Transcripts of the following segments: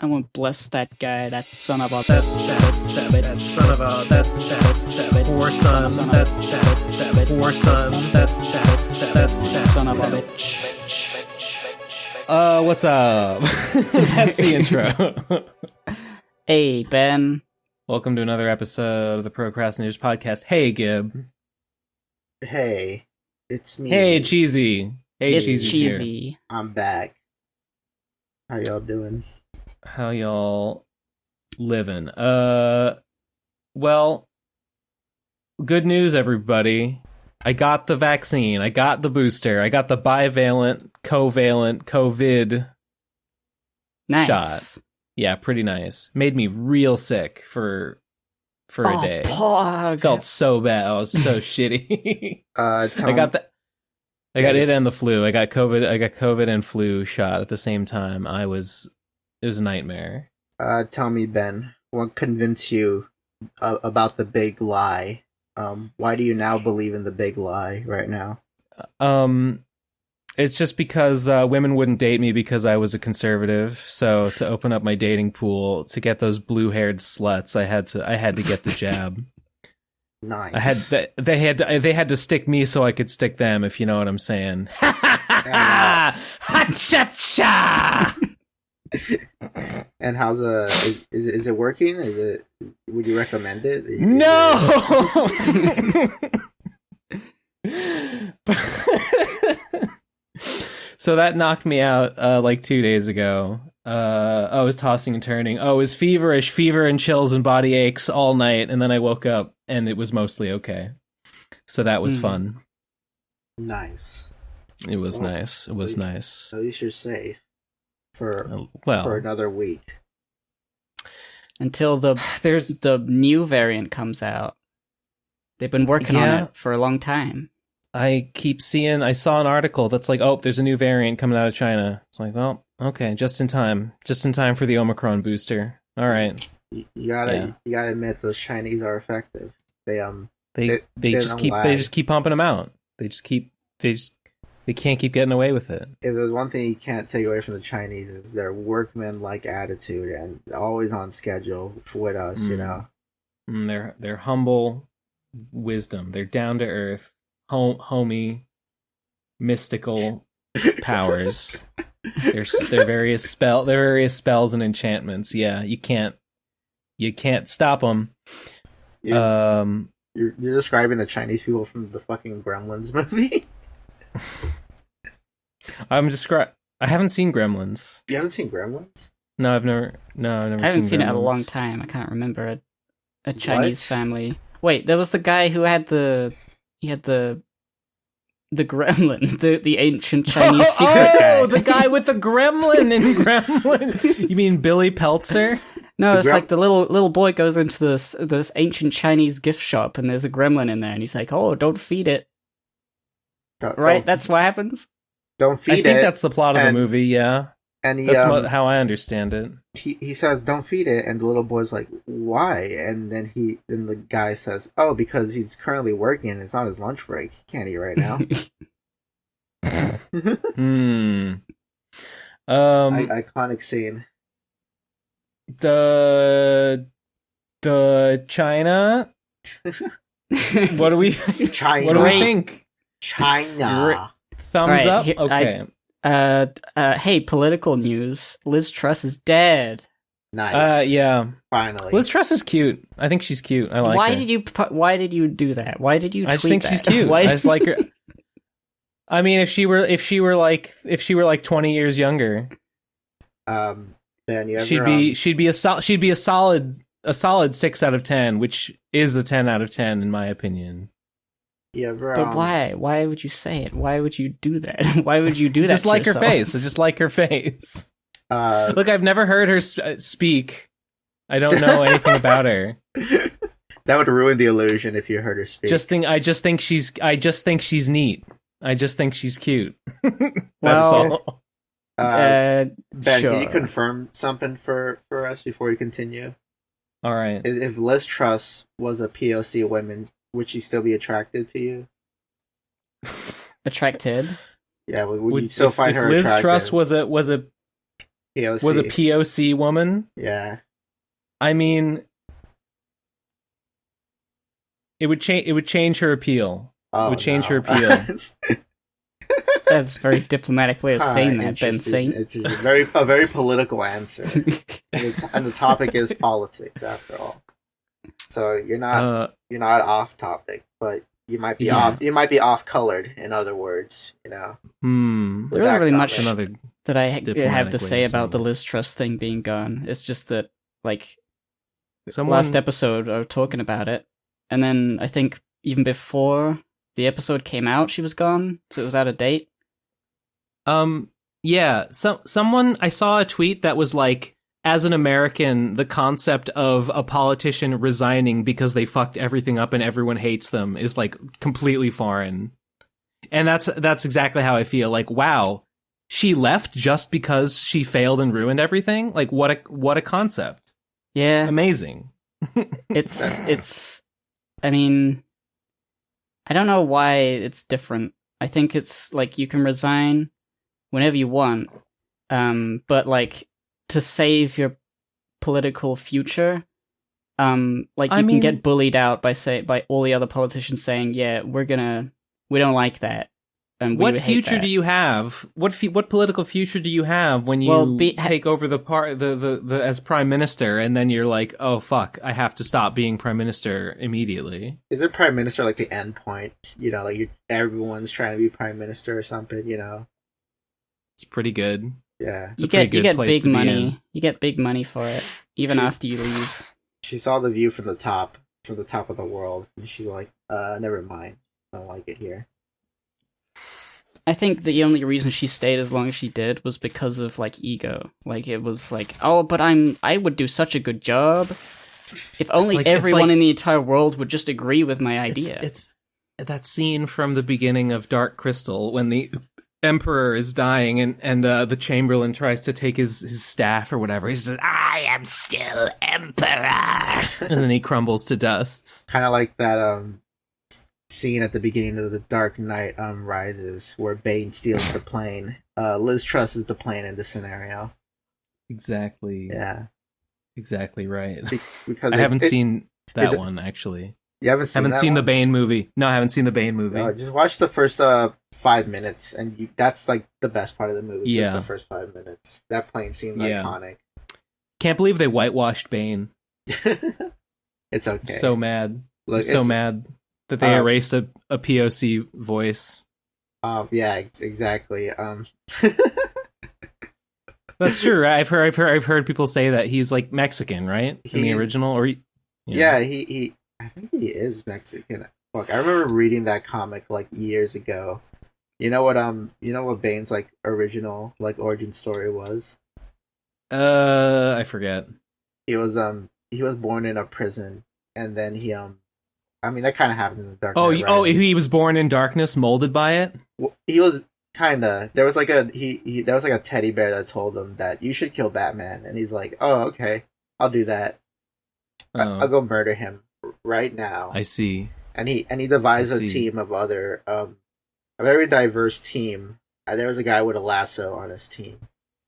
I won't bless that guy, that son of a that son of a that poor son, that poor son, that son of a bitch. What's up? That's the intro. Hey, Ben. Welcome to another episode of the Pro Crastinators podcast. Hey, Gib. Hey, it's me. Hey, Cheesy. Hey, It's Cheesy's cheesy. here. I'm back. How y'all doing? How y'all living? Well, good news, everybody. I got the vaccine. I got the booster. I got the bivalent, covalent, COVID Nice. shot. Yeah, pretty nice. Made me real sick for a day. Pog. Felt so bad. I was so shitty. I got it and the flu. I got COVID and flu shot at the same time. It was a nightmare. Tell me, Ben, what convinced you about the big lie? Why do you now believe in the big lie right now? It's just because women wouldn't date me because I was a conservative. So to open up my dating pool to get those blue-haired sluts, I had to get the jab. Nice. They had to stick me so I could stick them, if you know what I'm saying. Ha cha cha. And how's is it working? Would you recommend it? No. So that knocked me out like 2 days ago. I was tossing and turning. It was fever and chills and body aches all night, and then I woke up and it was mostly okay. So that was fun. Nice. It was nice. It was nice. At least you're safe for another week. Until the new variant comes out. They've been working on it for a long time. I saw an article that's like, there's a new variant coming out of China. It's like, well, okay, just in time for the Omicron booster. All right. You gotta admit those Chinese are effective. They just keep pumping them out. They can't keep getting away with it. If there's one thing you can't take away from the Chinese is their workman-like attitude and always on schedule with us, you know. Their humble wisdom. They're down to earth, homey, mystical powers. Their various spells and enchantments. Yeah, you can't stop them. You're describing the Chinese people from the fucking Gremlins movie. I haven't seen Gremlins. You haven't seen Gremlins? No, I've never. I haven't seen it in a long time. I can't remember a Chinese family. Wait, there was the guy who had the gremlin, the ancient Chinese secret guy. Oh, the guy with the gremlin in Gremlin. You mean Billy Peltzer? No, it's like the little boy goes into this ancient Chinese gift shop and there's a gremlin in there and he's like, "Oh, don't feed it." Right? That's what happens? Don't feed it. I think that's the plot of the movie, yeah. And that's how I understand it. He says, "Don't feed it," and the little boy's like, "Why?" And then the guy says, "Oh, because he's currently working. It's not his lunch break. He can't eat right now." Iconic scene. The China. What do we? China. What do we think? China. Thumbs up. Okay. Hey, political news. Liz Truss is dead. Nice. Yeah. Finally. Liz Truss is cute. I think she's cute. I like her. Why did you do that? Why did you tweet that? I just think she's cute. I just like her. I mean, if she were like 20 years younger, Ben, she'd be a solid 6 out of 10, which is a 10 out of 10 in my opinion. But why? Why would you say it? Why would you do that? Why would you do that? Just like yourself? her face. I just like her face. Look, I've never heard her speak. I don't know anything about her. That would ruin the illusion if you heard her speak. I just think she's neat. I just think she's cute. That's all. Ben, sure. Can you confirm something for us before we continue? All right. If Liz Truss was a POC woman, would she still be attractive to you? Attracted? Yeah, would you still find her Liz attractive? Truss was a POC. Was a POC woman. Yeah. I mean, it would change. It would change her appeal. Oh, it would change no. her appeal. That's a very diplomatic way of saying that, Ben Interesting. Saint. It's a very political answer. And the topic is politics, after all. So you're not off topic, but you might be off. You might be off colored. In other words, you know. There isn't really much Another that I have diplomatic to way say of about the saying it. Liz Truss thing being gone. It's just that, like, Someone, last episode I was talking about it, and then I think even before the episode came out, she was gone, so it was out of date. Yeah. Someone, I saw a tweet that was like, as an American, the concept of a politician resigning because they fucked everything up and everyone hates them is like completely foreign. And that's exactly how I feel. Like, wow, she left just because she failed and ruined everything? Like, what a concept. Yeah. Amazing. It's I mean, I don't know why it's different. I think it's like you can resign whenever you want, but like to save your political future, like you can get bullied out by all the other politicians saying, "Yeah, we don't like that." And what future do you have? What political future do you have when you take over the as prime minister, and then you're like, oh fuck, I have to stop being prime minister immediately? Isn't prime minister like the end point? You know, like everyone's trying to be prime minister or something. You know, it's pretty good. Yeah, it's you a pretty get good place big to be money. in. You get big money for it, even after you leave. She saw the view from the top of the world, and she's like, never mind, I don't like it here. I think the only reason she stayed as long as she did was because of like ego. Like it was like, oh, but I would do such a good job if only everyone in the entire world would just agree with my idea. It's that scene from the beginning of Dark Crystal when the emperor is dying and the chamberlain tries to take his staff or whatever. He says, "I am still emperor," and then he crumbles to dust. Kind of like that scene at the beginning of The Dark Knight Rises, where Bane steals the plane. Liz Truss is the plane in this scenario. Exactly. Yeah. Exactly right. Because I haven't seen that one, actually. You haven't seen the Bane movie. No, I haven't seen the Bane movie. No, just watch the first 5 minutes, and that's like the best part of the movie. It's just the first 5 minutes. That plane seems iconic. Can't believe they whitewashed Bane. It's okay. So mad. Look, so mad that they erased a POC voice. Yeah, exactly. That's true. Right? I've heard people say that he's like Mexican, right? In the original, or yeah, he I think he is Mexican. Fuck, I remember reading that comic like years ago. You know what Bane's like original like origin story was? I forget. He was born in a prison, and then he I mean that kind of happened in the Dark Knight Rises. He was born in darkness, molded by it. Well, he was kind of. There was like there was like a teddy bear that told him that you should kill Batman, and he's like, oh okay, I'll do that. I'll go murder him right now. I see. And he devised a team of other a very diverse team. There was a guy with a lasso on his team.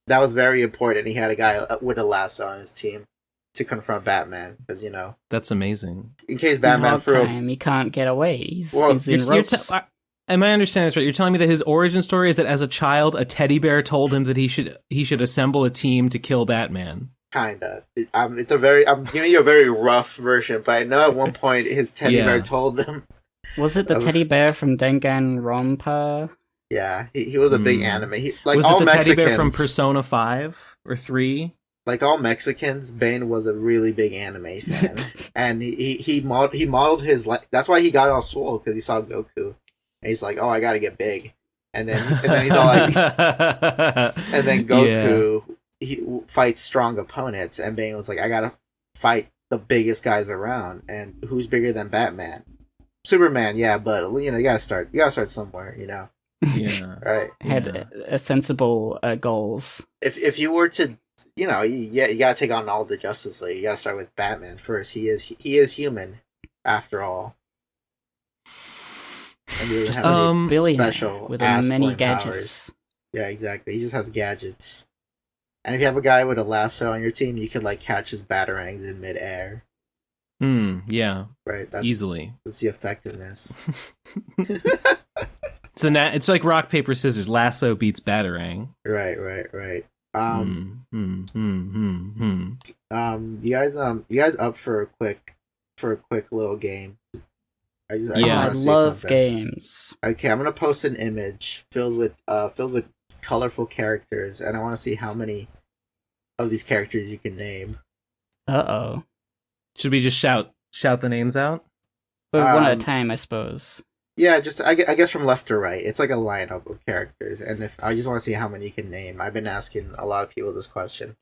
That was very important. He had a guy with a lasso on his team to confront Batman, because that's amazing. In case Batman he can't get away. He's in ropes. Am I understanding this right? You're telling me that his origin story is that as a child, a teddy bear told him that he should assemble a team to kill Batman. Kinda. I'm giving you a very rough version, but I know at one point his teddy bear told him. Was it the teddy bear from Danganronpa? Yeah, he was a big anime. Was it the teddy bear from Persona 5 or 3? Like all Mexicans, Bane was a really big anime fan, and he modeled his that's why he got all swole, because he saw Goku, and he's like, oh, I gotta get big, and then he's all like, and then Goku he fights strong opponents, and Bane was like, I gotta fight the biggest guys around, and who's bigger than Batman? Superman, yeah, but you gotta start somewhere, Yeah, right. Had sensible goals. If you were to, you gotta take on all the Justice League. You gotta start with Batman first. He is human, after all. And he just a billionaire special with many gadgets. Powers. Yeah, exactly. He just has gadgets. And if you have a guy with a lasso on your team, you can like catch his batarangs in midair. Yeah. Right. Easily. That's the effectiveness. It's like rock paper scissors. Lasso beats batarang. Right. You guys up for a quick little game? I I love games. Okay, I'm gonna post an image filled with colorful characters, and I want to see how many of these characters you can name. Uh-oh. Should we just shout the names out? But one at a time, I suppose. Yeah, just I guess from left to right. It's like a lineup of characters, and if I just want to see how many you can name. I've been asking a lot of people this question.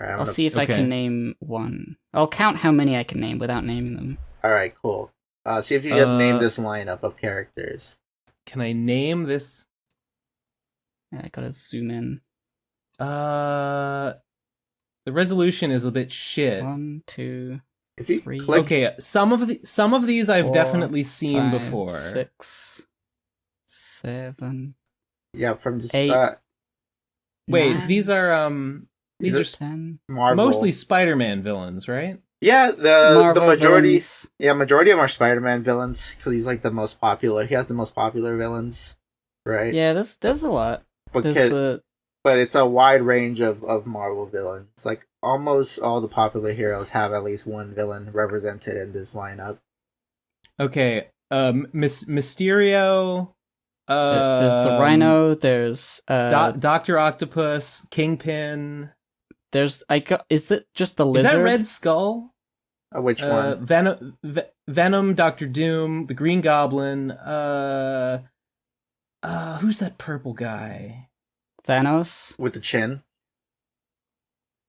Right, I'll see if I can name one. I'll count how many I can name without naming them. All right, cool. See if you can name this lineup of characters. Can I name this? Yeah, I gotta zoom in. The resolution is a bit shit. 1, 2, If you 3. click, Okay, some of these I've 4, definitely seen 5, before. 6, 7. yeah, from just 8. Wait, 9, these are 10. Marvel. mostly Spider-Man villains, right? Yeah, the Marvel majority. villains. Yeah, majority of them are Spider-Man villains because he's like the most popular. He has the most popular villains, right? Yeah, there's a lot. but There's but it's a wide range of Marvel villains. Like almost all the popular heroes have at least one villain represented in this lineup. Okay, Mysterio. there's the Rhino. There's Doctor Octopus, Kingpin. There's is that just the lizard? Is that Red Skull? Which one? Venom, Doctor Doom, the Green Goblin. Who's that purple guy? Thanos. With the chin?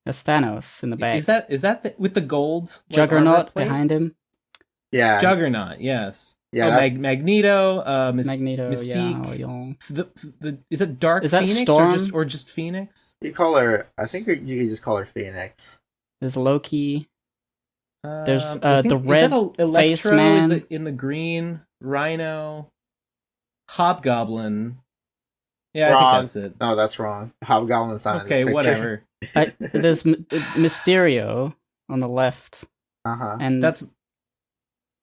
That's Thanos in the back. Is that with the gold Juggernaut armor plate? behind him? Yeah. Juggernaut, yes. Yeah. Magneto. Magneto. Mystique. Yeah. Is it Dark Is that Phoenix Storm? or just Phoenix? You call her. I think you can just call her Phoenix. There's Loki. There's I think- the red is that face Electro? man. Is that in the green? Rhino. Hobgoblin. Yeah, I Wrong. think that's it. No, that's wrong. Hobgoblin's not in this Okay, picture. whatever. There's Mysterio on the left, Uh-huh. and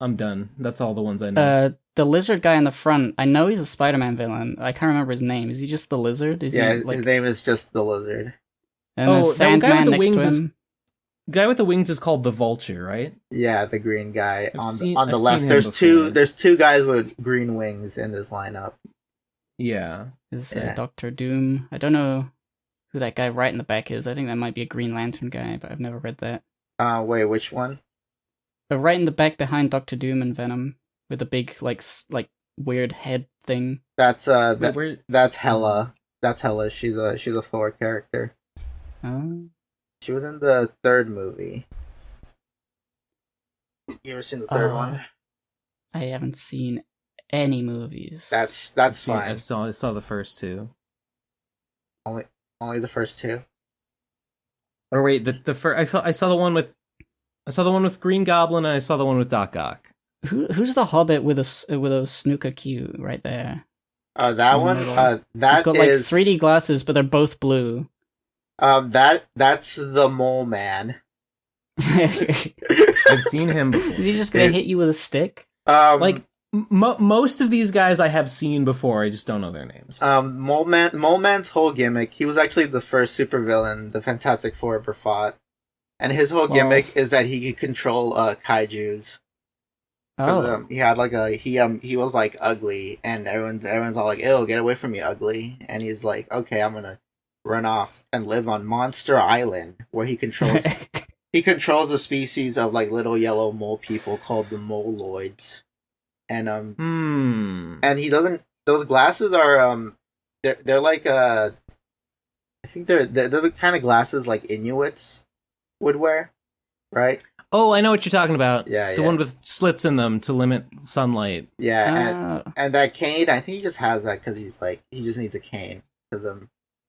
I'm done. That's all the ones I know. the lizard guy in the front. I know he's a Spider-Man villain. I can't remember his name. Is he just the lizard? Is Yeah, he, like, his name is just the Lizard. and Oh, then that Sandman guy with the next to wings him. Guy with the wings is called the Vulture, right? Yeah, the green guy I've on seen the left. him There's before. there's two guys with green wings in this lineup. Yeah. Is Yeah. Doctor Doom. I don't know who that guy right in the back is. I think that might be a Green Lantern guy, but I've never read that. Wait, which one? But right in the back behind Doctor Doom and Venom with the big like weird head thing. That's Where- that's Hela. That's Hela. She's a Thor character. Oh. She was in the third movie. You ever seen the third one? I haven't seen any movies. That's I fine. saw the first two. Only the first two. Or wait, the first I saw the one with Green Goblin and I saw the one with Doc Ock. Who's the Hobbit with a snooker cue right there? That In the one. middle. That He's got is 3D glasses, but they're both blue. that's the Mole Man. Is I've seen him before. he just gonna hit you with a stick? Like most of these guys I have seen before, I just don't know their names. Mole Man's whole gimmick. He was actually the first supervillain the Fantastic Four ever fought, and his whole gimmick is that he could control kaijus. Oh, He had like he was like ugly, and everyone's all like, "Ew, get away from me, ugly!" And he's like, "Okay, I'm gonna run off and live on Monster Island, where he controls he controls a species of like little yellow mole people called the Moloids." And and he doesn't. Those glasses are they're like I think they're the kind of glasses like Inuits would wear, right? Oh, I know what you're talking about. Yeah, The one with slits in them to limit sunlight. Yeah, and that cane, I think he just has that because he's like he just needs a cane because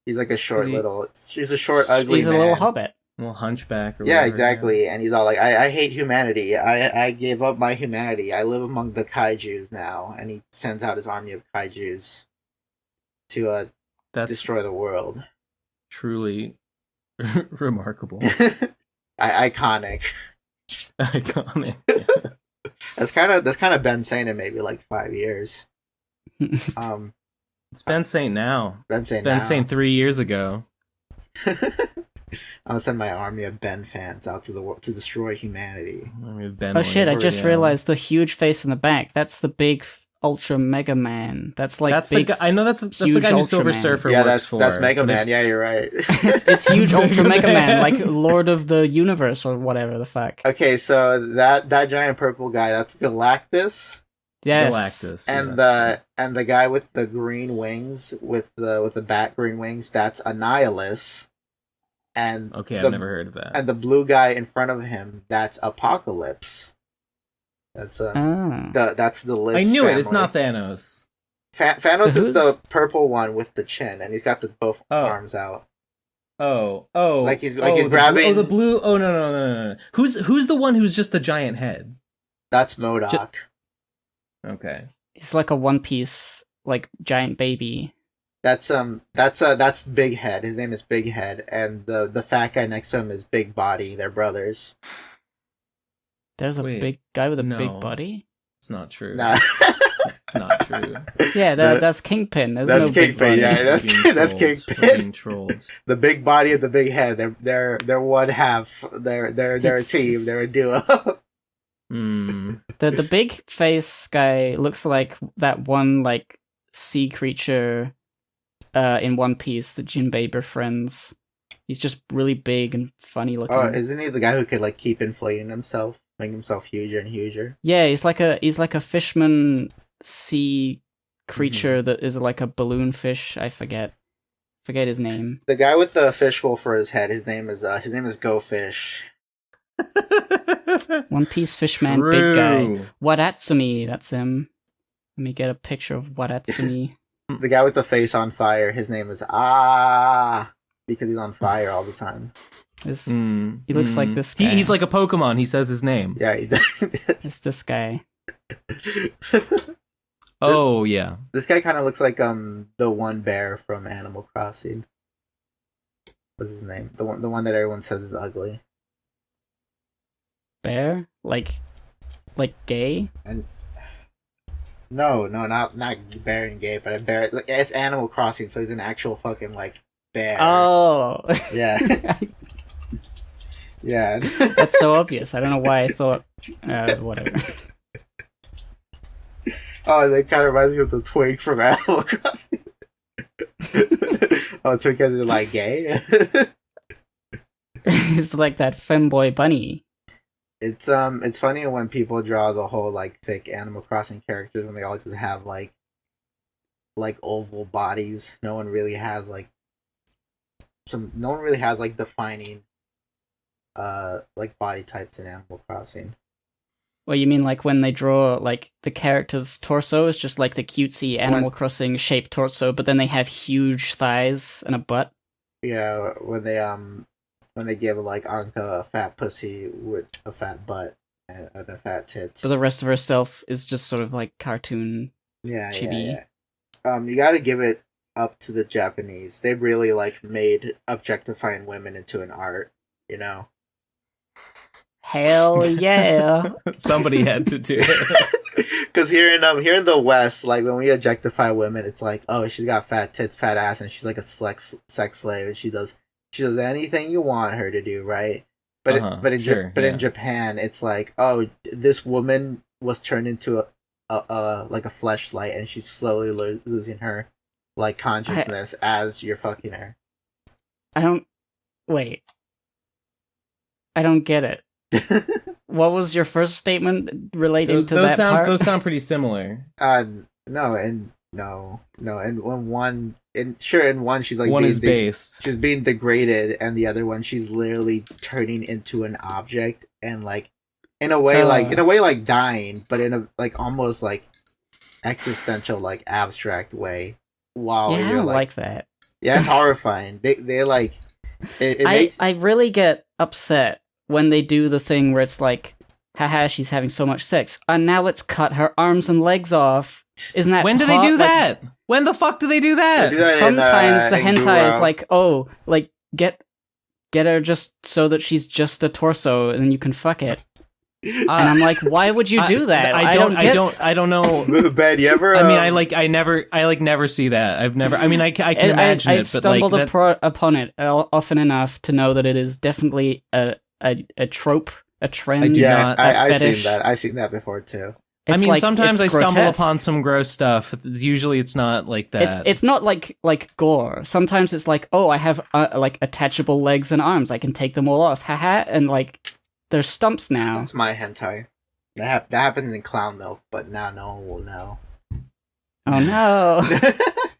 he's like a short he's a short ugly he's a man. little hobbit. A little hunchback. Or Yeah, whatever, exactly. And he's all like, I hate humanity. I gave up my humanity. I live among the kaijus now. And he sends out his army of kaijus to That's destroy the world. truly remarkable. Iconic. Iconic. That's kind of been saying in maybe like 5 years. It's Ben Saint now. Ben Saint Ben now. Saint 3 years ago. I'll send my army of Ben fans out to destroy humanity. Oh shit! I just realized the huge face in the back. That's the big Ultra Mega Man. That's like that's big. I know that's the guy who Silver Surfer works for. That's Mega Man. Yeah, you're right. It's huge Ultra Mega Man, like Lord of the Universe or whatever the fuck. Okay, so that giant purple guy, that's Galactus. Yes. Galactus. And the guy with the green wings, with the bat green wings, that's Annihilus. And okay, I've never heard of that. And the blue guy in front of him, that's Apocalypse. That's that's the list. I knew family. it. It's not Thanos. Thanos is the purple one with the chin, and he's got both arms out. Oh, like he's grabbing. The blue. Oh no. Who's the one who's just the giant head? That's MODOK. Okay. He's like a One Piece, like giant baby. That's Big Head. His name is Big Head, and the fat guy next to him is Big Body. They're brothers. There's a big guy with a big body? It's not true. Nah. It's not true. Yeah, that's Kingpin. That's Kingpin. Yeah, that's Kingpin. Being trolled. The big body and the big head. They're one half. They're a team. They're a duo. The big face guy looks like that one like sea creature in One Piece that Jinbei befriends. He's just really big and funny looking. Oh, isn't he the guy who could like keep inflating himself, making himself huger and huger? Yeah, he's like a fishman sea creature that is like a balloon fish. I forget his name. The guy with the fishbowl for his head. His name is Go Fish. One Piece fishman, True. big guy. Wadatsumi, that's him. Let me get a picture of Wadatsumi. The guy with the face on fire. His name is because he's on fire all the time. He looks like this guy. He's like a Pokemon. He says his name. Yeah, he does. It's this guy. Oh yeah. This guy kind of looks like the one bear from Animal Crossing. What's his name? The one that everyone says is ugly. Bear? Like gay? And no, not bear and gay, but a bear. Like, it's Animal Crossing, so he's an actual fucking like bear. Oh, yeah, yeah. That's so obvious. I don't know why I thought. Whatever. Oh, that kind of reminds me of the twig from Animal Crossing. Oh, twig is like gay. It's like that femboy bunny. It's funny when people draw the whole like thick Animal Crossing characters when they all just have like oval bodies. No one really has like defining like body types in Animal Crossing. Well, you mean like when they draw like the character's torso is just like the cutesy Animal Crossing shaped torso, but then they have huge thighs and a butt? Yeah, when they give like Anka a fat pussy with a fat butt and a fat tits. But the rest of herself is just sort of like cartoon chibi. Yeah. You gotta give it up to the Japanese. They really like made objectifying women into an art, you know? Hell yeah. Somebody had to do it. Because here in the West, like when we objectify women, it's like, oh, she's got fat tits, fat ass, and she's like a sex slave, and she does anything you want her to do, right? But in Japan, it's like, oh, this woman was turned into a like a fleshlight, and she's slowly losing her like consciousness as you're fucking her. I don't get it. What was your first statement relating to that part? Those sound pretty similar. No, and when one she's like one is based. She's being degraded, and the other one she's literally turning into an object, and like in a way like dying, but in a like almost like existential like abstract way. While I you're don't like that. Yeah, it's horrifying. They like I really get upset when they do the thing where it's like, haha, she's having so much sex, and now let's cut her arms and legs off. Isn't that When do they hot? do Like, that? When the fuck do they do that? They do that sometimes the in hentai is Gurao. like, oh, like get her just so that she's just a torso and then you can fuck it. And I'm like, why would you do that? I don't know. Ben, you ever? I mean, I never see that. I've never. I mean, I can imagine I've it, but like stumbled upon it often enough to know that it is definitely a trope, a trend. I do yeah, not- I've fetish. seen that. I've seen that before too. I It's mean, like- sometimes I it's stumble grotesque. upon some gross stuff. Usually, it's not like that. It's not like gore. Sometimes it's like, oh, I have like attachable legs and arms. I can take them all off, haha, and like there's stumps now. That's my hentai. That happens in Clown Milk, but now no one will know. Oh no!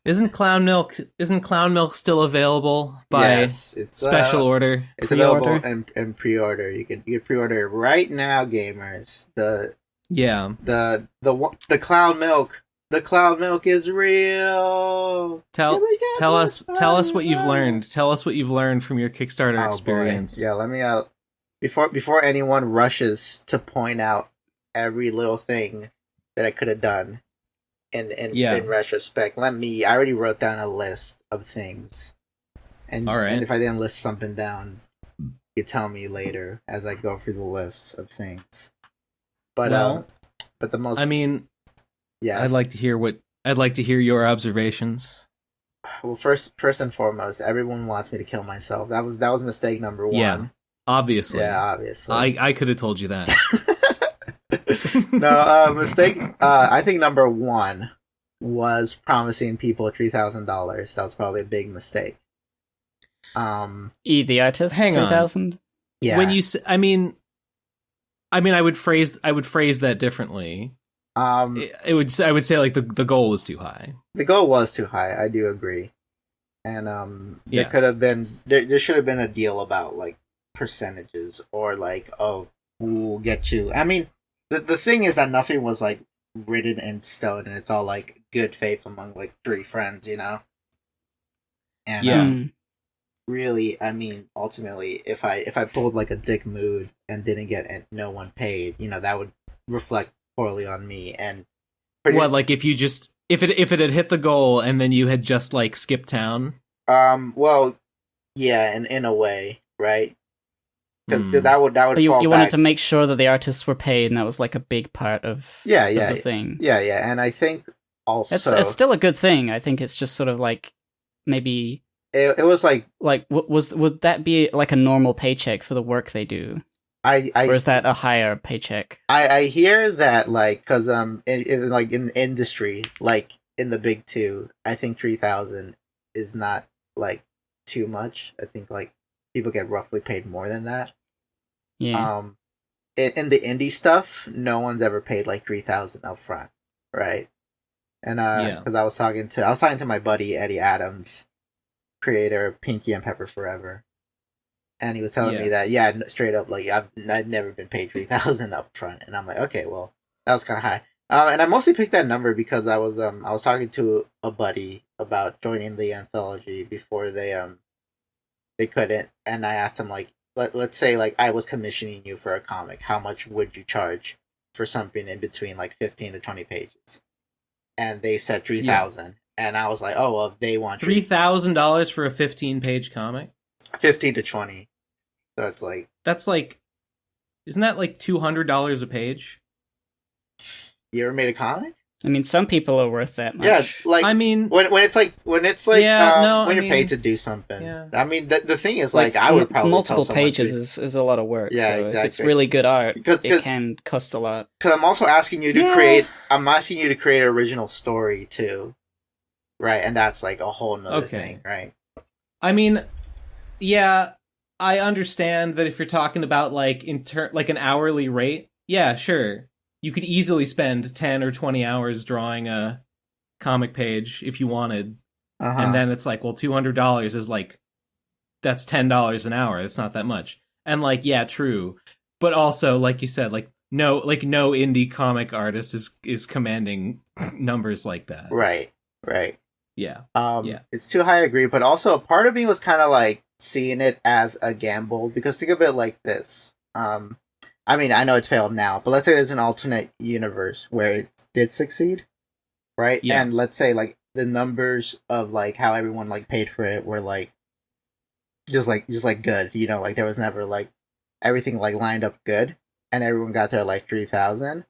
Isn't Clown Milk still available by Yes, it's special order? It's Pre-order? available in pre-order. You can pre-order it right now, gamers. Yeah. The Clown Milk. The Clown Milk is real. Tell us what you've Milk. learned. Tell us what you've learned from your Kickstarter Oh, experience. boy. Yeah, let me out before anyone rushes to point out every little thing that I could have done in retrospect. I already wrote down a list of things. And, All right. and if I didn't list something down, you tell me later as I go through the list of things. But but the most I mean, yes. I'd like to hear your observations. Well, first and foremost, everyone wants me to kill myself. That was mistake number one. Yeah, obviously. Yeah, obviously. I could have told you that. No, mistake. I think number one was promising people $3,000. That was probably a big mistake. The artist, Hang on. 3000. Yeah. When you say, I mean, I would phrase that differently. I would say like the goal is too high. The goal was too high. I do agree. And Yeah. there could have been there should have been a deal about like percentages or like, oh, we'll get you. I mean, the thing is that nothing was like written in stone, and it's all like good faith among like three friends, you know. And Yeah. really, I mean, ultimately, if I pulled like a dick mood and didn't get no one paid, you know, that would reflect poorly on me. And What, like if it had hit the goal and then you had just like skipped town? well, yeah, in a way, right? Because Hmm. that would But you fall wanted back. to make sure that the artists were paid, and that was like a big part of Yeah, the thing. yeah, and I think also It's still a good thing. I think it's just sort of like maybe it was like would that be like a normal paycheck for the work they do, or I is that a higher paycheck? I hear that like because in like in the industry, like in the big two, I think 3,000 is not like too much. I think like people get roughly paid more than that. Yeah. In the indie stuff, no one's ever paid like 3,000 up front, right? And Yeah. because I was talking to my buddy Eddie Adams, creator of Pinky and Pepper Forever, and he was telling me that straight up like I've never been paid 3,000 up front, and I'm like, okay, well that was kind of high. And I mostly picked that number because I was talking to a buddy about joining the anthology before they couldn't, and I asked him like, let's say like I was commissioning you for a comic, how much would you charge for something in between like 15 to 20 pages? And they said 3,000, and I was like, oh well, if they want $3,000 for a 15-page comic? 15 to 20, so it's like That's like, isn't that like $200 a page? you ever made a comic? I mean, some people are worth that much. Yeah, like I mean, when it's like when Yeah, no, when I you're mean, paid to do something. yeah. I mean, the thing is like I would probably multiple tell someone pages is a lot of work. Yeah, so if it's exactly. really good art, Because- it can cost a lot. because I'm also asking you to Yeah. create. I'm asking you to create an original story too, right? And that's like a whole nother Okay. thing, right? I mean, yeah, I understand that if you're talking about like like an hourly rate, yeah, sure. You could easily spend 10 or 20 hours drawing a comic page if you wanted. Uh-huh. And then it's like, well, $200 is like, that's $10 an hour. It's not that much. And like, yeah, true. But also, like you said, like no indie comic artist is commanding numbers like that. right. Yeah. Yeah. It's too high, I agree. But also, a part of me was kind of like seeing it as a gamble because think of it like this. I mean, I know it's failed now, but let's say there's an alternate universe where it did succeed. right? Yeah. And let's say like the numbers of like how everyone like paid for it were like just like good, you know, like there was never like everything like lined up good, and everyone got their like 3,000.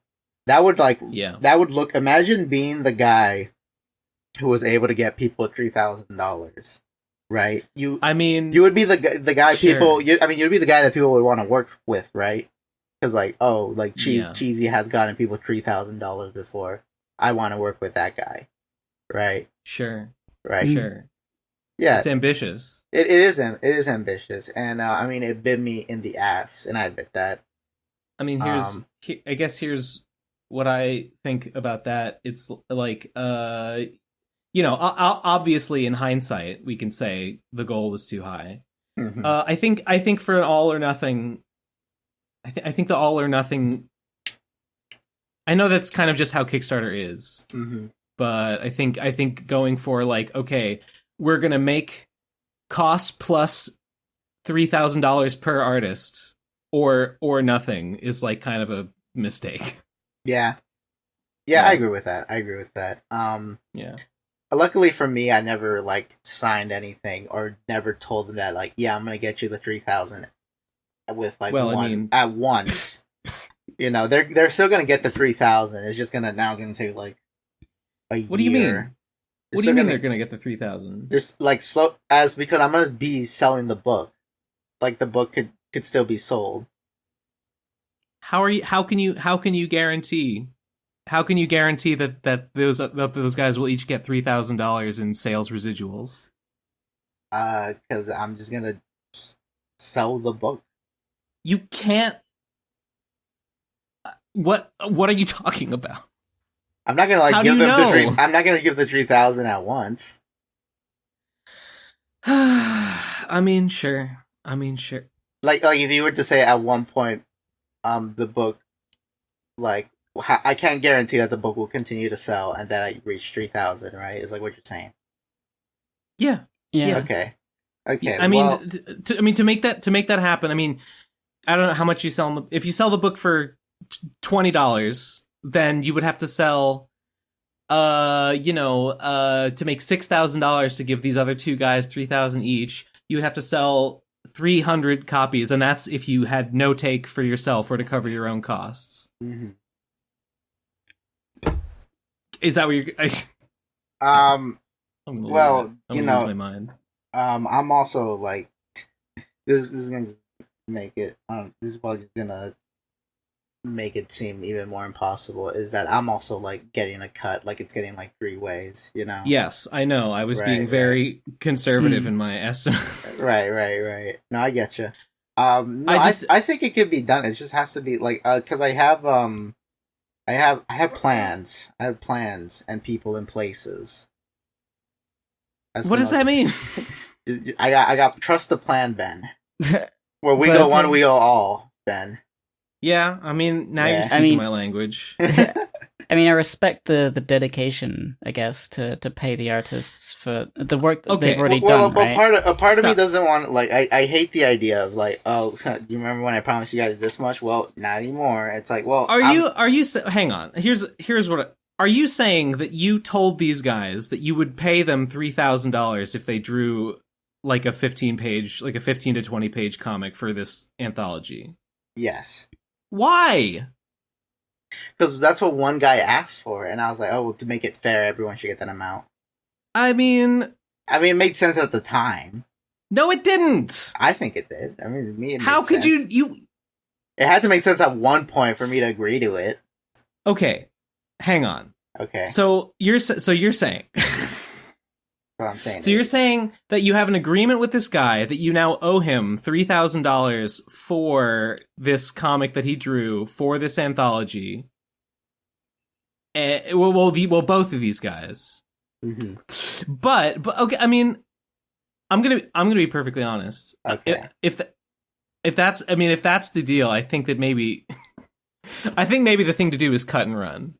That would like that would look. Imagine being the guy who was able to get people $3,000, right? You would be the guy Sure. people. You'd be the guy that people would want to work with, right? Because like, oh, like Cheesy has gotten people $3,000 before. I want to work with that guy, right? Sure. Right. Sure. Yeah, It's ambitious. it is ambitious, and I mean it bit me in the ass, and I admit that. I mean, I guess here's what I think about that. It's like, you know, obviously in hindsight, we can say the goal was too high. Mm-hmm. I think for an all or nothing, I think the all or nothing. I know that's kind of just how Kickstarter is, but I think going for like, okay, we're gonna make cost plus $3,000 per artist, or nothing is like kind of a mistake. Yeah, I agree with that. Yeah. Luckily for me, I never like signed anything or never told them that like, yeah, I'm gonna get you the 3,000 with like at once. You know, they're still gonna get the 3,000. It's just gonna take like a year. What do you mean? What do you mean they're gonna get the 3,000? Just like because I'm gonna be selling the book. Like the book could still be sold. How can you guarantee that those guys will each get $3,000 in sales residuals? Because I'm just gonna sell the book. You can't. What are you talking about? I'm not gonna like How give do you them know? I'm not gonna give the 3,000 at once. I mean, sure. Like if you were to say at one point, the book, like I can't guarantee that the book will continue to sell and that I reach 3,000. Right? Is like what you're saying. Yeah. Okay. I mean, to make that happen. I mean, I don't know how much you sell. If you sell the book for $20, then you would have to sell, to make $6,000 to give these other two guys 3,000 each. You would have to sell 300 copies, and that's if you had no take for yourself or to cover your own costs. Mm-hmm. Is that what you're? I'm gonna lose my mind. I'm also like, this is gonna just make it. This is probably just gonna make it seem even more impossible. Is that I'm also like getting a cut, like it's getting like 3 ways, you know? Yes, I know. I was being very conservative in my estimate. Right. No, I get you. I think it could be done. It just has to be like, because I have plans. I have plans and people in places. What does that mean? I got trust the plan, Ben. Where we go one, we go all, Ben. Yeah, I mean, now you're speaking my language. I mean, I respect the dedication, I guess, to pay the artists for the work that they've already done. Right? A part of me doesn't want, like, I hate the idea of like, oh, do you remember when I promised you guys this much? Well, not anymore. It's like, well, are you hang on. Here's what. Are you saying that you told these guys that you would pay them $3,000 if they drew like a 15 to 20 page comic for this anthology? Yes. Why? Because that's what one guy asked for, and I was like, oh, well, to make it fair, everyone should get that amount. I mean, it made sense at the time. No, it didn't. I think it did. I mean, me. How could sense. you? It had to make sense at one point for me to agree to it. Okay, hang on. Okay. So you're saying. What I'm saying. So you're saying that you have an agreement with this guy that you now owe him $3,000 for this comic that he drew for this anthology. Well, both of these guys. Mm-hmm. But okay, I mean, I'm gonna be perfectly honest. Okay. If that's the deal, I think maybe the thing to do is cut and run.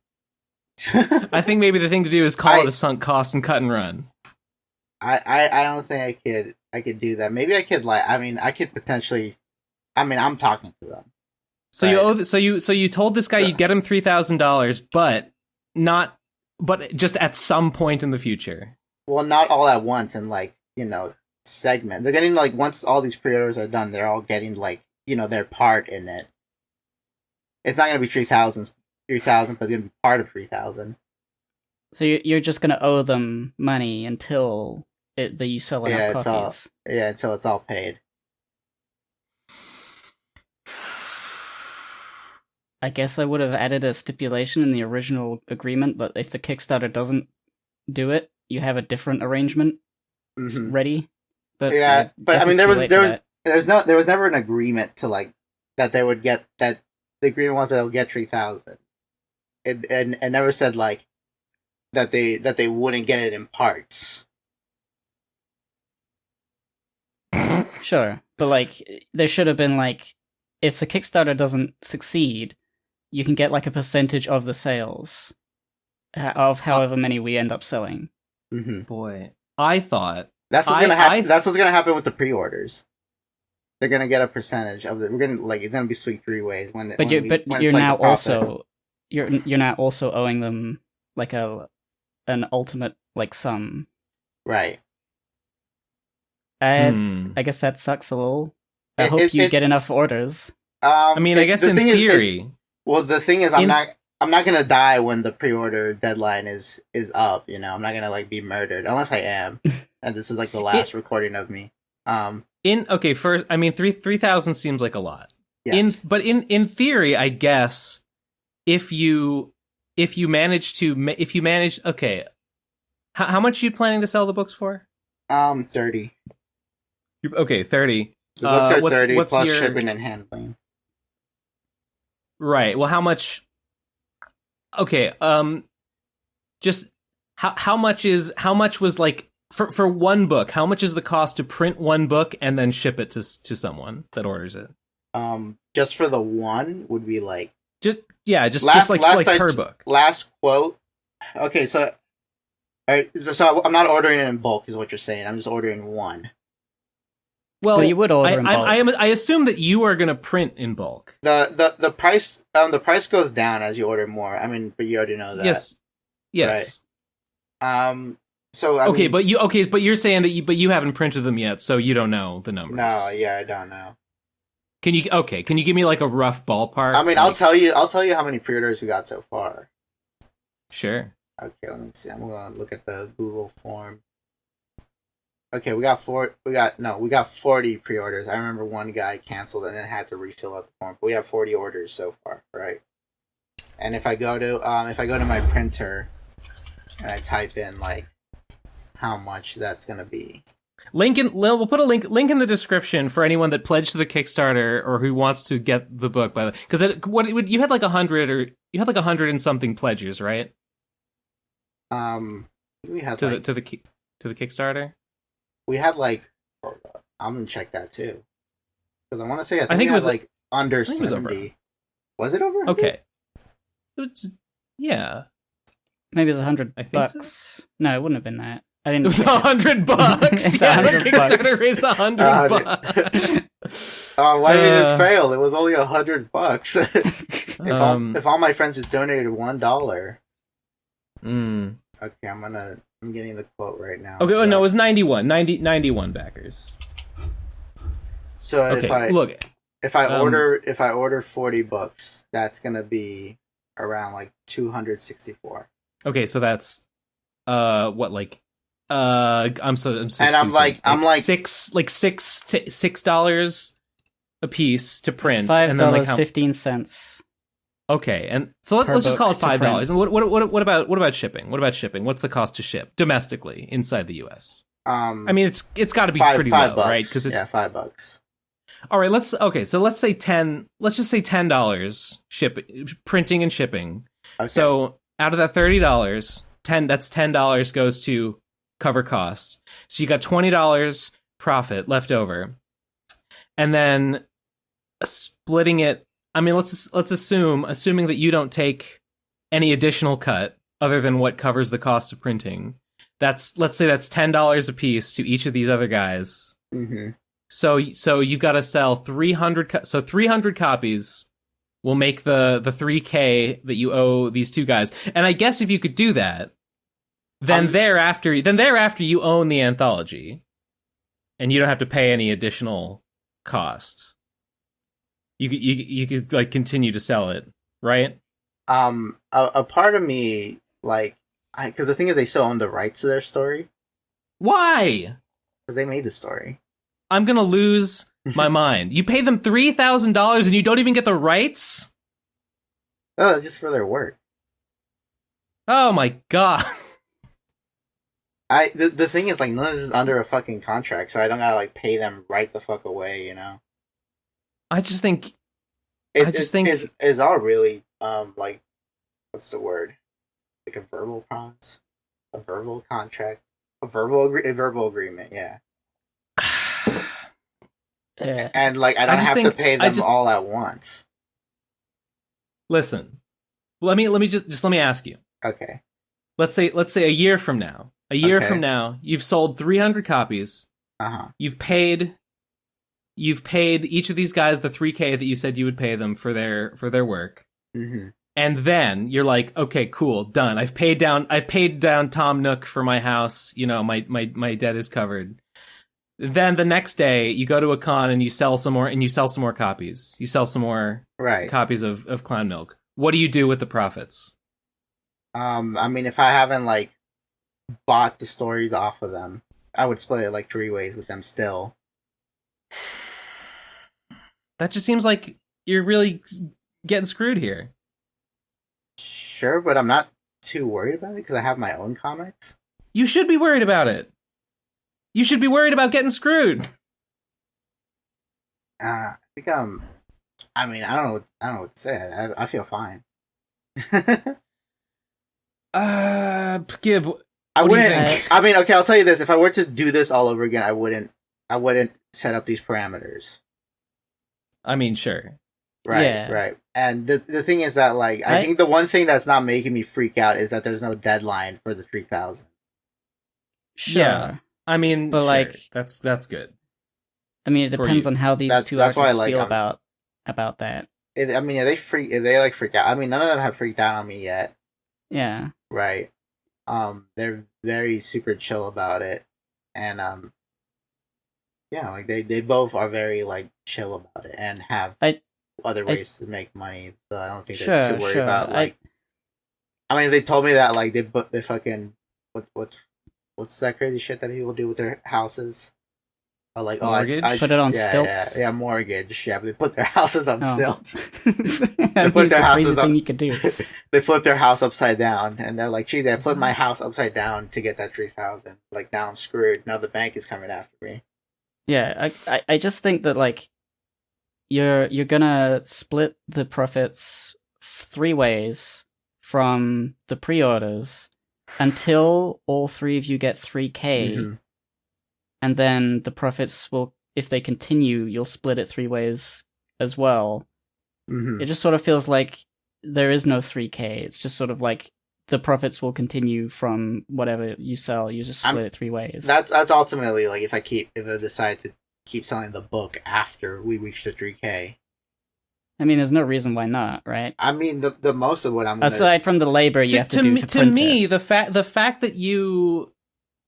I think maybe the thing to do is call it a sunk cost and cut and run. I don't think I could do that. Maybe I could I could potentially. I'm talking to them. So right? So you told this guy you'd get him $3,000, but not but just at some point in the future. Well, not all at once, and like segment. They're getting like once all these pre-orders are done, they're all getting like their part in it. It's not gonna be 3,000, but it's gonna be part of 3,000. So you're just gonna owe them money until you sell enough copies. Until it's all paid. I guess I would have added a stipulation in the original agreement that if the Kickstarter doesn't do it, you have a different arrangement ready. But but I mean, there was never an agreement to like that they would get that. The agreement was that they'll get 3,000. And never said like that they wouldn't get it in parts. Sure, but like there should have been like if the Kickstarter doesn't succeed, you can get like a percentage of the sales of however many we end up selling. Mm-hmm. Boy, I thought that's what's gonna happen. That's what's gonna happen with the pre-orders. They're gonna get a percentage of it. We're gonna like it's gonna be split three ways when. You're now also you're now also owing them like an ultimate like sum. Right. I guess that sucks a little. I hope you get enough orders. I mean, I guess in theory. Well, the thing is, I'm not gonna die when the pre-order deadline is up. I'm not gonna like be murdered unless I am, and this is like the last recording of me. First, I mean, 3,000 seems like a lot. Yes. In theory, I guess if you manage, okay, how much are you planning to sell the books for? 30. Okay, 30. The books are 30 plus shipping and handling. Right. Well, how much? Okay. Just how much was like for one book? How much is the cost to print one book and then ship it to someone that orders it? Just for the one would be like just per book. Last quote. Okay, so I'm not ordering it in bulk, is what you're saying. I'm just ordering one. Well, you would order in bulk. I assume that you are going to print in bulk. The price goes down as you order more. I mean, but you already know that. Yes. Right. So but you're saying that you haven't printed them yet, so you don't know the numbers. No, yeah, I don't know. Can you give me like a rough ballpark? I mean, I'll tell you how many pre-orders we got so far. Sure. Okay, let me see. I'm gonna look at the Google form. Okay, we got 40 pre-orders. I remember one guy canceled and then had to refill out the form. But we have 40 orders so far, right? And if I go to my printer and I type in like how much that's gonna be. We'll put a link in the description for anyone that pledged to the Kickstarter or who wants to get the book. By the because you had like 100 and something pledges, right? We had to the Kickstarter. We had like, I'm gonna check that too, because I want to say I think it was like under 70. Was it over 100? Okay. Yeah. Maybe it was $100. So. No, it wouldn't have been that. I didn't. It was $100. It's yeah, $100. Kickstarter is $100. Why did it just fail? It was only $100. If all my friends just donated $1. Okay, I'm getting the quote right now. Okay, no, it was 91 backers. So if I order 40 books, that's gonna be around like 264. Okay, so that's what like I'm so and stupid. I'm like $6 a piece to print. $5.15. Okay, and so let's just call it $5. And what about shipping? What about shipping? What's the cost to ship domestically inside the U.S.? I mean, it's got to be pretty low, right? Because it's $5. All right, let's say $10. Let's just say $10 printing and shipping. Okay. So out of that $30, $10 goes to cover costs. So you got $20 profit left over, and then splitting it. I mean, let's assuming that you don't take any additional cut other than what covers the cost of printing. Let's say that's $10 a piece to each of these other guys. Mm-hmm. So you've got to sell 300. So 300 copies will make the 3K that you owe these two guys. And I guess if you could do that, then thereafter you own the anthology, and you don't have to pay any additional costs. You could like continue to sell it, right? A part of me like, because the thing is, they still own the rights to their story. Why? Because they made the story. I'm gonna lose my mind. You pay them $3,000 and you don't even get the rights? Oh, it's just for their work. Oh my god. The thing is, like, none of this is under a fucking contract, so I don't gotta like pay them right the fuck away, you know. I just think it's all really like, what's the word? Like a verbal promise, a verbal contract, a verbal agreement, yeah. Yeah. And like, I don't have to pay them all at once. Listen, let me ask you. Okay. Let's say a year from now. From now, you've sold 300 copies. You've paid each of these guys the 3K that you said you would pay them for their work. Mm-hmm. And then you're like, okay, cool, done. I've paid down Tom Nook for my house. You know, my debt is covered. Then the next day, you go to a con and you sell some more copies. You sell some more copies of Clown Milk. What do you do with the profits? I mean, if I haven't like bought the stories off of them, I would split it like 3 ways with them still. That just seems like you're really getting screwed here. Sure, but I'm not too worried about it because I have my own comics. You should be worried about it. You should be worried about getting screwed. I think I mean, I don't know what to say. I feel fine. Gib, I wouldn't. I mean, okay, I'll tell you this: if I were to do this all over again, I wouldn't set up these parameters. I mean, sure. Right. And the thing is that, like, I think the one thing that's not making me freak out is that there's no deadline for the 3,000. Sure. Yeah. I mean, but sure. That's good. I mean, it depends on how these two artists feel about that. I mean, if they freak out. I mean, none of them have freaked out on me yet. Yeah. Right. They're very super chill about it, and yeah, like they both are very like chill about it and have other ways to make money. So I don't think they're too worried about like. I mean, if they told me that like they fucking what's that crazy shit that people do with their houses? Like, mortgage? I put it on stilts. Yeah, mortgage. Yeah, but they put their houses on stilts. They put their houses up. You could do. They flip their house upside down, and they're like, "Geez, I flipped my house upside down to get that 3,000. Like now I'm screwed. Now the bank is coming after me." Yeah, I just think that like you're gonna split the profits 3 ways from the pre-orders until all 3 of you get 3K. Mm-hmm. And then the profits will, if they continue, you'll split it 3 ways as well. Mm-hmm. It just sort of feels like there is no 3K. It's just sort of like the profits will continue from whatever you sell. You just split it 3 ways. That's ultimately like if I decide to keep selling the book after we reach the 3K. I mean, there's no reason why not, right? I mean, the most of what I'm aside from the labor you have to do to print it. To me, the fact that you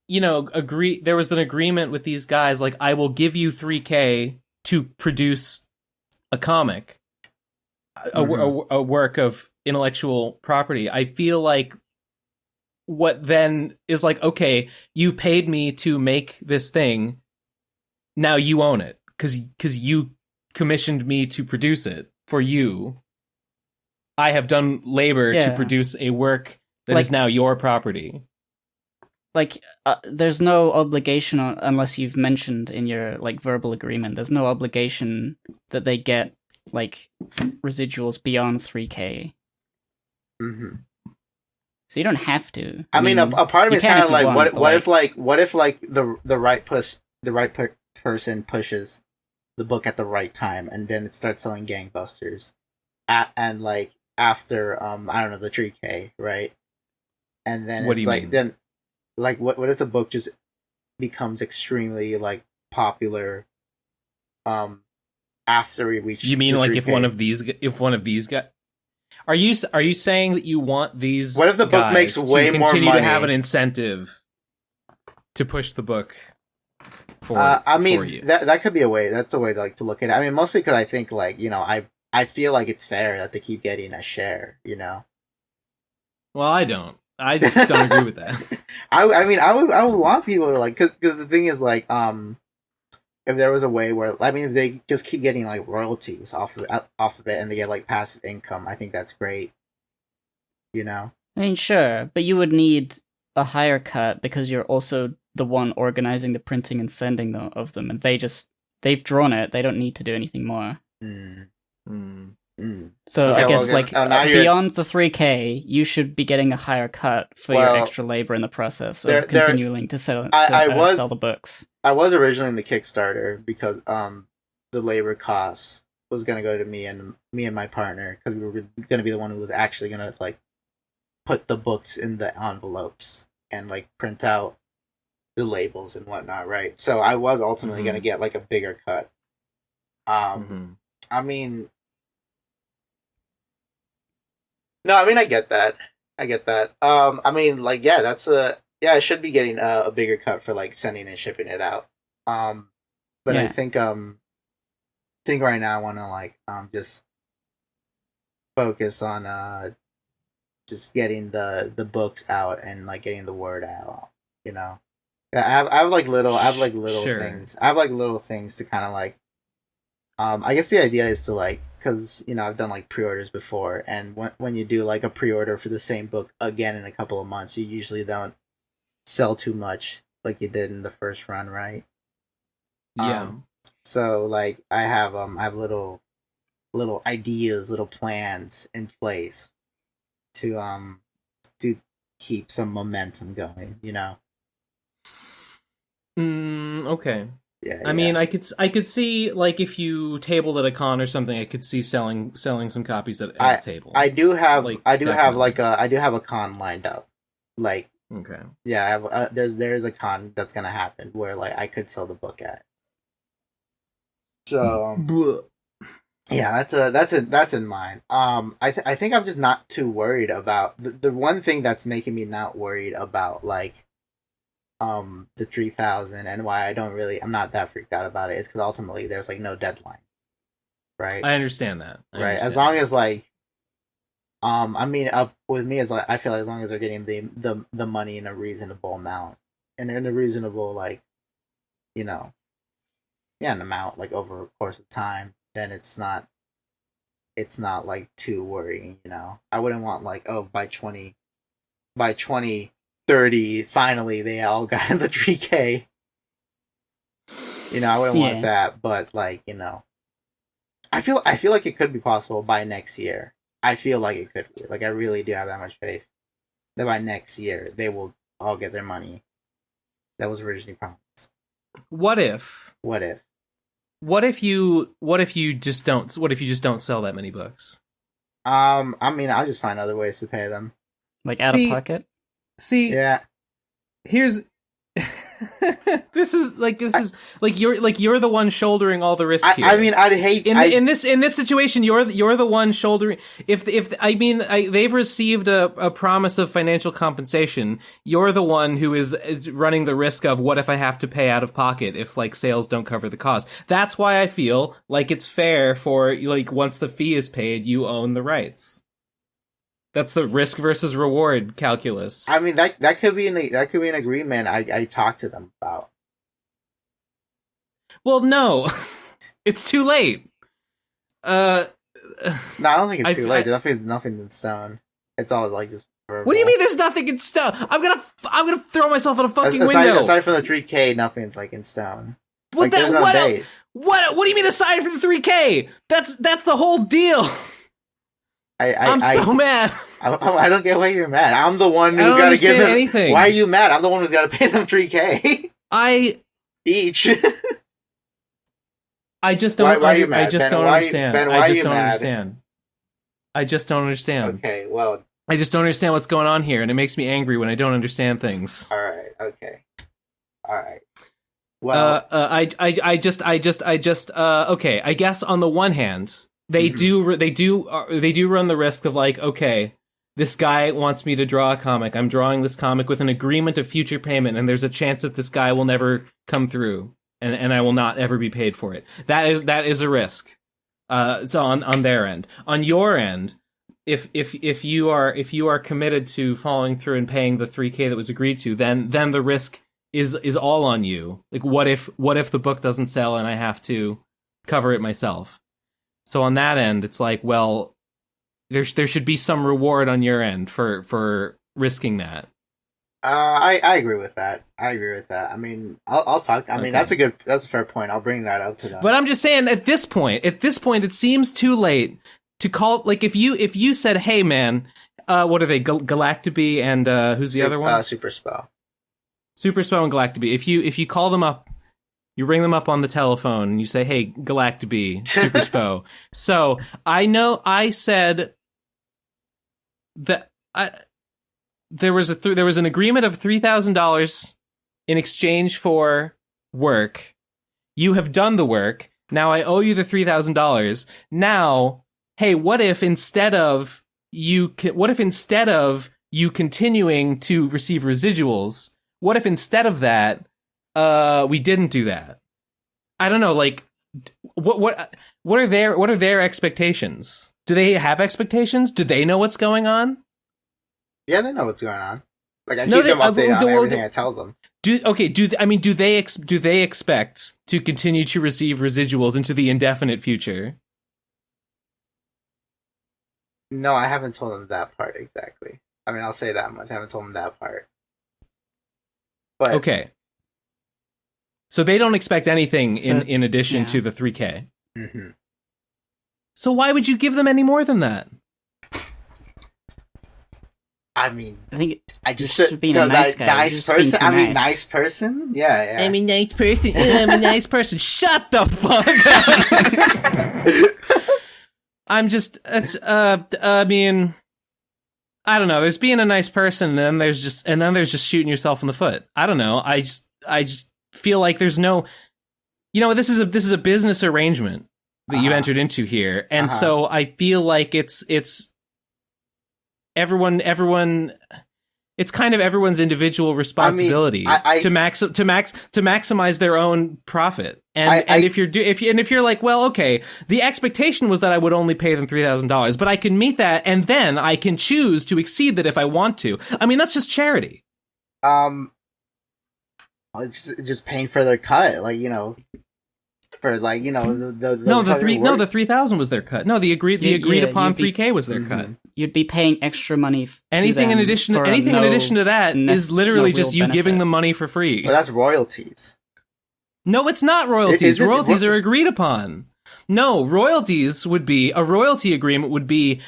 agree, there was an agreement with these guys, like, I will give you 3K to produce a comic, a work of intellectual property. I feel like what then is like, okay, you paid me to make this thing, now you own it, because you commissioned me to produce it for you. I have done labor to produce a work that is now your property. Like, there's no obligation unless you've mentioned in your like verbal agreement. There's no obligation that they get like residuals beyond 3K. Mm-hmm. So you don't have to. I mean, a part of me is kind of like, what if the right person pushes the book at the right time, and then it starts selling gangbusters, and like after I don't know, the 3K, right? And then what do you mean? Then. Like, what if the book just becomes extremely, like, popular, after we reach. You mean the like 3K. if one of these guys? Are you saying that you want these? What if the book makes way more continue money? To have an incentive to push the book. I mean, for you. that could be a way. That's a way to like to look at it. I mean, mostly because I think like I feel like it's fair that they keep getting a share. Well, I don't. I just don't agree with that. I mean, I would want people to like, because the thing is like, if there was a way where, I mean, if they just keep getting like royalties off of it and they get like passive income, I think that's great. I mean, sure, but you would need a higher cut because you're also the one organizing the printing and sending of them, and they've drawn it. They don't need to do anything more. So Okay, I guess now beyond the 3K, you should be getting a higher cut for your extra labor in the process of continuing to sell the books. I was originally in the Kickstarter because the labor costs was gonna go to me and my partner, because we were gonna be the one who was actually gonna like put the books in the envelopes and like print out the labels and whatnot, right? So I was ultimately gonna get like a bigger cut. I mean, no, I mean I get that. I mean, like, yeah, I should be getting a bigger cut for like sending and shipping it out. But I think right now I want to like just focus on just getting the books out and like getting the word out. I have little Sure. things. I have like little things to kind of like. I guess the idea is to like, because I've done like pre-orders before, and when you do like a pre-order for the same book again in a couple of months, you usually don't sell too much like you did in the first run, right? Yeah. So like I have little ideas, little plans in place to keep some momentum going, Okay. Yeah. I mean, I could see like if you tabled at a con or something, I could see selling some copies at a table. I do have definitely. a con lined up. Like, Okay. yeah, I have there's a con that's gonna happen where like I could sell the book at. So yeah, that's in mind. I think I'm just not too worried about the one thing that's making me not worried about like the 3,000 and why I'm not that freaked out about it is because ultimately there's like no deadline, right? I understand that. As long as like I mean, up with me is like I feel like as long as they're getting the money in a reasonable amount and in a reasonable like an amount like over a course of time, then it's not like too worrying. I wouldn't want like, oh, by 2030 finally they all got in the 3K. I wouldn't want that, but like I feel like it could be possible by next year. I feel like it could be. Like, I really do have that much faith that by next year they will all get their money that was originally promised. What if you just don't sell that many books? I mean, I'll just find other ways to pay them. Like out of pocket? Yeah. Here's this is you're the one shouldering all the risk here. I mean, I'd hate in this situation. You're the one shouldering. If they've received a promise of financial compensation, you're the one who is running the risk of what if I have to pay out of pocket if like sales don't cover the cost. That's why I feel like it's fair for like once the fee is paid, you own the rights. That's the risk versus reward calculus. I mean, that could be an agreement I talked to them about. Well, no, it's too late. No, I don't think it's too late. There's nothing in stone. It's all like just verbal. What do you mean? There's nothing in stone? I'm gonna throw myself out a fucking window. Aside from the 3K, nothing's like in stone. What there's no date. What do you mean aside from the 3K? That's the whole deal. I'm so mad. I don't get why you're mad. I'm the one who's got to give them anything. Why are you mad? I'm the one who's got to pay them 3K. Each. I just don't. Why are you mad? I just don't understand. Ben, why I are just you don't mad? understand. I just don't understand. Okay, well, I just don't understand what's going on here, and it makes me angry when I don't understand things. All right. Okay. All right. Well, okay. I guess on the one hand, they do run the risk of like, okay, this guy wants me to draw a comic. I'm drawing this comic with an agreement of future payment, and there's a chance that this guy will never come through, and I will not ever be paid for it. That is a risk. So on their end. On your end, if you are committed to following through and paying the $3,000 that was agreed to, then the risk is all on you. Like, what if the book doesn't sell and I have to cover it myself? So on that end, it's like, well, there should be some reward on your end for risking that. I agree with that. I mean, I'll talk. I mean, that's a fair point. I'll bring that up to them. But I'm just saying, at this point, it seems too late to call. Like, if you said, "Hey, man, what are they? Galactabe and who's the other one? Super Spell. Super Spell and Galactabe. If you call them up, you ring them up on the telephone and you say, "Hey, Galactabe, Super Spell." So I know I said that there was an agreement of $3,000 in exchange for work. You have done the work. Now I owe you the $3,000. Now, hey, what if instead of you continuing to receive residuals, what if instead of that, we didn't do that? I don't know. Like, what are their expectations? Do they have expectations? Do they know what's going on? Yeah, they know what's going on. Like, I keep them updated on everything I tell them. Do they expect to continue to receive residuals into the indefinite future? No, I haven't told them that part exactly. I mean, I'll say that much. I haven't told them that part. But okay. So they don't expect anything in addition to the $3,000. Mm-hmm. So why would you give them any more than that? I mean, I just because nice person. I mean, nice person. Yeah. I'm a nice person. I'm a nice person. Shut the fuck up. I'm just. I mean, I don't know. There's being a nice person, and then there's just shooting yourself in the foot. I don't know. I just feel like there's no. You know, this is a business arrangement that you entered into here, and so I feel like it's everyone it's kind of everyone's individual responsibility to maximize their own profit. And if you're like, well, okay, the expectation was that I would only pay them $3,000, but I can meet that and then I can choose to exceed that if I want to. I mean, that's just charity. It's just paying for their cut, like, you know. For, like, you know, the 3,000 was their cut. No, the agreed upon $3,000 was their cut. You'd be paying extra money. Anything in addition to that is literally just you giving them money for free. Well, that's royalties. No, it's not royalties. Royalties are agreed upon. No, royalties would be a royalty agreement. Would be,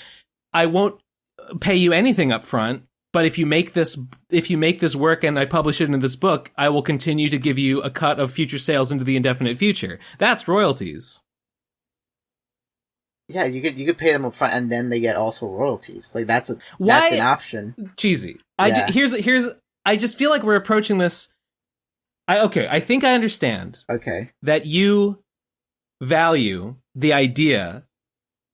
I won't pay you anything up front. But if you make this work and I publish it into this book, I will continue to give you a cut of future sales into the indefinite future. That's royalties. Yeah, you could pay them up front and then they get also royalties. Like, that's an option. Cheesy. Yeah. I just feel like we're approaching this. I think I understand. Okay. That you value the idea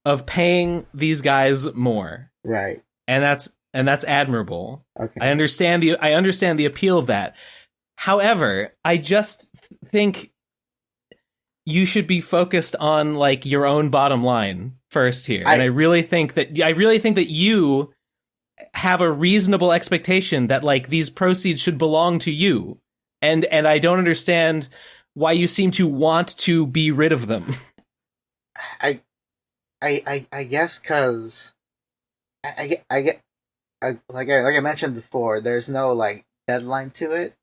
of paying these guys more. Right. And that's admirable. Okay. I understand the appeal of that. However, I just think you should be focused on, like, your own bottom line first here. And I really think that you have a reasonable expectation that, like, these proceeds should belong to you. And I don't understand why you seem to want to be rid of them. I guess because I get. Like I mentioned before, there's no, like, deadline to it,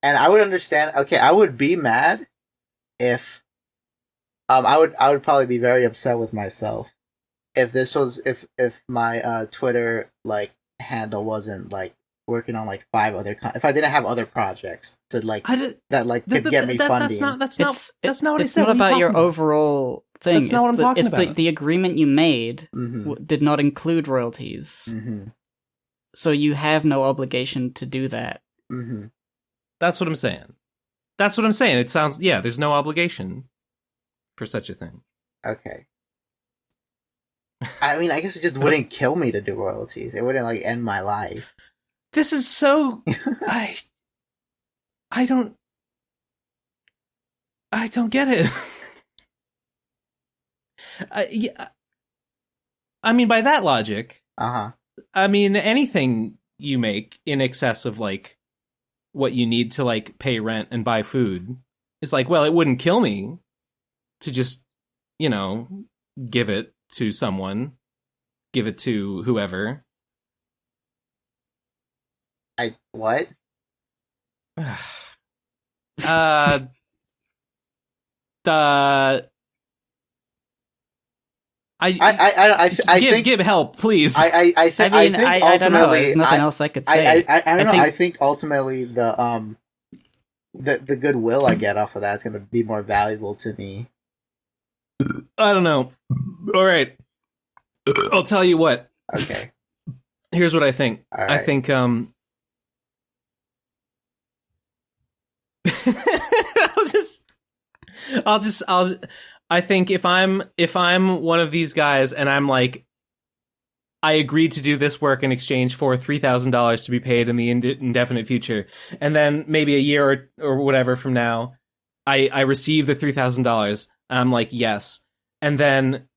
and I would understand. Okay, I would be mad if I would probably be very upset with myself if this was if my Twitter, like, handle wasn't, like, working on, like, 5 other if I didn't have other projects to, like, that, like, could get me funding. That's not what I said. It's not about your overall thing. That's not what I'm talking about. The agreement you made did not include royalties. Mm-hmm. So you have no obligation to do that. Mm-hmm. That's what I'm saying. That's what I'm saying. It sounds, there's no obligation for such a thing. Okay. I mean, I guess it just wouldn't kill me to do royalties. It wouldn't, like, end my life. This is so... I don't get it. I mean, by that logic, I mean, anything you make in excess of, like, what you need to, like, pay rent and buy food is like, well, it wouldn't kill me to just, you know, give it to someone, give it to whoever. What? I think give help, please. I think ultimately, I don't know. There's nothing else I could say. I don't know. I think ultimately the goodwill I get off of that is going to be more valuable to me. I don't know. All right, I'll tell you what. Okay. Here's what I think. All right. I think I think if I'm one of these guys and I'm like, I agreed to do this work in exchange for $3,000 to be paid in the indefinite future, and then maybe a year or whatever from now, I receive the $3,000, and I'm like, yes, and then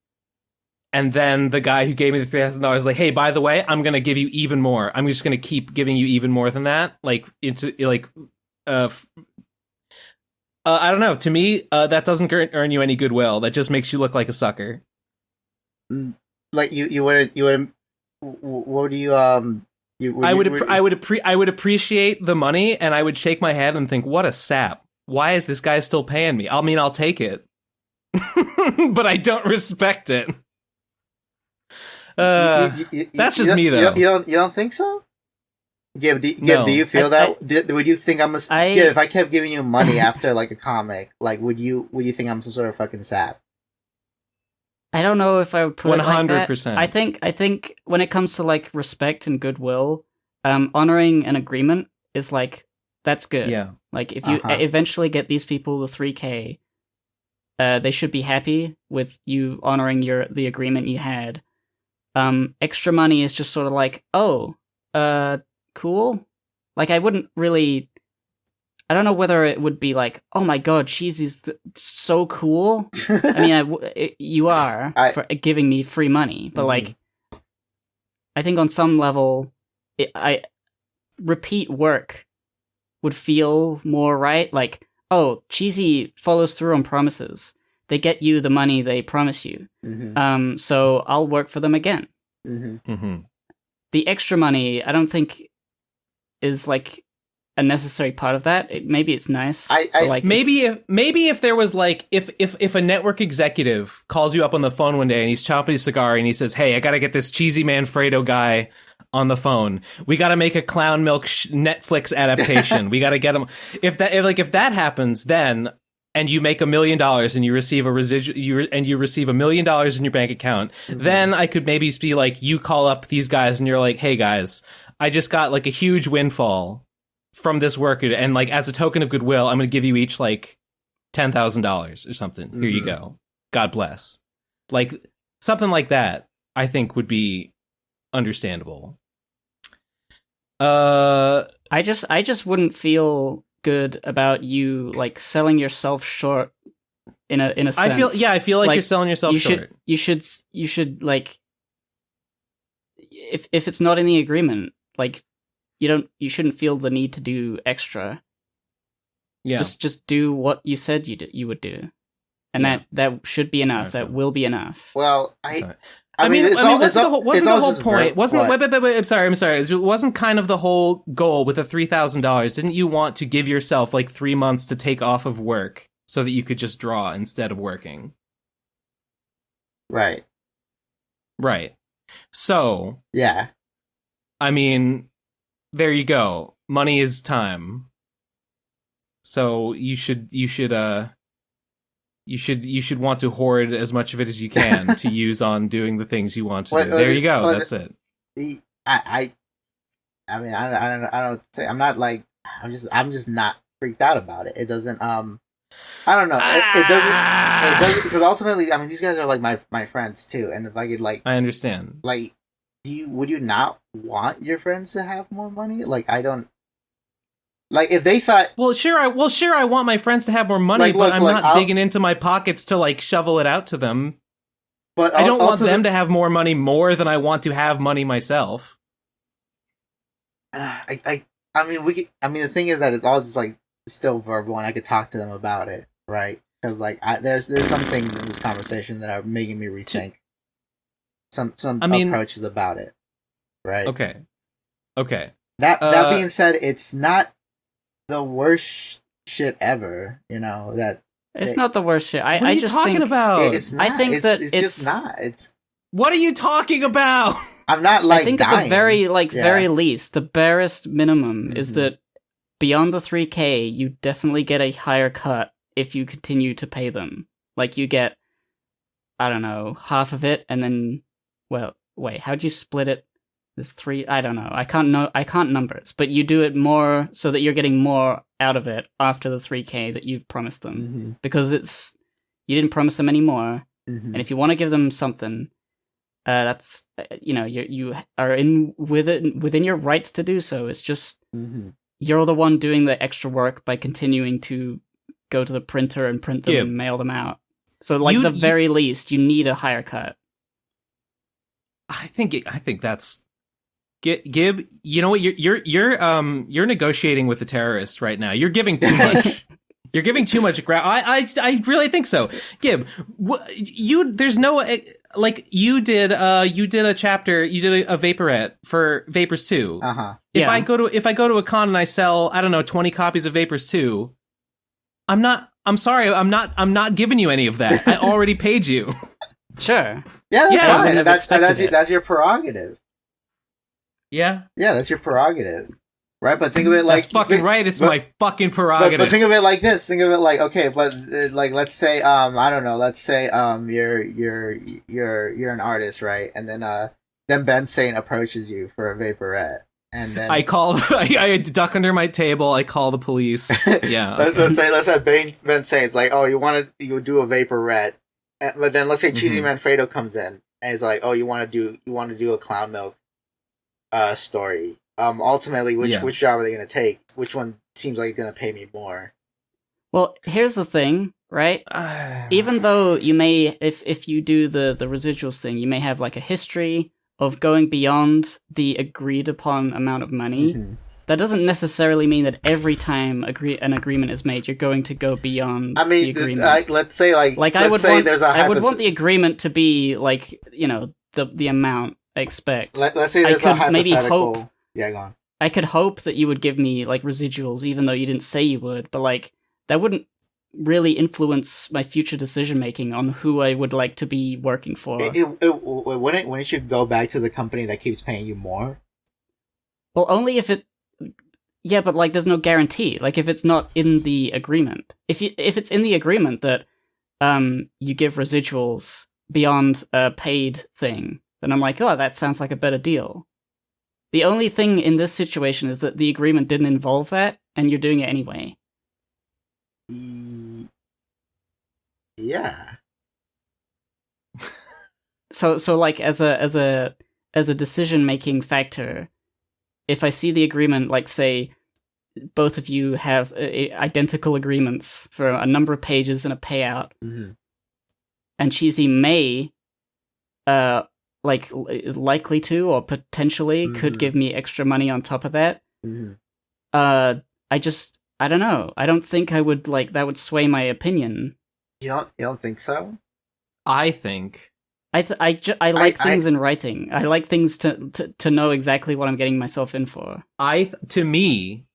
the guy who gave me the $3,000 is like, hey, by the way, I'm gonna give you even more. I'm just gonna keep giving you even more than that, like I don't know. To me, that doesn't earn you any goodwill. That just makes you look like a sucker. Like you wouldn't. What do you I would appreciate the money, and I would shake my head and think, what a sap. Why is this guy still paying me? I mean, I'll take it, but I don't respect it. That's just me, though. You don't think so? Gib, do you feel that? Would you think Gib, if I kept giving you money after like a comic, like would you think I'm some sort of fucking sap? I don't know if I would put 100%. it like that. I think when it comes to like respect and goodwill, honoring an agreement is like that's good. Yeah. Like if you eventually get these people the 3K, they should be happy with you honoring the agreement you had. Extra money is just sort of like, cool. Like I wouldn't really. I don't know whether it would be like, oh my god, Cheesy's so cool. I mean, you are for giving me free money, but like, I think on some level, repeat work would feel more right. Like, oh, Cheesy follows through on promises. They get you the money they promise you. So I'll work for them again. The extra money, I don't think is like a necessary part of that. Maybe it's nice. Maybe if there was like if a network executive calls you up on the phone one day and he's chopping a cigar and he says, "Hey, I got to get this CheesyManfredo guy on the phone. We got to make a Clown Milk Netflix adaptation. We got to get him." If that happens, then and you make $1 million and you receive a residual, and you receive $1 million in your bank account, then I could maybe be like, you call up these guys and you're like, "Hey guys, I just got like a huge windfall from this work, and like as a token of goodwill, I'm going to give you each like $10,000 or something. Here you go. God bless." Like something like that, I think would be understandable. I just wouldn't feel good about you like selling yourself short in a sense. I feel like you're selling yourself short. You should like if it's not in the agreement, like you shouldn't feel the need to do extra. Yeah. Just do what you said you would do. And that should be enough. That will be enough. Well, I mean, wasn't the whole point? I'm sorry. It wasn't kind of the whole goal with the $3,000. Didn't you want to give yourself like 3 months to take off of work so that you could just draw instead of working? Right. So, yeah. I mean, there you go. Money is time. So you should want to hoard as much of it as you can to use on doing the things you want to do. There you go. That's it. I mean, I don't say I'm not like I'm just not freaked out about it. It doesn't. I don't know. It doesn't. It doesn't because ultimately, I mean, these guys are like my friends too. And if I could like, I understand. Like, would you not want your friends to have more money? Like, I don't. Like, if they thought, sure, I want my friends to have more money, but I'm not digging into my pockets to like shovel it out to them. But I don't want them to have more money more than I want to have money myself. I mean, the thing is that it's all just like still verbal, and I could talk to them about it, right? Because like, there's some things in this conversation that are making me rethink some approaches about it, right? Okay. That being said, it's not the worst shit ever, you know, that it's not the worst shit. What are you talking about? It's not. I think it's just not. It's what are you talking about? I'm not like I think dying. at the very least, the barest minimum is that beyond the 3K, you definitely get a higher cut if you continue to pay them. Like you get, I don't know, half of it, and then, well, wait, how'd you split it? There's 3. I don't know. I can't numbers, but you do it more so that you're getting more out of it after the 3K that you've promised them, because you didn't promise them any more, and if you want to give them something, that's you are within your rights to do so. It's just you're the one doing the extra work by continuing to go to the printer and print them and mail them out. So, like, the very least, you need a higher cut. I think that's. Gib, you know what? You're negotiating with the terrorist right now. You're giving too much. You're giving too much ground. I really think so. Gib, there's no like you did a chapter. You did a vaporette for Vapors 2. If I go to a con and I sell, I don't know, 20 copies of Vapors 2, I'm sorry. I'm not giving you any of that. I already paid you. Sure. Yeah, that's your prerogative. Yeah, that's your prerogative, right? But think of it like that's fucking right. It's my fucking prerogative. But think of it like this. Think of it like, okay, but like let's say I don't know. Let's say you're an artist, right? And then Ben Saint approaches you for a vaporette, and then I duck under my table. I call the police. Yeah. let's say Ben Saint's like, oh, you do a vaporette, but then let's say CheesyManfredo comes in and he's like, oh, you want to do a clown milk story. Ultimately, which job are they going to take? Which one seems like it's going to pay me more? Well, here's the thing, right? Even though you may, if you do the residuals thing, you may have like a history of going beyond the agreed upon amount of money. That doesn't necessarily mean that every time an agreement is made, you're going to go beyond the agreement. Let's say I would want the agreement to be like, you know, the amount I expect. Let's say there's a hypothetical. Maybe hope. Yeah, go on. I could hope that you would give me like residuals, even though you didn't say you would. But like that wouldn't really influence my future decision making on who I would like to be working for. Wouldn't it should go back to the company that keeps paying you more? Well, only if it. Yeah, but like there's no guarantee. Like if it's not in the agreement. If it's in the agreement that you give residuals beyond a paid thing, then I'm like, oh, that sounds like a better deal. The only thing in this situation is that the agreement didn't involve that, and you're doing it anyway. Yeah. So like as a decision making factor, if I see the agreement, like say both of you have identical agreements for a number of pages and a payout, and Cheesy may like is likely to or potentially could give me extra money on top of that. I don't know. I don't think I would like that would sway my opinion. You don't think so? I think I like things in writing. I like things to know exactly what I'm getting myself in for. To me,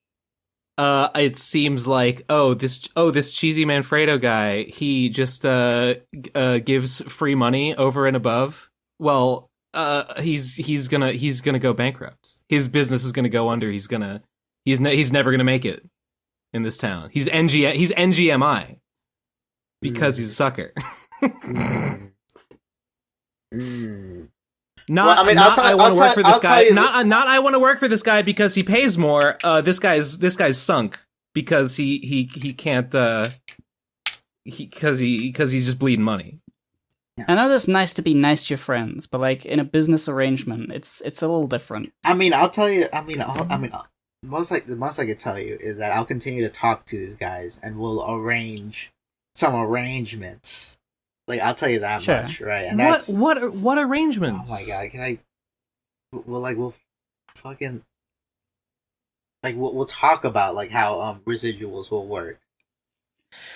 it seems like this CheesyManfredo guy, he just gives free money over and above. Well, he's gonna go bankrupt. His business is gonna go under. He's never gonna make it in this town. He's NGMI because he's a sucker. I want to work for this guy. Not I want to work for this guy because he pays more. This guy's sunk. because he can't because he's just bleeding money. I know it's nice to be nice to your friends, but like in a business arrangement, it's a little different. I mean, I'll tell you. The most I could tell you is that I'll continue to talk to these guys, and we'll arrange some arrangements. Like, I'll tell you that Sure. much, right? And that's What arrangements? Oh my god! Can I? We'll fucking we'll talk about like how residuals will work.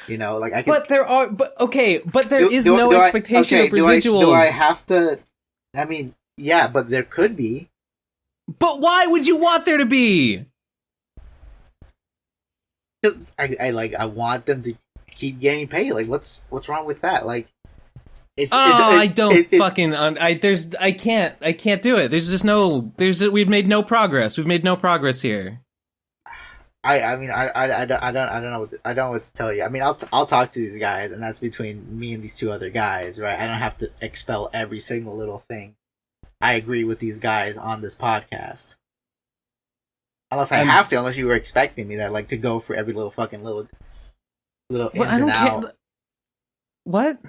You know, like I can. But there is no expectation of residuals. Do I have to? I mean, yeah, but there could be. But why would you want there to be? Because I want them to keep getting paid. Like, what's wrong with that? Like, I can't do it. We've made no progress. We've made no progress here. I mean, I don't know what to tell you. I mean, I'll talk to these guys, and that's between me and these two other guys, right? I don't have to expel every single little thing I agree with these guys on this podcast. Unless I have to, unless you were expecting me like to go for every little fucking little ins and out. What?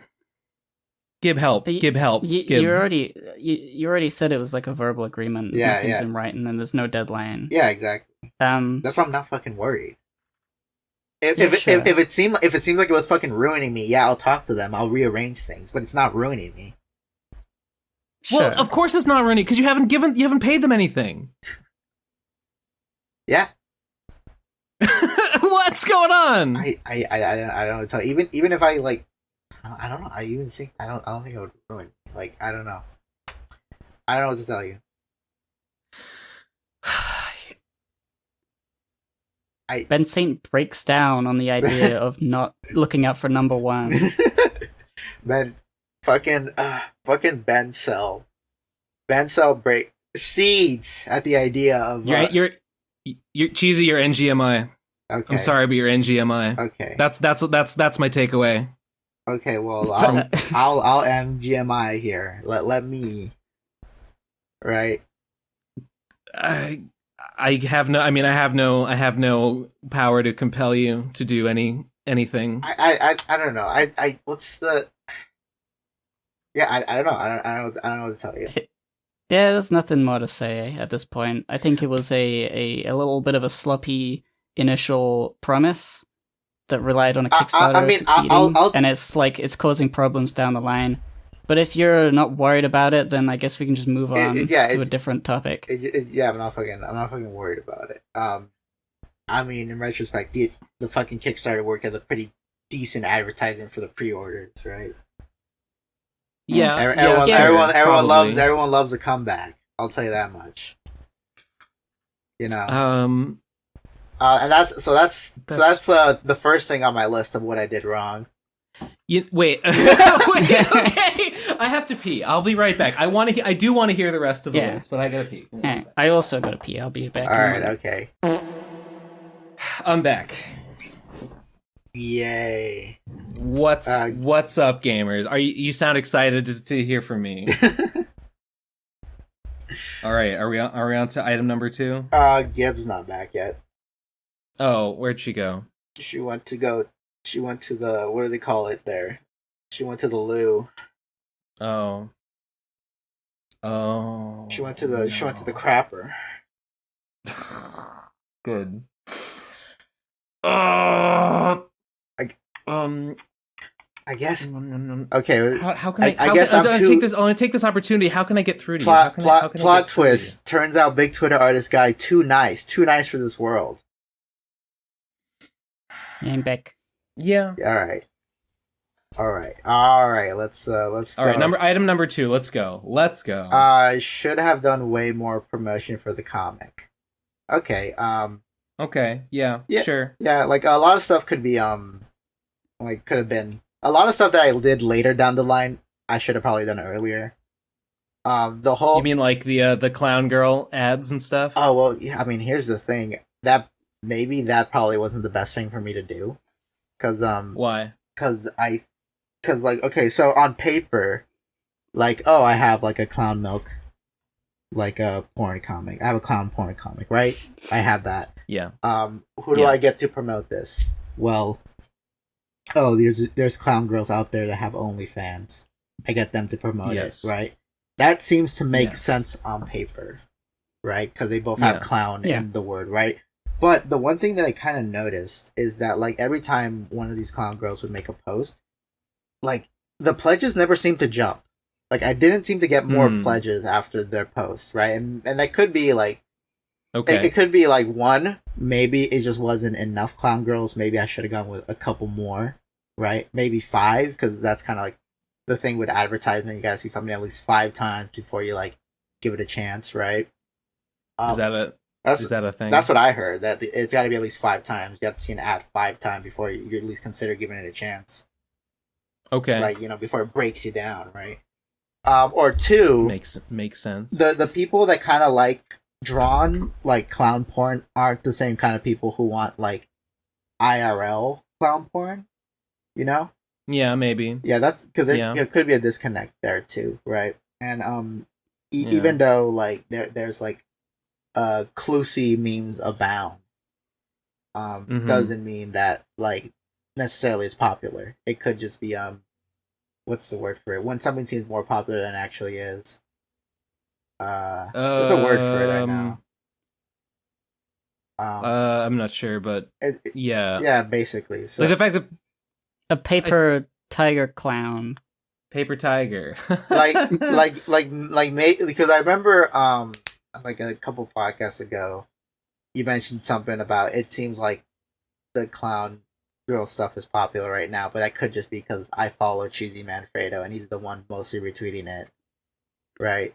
Give help. Give help. You already said it was like a verbal agreement. Yeah, nothing's yeah. in writing, and there's no deadline. Yeah, exactly. That's why I'm not fucking worried. If it seemed like it was fucking ruining me, yeah, I'll talk to them. I'll rearrange things, but it's not ruining me. Sure. Well, of course it's not ruining because you haven't paid them anything. Yeah. What's going on? I don't know what to tell you. Even if I like, I don't know. I don't think it would ruin. Like, I don't know. I don't know what to tell you. Ben Saint breaks down on the idea of not looking out for number one. Ben, fucking Ben Cell break seeds at the idea of you're Cheesy. You're NGMI. Okay. I'm sorry, but you're NGMI. Okay. That's my takeaway. Okay. Well, I'll MGMI here. Let me. Right. I have no power to compel you to do anything. I don't know. What's the? Yeah, I don't know. I don't know what to tell you. Yeah, there's nothing more to say at this point. I think it was a little bit of a sloppy initial promise that relied on a Kickstarter succeeding, and it's causing problems down the line. But if you're not worried about it, then I guess we can just move on to a different topic. I'm not fucking worried about it. I mean, in retrospect, the fucking Kickstarter worked as a pretty decent advertisement for the pre-orders, right? Yeah, everyone loves a comeback. I'll tell you that much. You know. And that's the first thing on my list of what I did wrong. Wait, okay. I have to pee. I'll be right back. I do want to hear the rest of the list, but I gotta pee. I also gotta pee. I'll be back. All right, okay. I'm back. Yay! What's up, gamers? You sound excited to hear from me? All right, are we on to item number 2? Gibb's not back yet. Oh, where'd she go? She went to the, what do they call it there? She went to the loo. Oh. She went to the crapper. Good. I guess. Okay. How can I take this opportunity. How can I get through to you? Plot twist. Turns out big Twitter artist guy too nice for this world. I'm back. Yeah. All right. Let's go. All right. Item number 2. Let's go. I should have done way more promotion for the comic. Okay. Okay. Yeah. Sure. Yeah. Like a lot of stuff could be could have been a lot of stuff that I did later down the line. I should have probably done it earlier. The whole. You mean like the clown girl ads and stuff? Oh well. Yeah. I mean, here's the thing. That probably wasn't the best thing for me to do. Cause why? Cause okay, so on paper, I have like a clown milk, like a porn comic. I have a clown porn comic, right? I have that. Yeah. Who do I get to promote this? Well, there's clown girls out there that have OnlyFans. I get them to promote it, right? That seems to make sense on paper, right? Because they both have clown in the word, right? But the one thing that I kind of noticed is that, like, every time one of these clown girls would make a post, like, the pledges never seemed to jump. Like, I didn't seem to get more pledges after their posts, right? And that could be, like, it could be, like, one, maybe it just wasn't enough clown girls. Maybe I should have gone with a couple more, right? Maybe 5, because that's kind of, like, the thing with advertisement. You gotta see something at least 5 times before you, like, give it a chance, right? Is that a thing? That's what I heard. That it's got to be at least 5 times. You have to see an ad 5 times before you at least consider giving it a chance. Okay. Like, before it breaks you down, right? Or 2, makes sense. The people that kind of like drawn like clown porn aren't the same kind of people who want like IRL clown porn. Yeah, maybe. Yeah, that's because there could be a disconnect there too, right? And even though like there's like Clusy memes abound, doesn't mean that like necessarily it's popular. It could just be what's the word for it? When something seems more popular than it actually is. There's a word for it, I know. I'm not sure, but yeah, basically. So like the fact that a paper tiger clown, paper tiger, because I remember like a couple podcasts ago, you mentioned something about it seems like the clown girl stuff is popular right now, but that could just be because I follow CheesyManfredo and he's the one mostly retweeting it, right?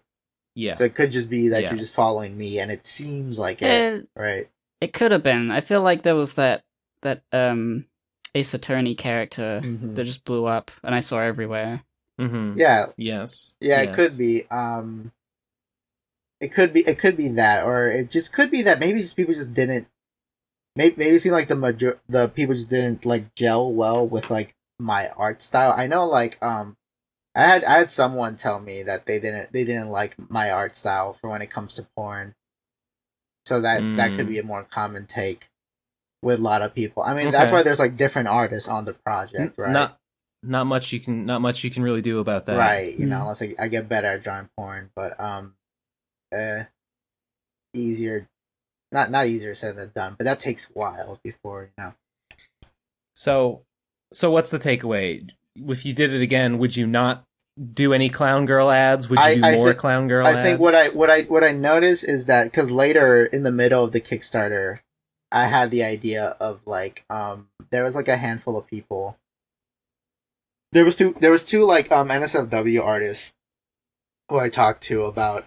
Yeah. So it could just be that you're just following me, and it seems like it, right? It could have been. I feel like there was that Ace Attorney character that just blew up, and I saw everywhere. Mm-hmm. Yeah. Yes. Yeah, it could be. It could be that, or it just could be that maybe just people just didn't. Maybe it seemed like the people just didn't like gel well with like my art style. I know, like I had someone tell me that they didn't like my art style for when it comes to porn. So that could be a more common take with a lot of people. I mean, that's why there's like different artists on the project, right? Not much you can really do about that, right? Unless I get better at drawing porn, but easier. Not easier said than done, but that takes a while before. So what's the takeaway? If you did it again, would you not do any clown girl ads? Would you do more clown girl ads? I think what I noticed is that because later in the middle of the Kickstarter, I had the idea of like there was like a handful of people. There was two like NSFW artists who I talked to about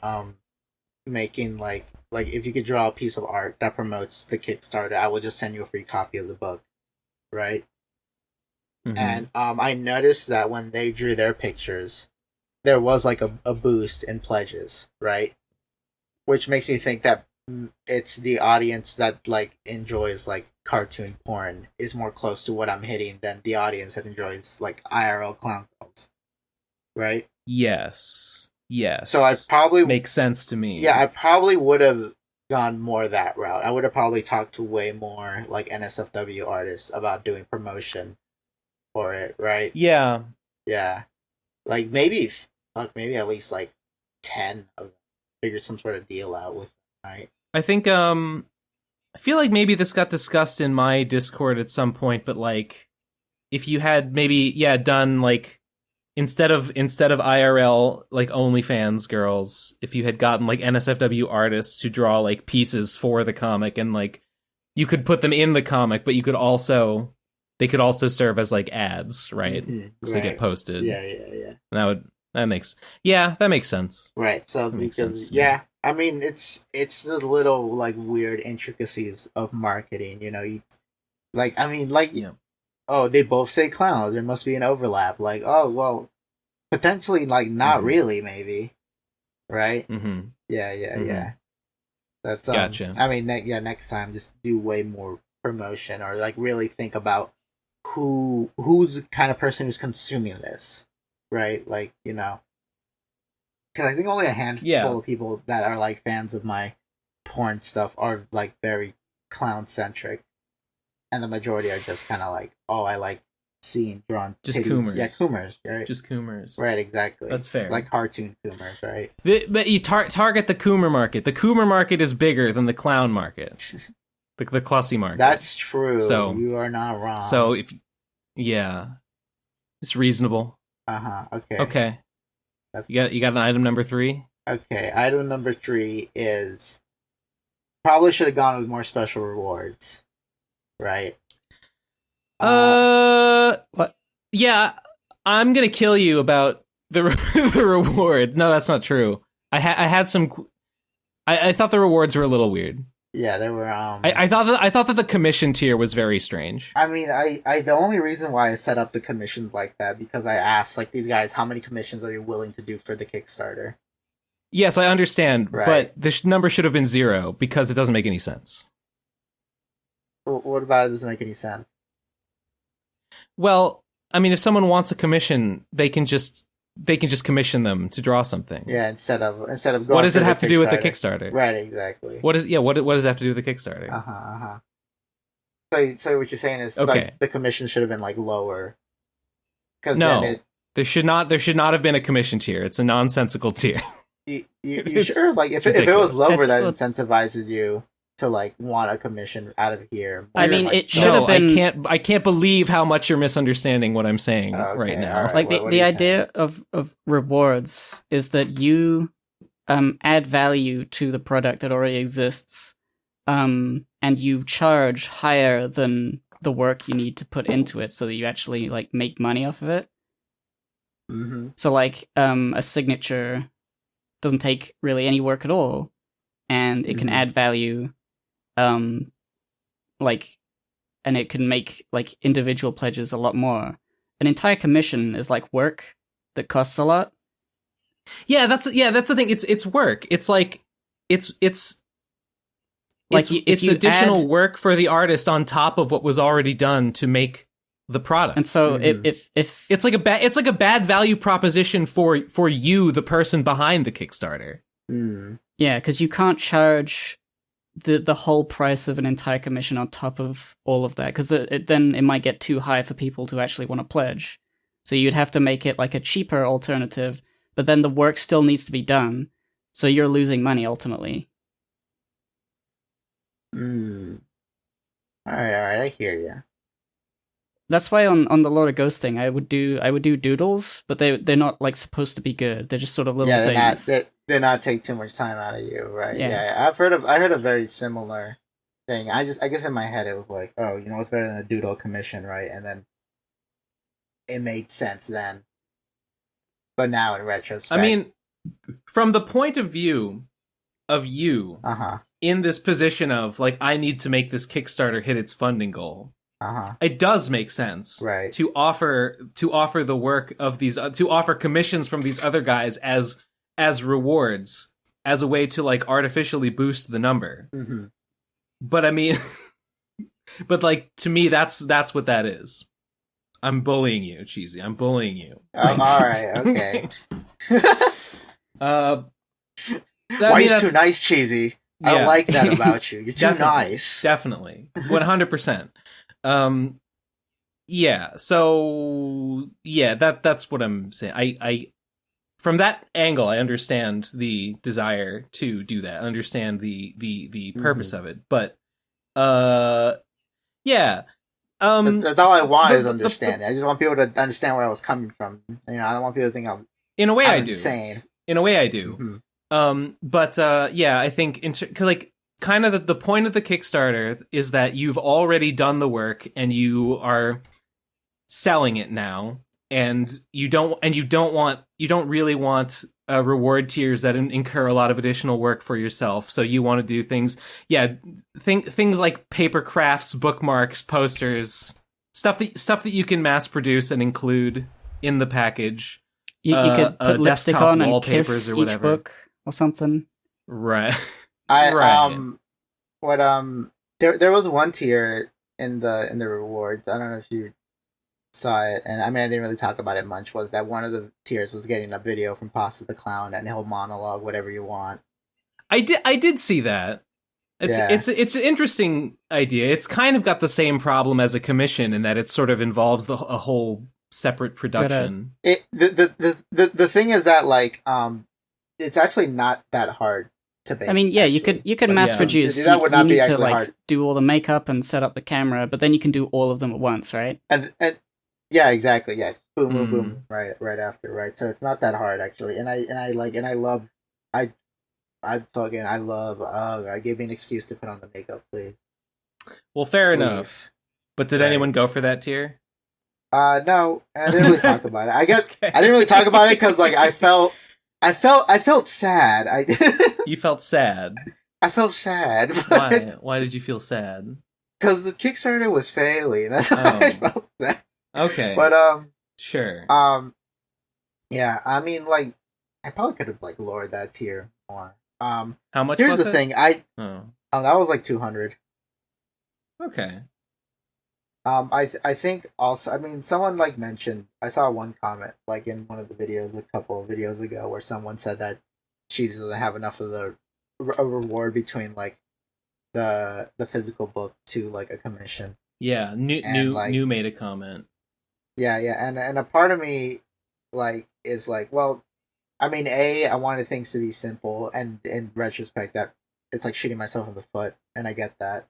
making like if you could draw a piece of art that promotes the Kickstarter, I would just send you a free copy of the book, right? Mm-hmm. And I noticed that when they drew their pictures, there was like a boost in pledges, right? Which makes me think that it's the audience that like enjoys like cartoon porn is more close to what I'm hitting than the audience that enjoys like IRL clown girls, right? Yes. So I probably makes sense to me. Yeah, I probably would have gone more that route. I would have probably talked to way more like NSFW artists about doing promotion for it, right? Yeah. Like maybe at least like 10 of them figured some sort of deal out with them, right? I think I feel like maybe this got discussed in my Discord at some point, but like if you had maybe done like instead of IRL like OnlyFans girls, if you had gotten like NSFW artists to draw like pieces for the comic, and like you could put them in the comic, but they could also serve as like ads, right? Because they get posted. Yeah. And that makes sense. Right. So because I mean it's the little like weird intricacies of marketing, oh, they both say clowns. There must be an overlap. Like, oh, well, potentially, like, not really, maybe. Right? Mm-hmm. Yeah. That's, gotcha. I mean, next time, just do way more promotion or, like, really think about who's the kind of person who's consuming this. Right? Like, because I think only a handful of people that are, like, fans of my porn stuff are, like, very clown centric, and the majority are just kind of like, oh, I like seeing drawn Just titties. Coomers. Yeah, Coomers, right? Just Coomers. Right, exactly. That's fair. Like cartoon Coomers, right? But you target the Coomer market. The Coomer market is bigger than the clown market. the Clussy market. That's true. So you are not wrong. So it's reasonable. Okay. Okay. That's... You got an item number 3? Okay, item number 3 is probably should have gone with more special rewards, right? What? Yeah, I'm gonna kill you about the the reward. No, that's not true. I had some. I thought the rewards were a little weird. Yeah, they were. I thought that the commission tier was very strange. I mean, I the only reason why I set up the commissions like that because I asked like these guys, how many commissions are you willing to do for the Kickstarter? Yes, I understand, right. But the number should have been 0 because it doesn't make any sense. What about it doesn't make any sense? Well, I mean, if someone wants a commission, they can just commission them to draw something. Yeah, instead of going. What does it have to do with the Kickstarter? Right, exactly. What does it have to do with the Kickstarter? So what you're saying is like the commission should have been like lower. No, there should not have been a commission tier. It's a nonsensical tier. You sure? Like if it was lower, that incentivizes you to like want a commission out of here. I mean, like, it should have been. I can't believe how much you're misunderstanding what I'm saying right now. Right. Like the idea of rewards is that you add value to the product that already exists, and you charge higher than the work you need to put into it, so that you actually like make money off of it. Mm-hmm. So like a signature doesn't take really any work at all, and it can add value. Like, and it can make like individual pledges a lot more. An entire commission is like work that costs a lot. Yeah, that's the thing. It's work. It's like it's additional work for the artist on top of what was already done to make the product. And so if it's like a bad value proposition for you, the person behind the Kickstarter. Yeah, because you can't charge the whole price of an entire commission on top of all of that, because then it might get too high for people to actually want to pledge. So you'd have to make it like a cheaper alternative, but then the work still needs to be done, so you're losing money ultimately. All right, I hear you. That's why on the Lord of Ghosts thing, I would do doodles, but they're not like supposed to be good. They're just sort of little things. They're not take too much time out of you, right? Yeah. I heard a very similar thing. I guess in my head it was like, oh, it's better than a doodle commission, right? And then it made sense then. But now in retrospect, I mean, from the point of view of you in this position of like, I need to make this Kickstarter hit its funding goal. It does make sense, right, to offer the work of these, to offer commissions from these other guys as rewards, as a way to like artificially boost the number. But I mean, but like to me, that's what that is. I'm bullying you, Cheesy. I'm bullying you. All right, okay. Why are you too nice, Cheesy? I don't like that about you. You're too nice. Definitely, 100%. Yeah. So yeah, that's what I'm saying. I from that angle, I understand the desire to do that. I understand the purpose of it, but yeah. That's all I want is understanding. I just want people to understand where I was coming from. I don't want people to think I'm insane. In a way, I do. But yeah, I think like kind of the point of the Kickstarter is that you've already done the work and you are selling it now, and you don't really want reward tiers that incur a lot of additional work for yourself. So you want to do things, things like paper crafts, bookmarks, posters, stuff that you can mass produce and include in the package. You could put lipstick on and kiss or each book or something. Right. There was one tier in the rewards. I don't know if you saw it, and I mean I didn't really talk about it much. Was that one of the tiers was getting a video from Pasta the Clown and he'll monologue whatever you want. I did see that. It's an interesting idea. It's kind of got the same problem as a commission in that it sort of involves a whole separate production. The thing is that like it's actually not that hard to make. I mean, yeah, actually. you can mass produce. That would not you be need to actually like hard. do all the makeup and set up the camera, but then you can do all of them at once, right? And yeah, exactly. Yeah, boom, boom, boom. Right after. Right. So it's not that hard actually. And I love. Give me an excuse to put on the makeup, please. Well, fair enough. But did anyone go for that tier? No, and I didn't really talk about it. I didn't really talk about it because like I felt sad. You felt sad. I felt sad. Why? Why did you feel sad? Because the Kickstarter was failing. That's why I felt sad. Okay. But sure. Yeah. I mean, like, I probably could have like lowered that tier more. How much? Here's was the it? thing. That was like 200. Okay. I think also, I mean, someone like mentioned, I saw one comment like in one of the videos a couple of videos ago where someone said that Cheesy doesn't have enough of a reward between like the physical book to like a commission. Yeah, new made a comment. Yeah, and a part of me like is like, well, I mean, I wanted things to be simple, and in retrospect, that it's like shooting myself in the foot, and I get that.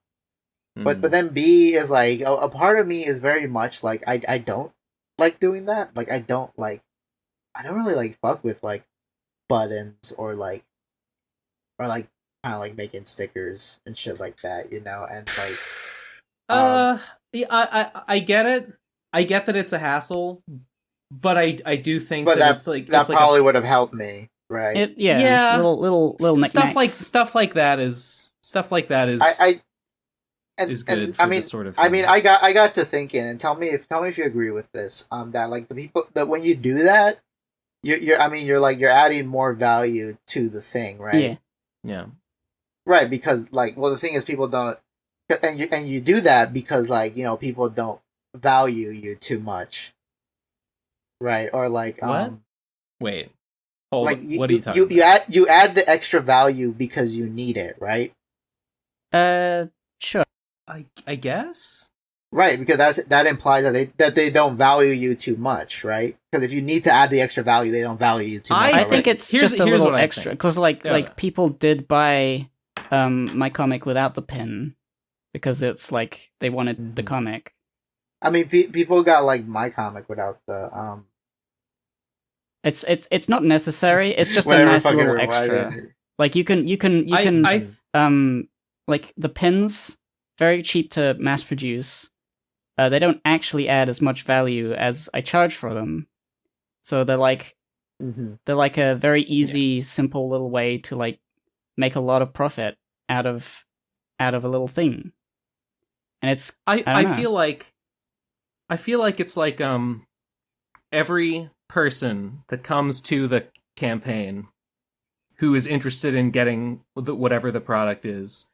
But then B is like a part of me is very much like I don't like doing that. Like I don't really like fuck with like buttons or like kind of like making stickers and shit like that, you know, and like yeah, I get it. I get that it's a hassle, but I do think that it's like that probably would have helped me, right? Yeah. Little knickknacks. stuff like that is is good. I mean, this sort of I thing. mean, I got to thinking, and tell me if you agree with this. That like the people that when you do that, you're adding more value to the thing, right? Yeah. Right, because like, well, the thing is, people don't, and you do that because like, you know, people don't value you too much, right? Or like, what? Wait, hold. Like, what are you talking about? You add the extra value because you need it, right? Sure. I guess. Right, because that implies that they don't value you too much, right? Because if you need to add the extra value, they don't value you too much. I think it's just a little extra because like people did buy my comic without the pin because it's like they wanted the comic. I mean, people got like my comic without the It's not necessary. It's just a nice little extra. Like you can like the pins, very cheap to mass produce. They don't actually add as much value as I charge for them. So they're like a very easy, simple little way to like make a lot of profit out of a little thing. And it's I feel like it's like every person that comes to the campaign who is interested in getting whatever the product is,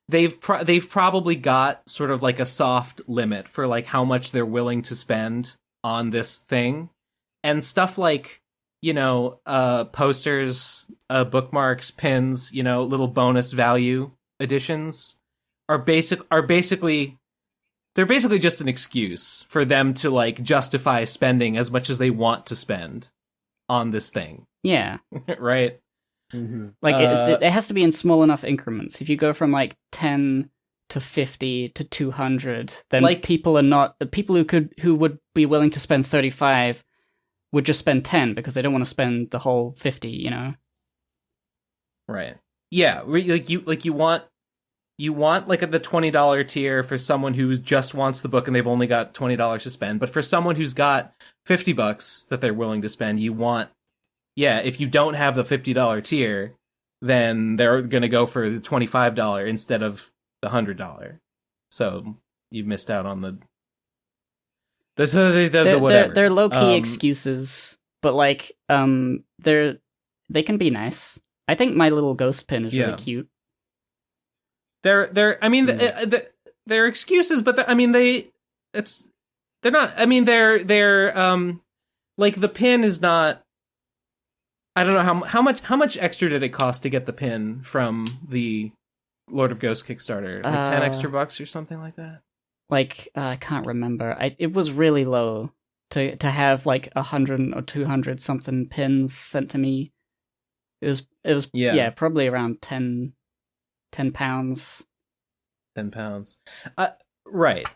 they've probably got sort of like a soft limit for like how much they're willing to spend on this thing, and stuff like, you know, posters, bookmarks, pins, you know, little bonus value additions are basically just an excuse for them to like justify spending as much as they want to spend on this thing. Yeah. Right. Like it has to be in small enough increments. If you go from like 10 to 50 to 200, then like people who would be willing to spend 35 would just spend 10 because they don't want to spend the whole 50, you know. Right. Yeah, you want like at the $20 tier for someone who just wants the book and they've only got $20 to spend, but for someone who's got $50 that they're willing to spend, you want, yeah, if you don't have the $50 tier, then they're going to go for the $25 instead of the $100. So you've missed out on the whatever. They're low-key excuses, but like they can be nice. I think my little ghost pin is really cute. They're excuses, but they're not. I mean, they're like the pin is not. I don't know how much extra did it cost to get the pin from the Lord of Ghosts Kickstarter? Like 10 extra bucks or something like that? Like, I can't remember. It was really low to have like 100 or 200 something pins sent to me. It was probably around 10 pounds. 10 pounds. Right.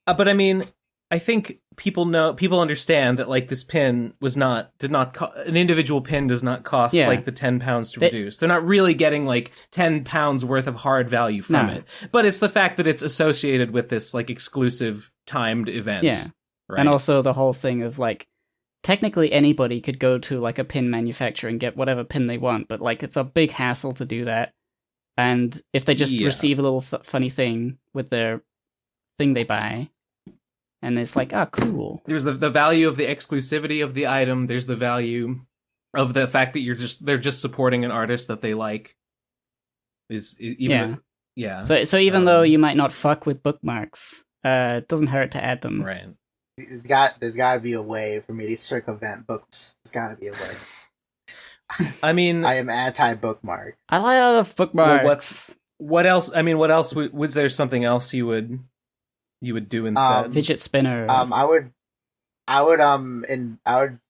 But I mean, I think people understand that like this pin an individual pin does not cost like the 10 pounds to produce. They're not really getting like 10 pounds worth of hard value from it. But it's the fact that it's associated with this like exclusive timed event. Yeah. Right? And also the whole thing of like, technically anybody could go to like a pin manufacturer and get whatever pin they want, but like it's a big hassle to do that. And if they just receive a little funny thing with their thing they buy, and it's like, oh, cool. There's the value of the exclusivity of the item. There's the value of the fact that they're just supporting an artist that they like. So even though you might not fuck with bookmarks, it doesn't hurt to add them. Right. There's got to be a way for me to circumvent books. There's got to be a way. I mean, I am anti-bookmark. I love bookmarks. What else? I mean, what else was there? Something else you would do instead? Fidget spinner. I would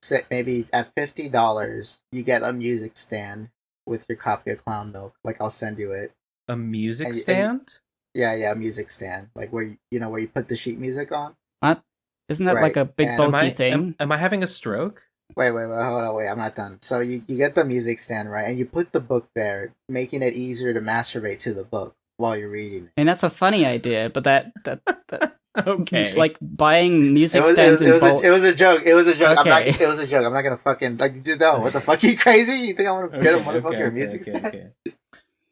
say maybe at $50 you get a music stand with your copy of Clown Milk. Like I'll send you it. A music stand? Yeah, a music stand. Like where you put the sheet music on. What? Isn't that like a big bulky thing? Am I having a stroke? Wait, hold on, I'm not done. So you get the music stand, right? And you put the book there, making it easier to masturbate to the book while you're reading it. And that's a funny idea, but that okay. Like buying music stands it was a joke. Okay. It was a joke. I'm not gonna fucking like do that. What the fuck? You crazy? You think I'm gonna get a motherfucker a music stand? Okay.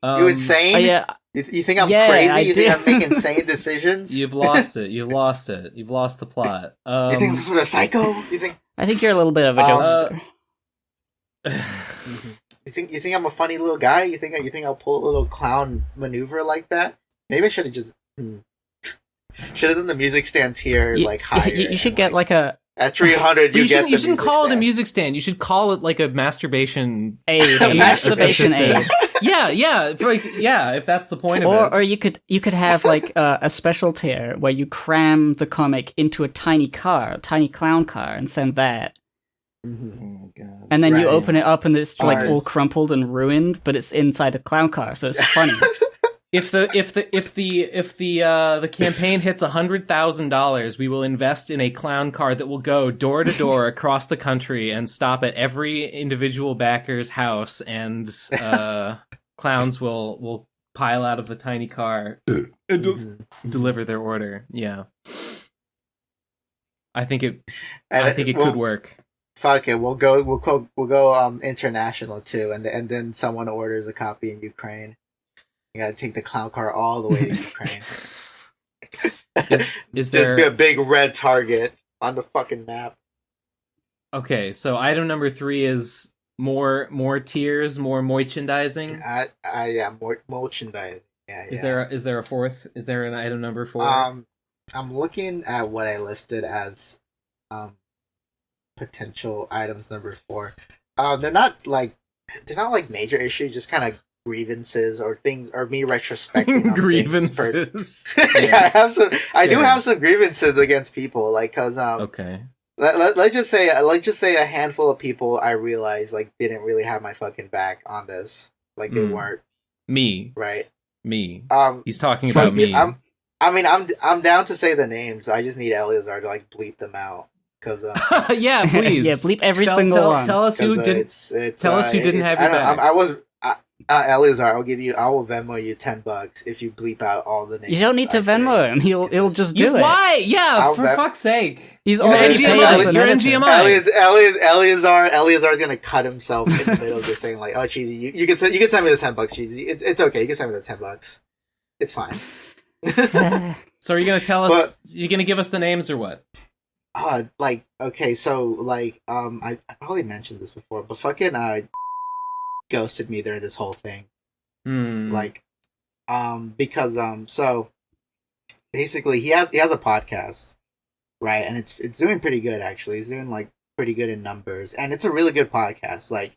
You insane? Oh, yeah. You think I'm crazy? You think I'm making insane decisions? You've lost it. You've lost the plot. You think I'm sort of psycho? You think? I think you're a little bit of a jokester. You think I'm a funny little guy? You think I'll pull a little clown maneuver like that? Maybe I should have just should have done the music stand tier like higher. You should get like a at 300. You shouldn't call it a music stand. You should call it like a masturbation aid. A masturbation aid. If that's the point of it. Or you could have like a special tier where you cram the comic into a tiny clown car, and send that. Mm-hmm. Oh, God. And then you open it up and it's like all crumpled and ruined, but it's inside a clown car, so it's funny. If the campaign hits $100,000, we will invest in a clown car that will go door to door across the country and stop at every individual backer's house, and clowns will pile out of the tiny car and deliver their order. Yeah, I think it could work. Fuck it, we'll go international too, and then someone orders a copy in Ukraine. You gotta take the clown car all the way to Ukraine. Is there a big red target on the fucking map? Okay, so item number 3 is more tiers, more merchandising. More merchandising. Yeah. Is there a fourth? Is there an item number 4? I'm looking at what I listed as potential items number 4. They're not like major issues, just kind of grievances or things, or me retrospecting on grievances. Yeah, I do have some grievances against people, like, cause okay. Let's just say a handful of people I realized like didn't really have my fucking back on this, like they weren't me, right? Me. He's talking about me. I'm down to say the names. I just need Eleazar to like bleep them out. Cause yeah, please. Yeah, bleep every single one. Tell us who didn't. Tell us who didn't have your back. Eleazar, I will Venmo you $10 if you bleep out all the names. You don't need to Venmo him. He'll just do it. Why? Yeah, for fuck's sake. He's already paid as an editor. Eleazar's gonna cut himself in the middle, just saying like, "Oh, Cheesy, you can send me the $10, Cheesy. It's okay. You can send me the $10. It's fine." So are you gonna tell us? You gonna give us the names or what? Okay, so I probably mentioned this before, but fucking ghosted me during this whole thing. Because so basically he has a podcast, right? And it's doing pretty good actually. He's doing like pretty good in numbers, and it's a really good podcast. Like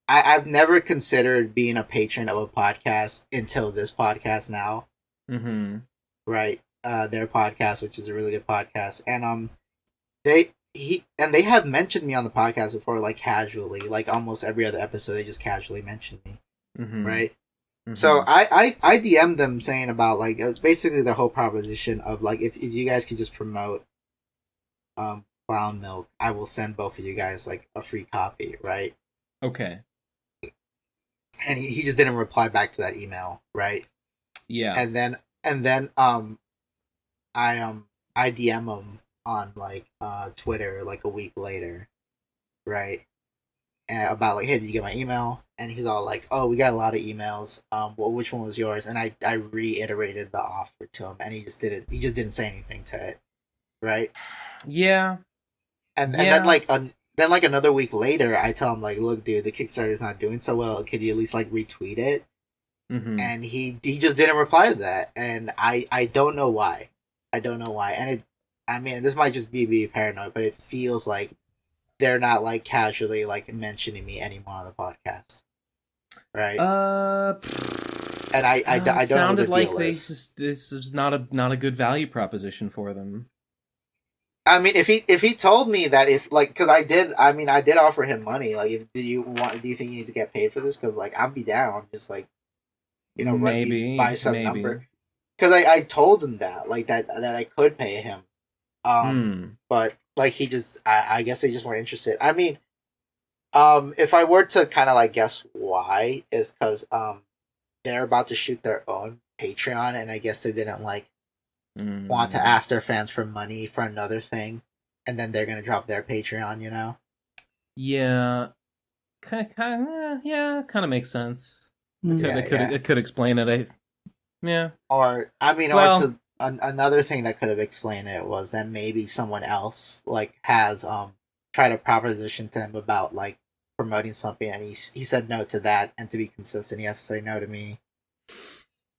I've never considered being a patron of a podcast until this podcast now. Mm-hmm. Right. Their podcast, which is a really good podcast. And they have mentioned me on the podcast before, like casually, like almost every other episode they just casually mention me. Mm-hmm. Right. Mm-hmm. So I DM'd them saying about like it's basically the whole proposition of like if you guys could just promote Clown Milk, I will send both of you guys like a free copy, right? Okay. And he just didn't reply back to that email, right? Yeah. And then I DM him on like Twitter like a week later, right? And about like, hey, did you get my email? And he's all like, oh, we got a lot of emails. Well, which one was yours? And I reiterated the offer to him, and he just didn't say anything to it, right? Yeah. And then like another week later, I tell him like, look, dude, the Kickstarter's not doing so well. Could you at least like retweet it? Mm-hmm. And he just didn't reply to that, and I don't know why. I don't know why. And this might just be paranoid, but it feels like they're not like casually like mentioning me anymore on the podcast, right? And I don't know what sounded the like deal is. this is not a good value proposition for them. I mean, if he told me that because I did offer him money. Like, do you think you need to get paid for this? Because like I'd be down, just like maybe buy some number. Because I told him that that I could pay him, but like he just I guess they just weren't interested. I mean, if I were to kind of like guess why is because they're about to shoot their own Patreon, and I guess they didn't like want to ask their fans for money for another thing, and then they're gonna drop their Patreon, you know? Yeah, kind of makes sense. It could explain it. Or another thing that could have explained it was that maybe someone else like has tried to proposition to him about like promoting something, and he said no to that, and to be consistent, he has to say no to me.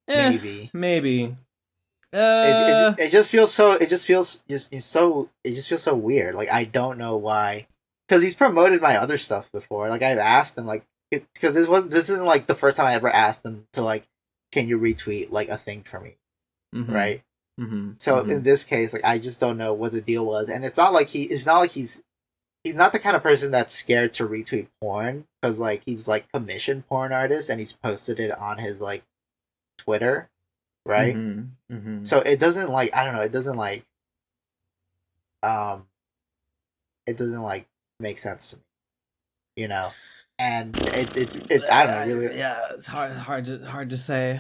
Maybe. It just feels so weird. Like I don't know why, because he's promoted my other stuff before. Like I've asked him like because this isn't like the first time I ever asked him to like, can you retweet like a thing for me, right? Mm-hmm. So in this case, like I just don't know what the deal was, and it's not like he's not the kind of person that's scared to retweet porn, because like he's like commissioned porn artist and he's posted it on his like Twitter. Right? So it doesn't like I don't know, it doesn't like make sense to me, you know? And it I don't know, really. Yeah, it's hard to say.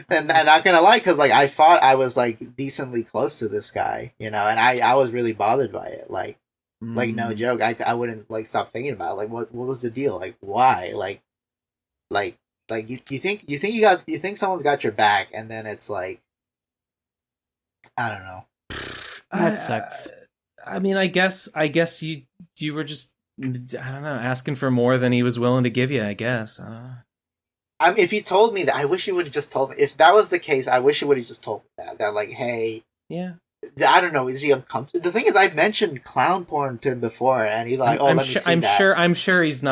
And not gonna lie, because like I thought I was like decently close to this guy, you know, and I was really bothered by it. Like no joke, I wouldn't like stop thinking about it. Like what was the deal? Like why? Like you think someone's got your back, and then it's like I don't know. That sucks. I mean, I guess you were just I don't know, asking for more than he was willing to give you. I guess. I mean, if he told me that, I wish he would have just told me. If that was the case, I wish he would have just told me that. That like, hey, yeah. I don't know. Is he uncomfortable? The thing is, I've mentioned clown porn to him before, and he's like, "Oh, let me see that." I'm sure he's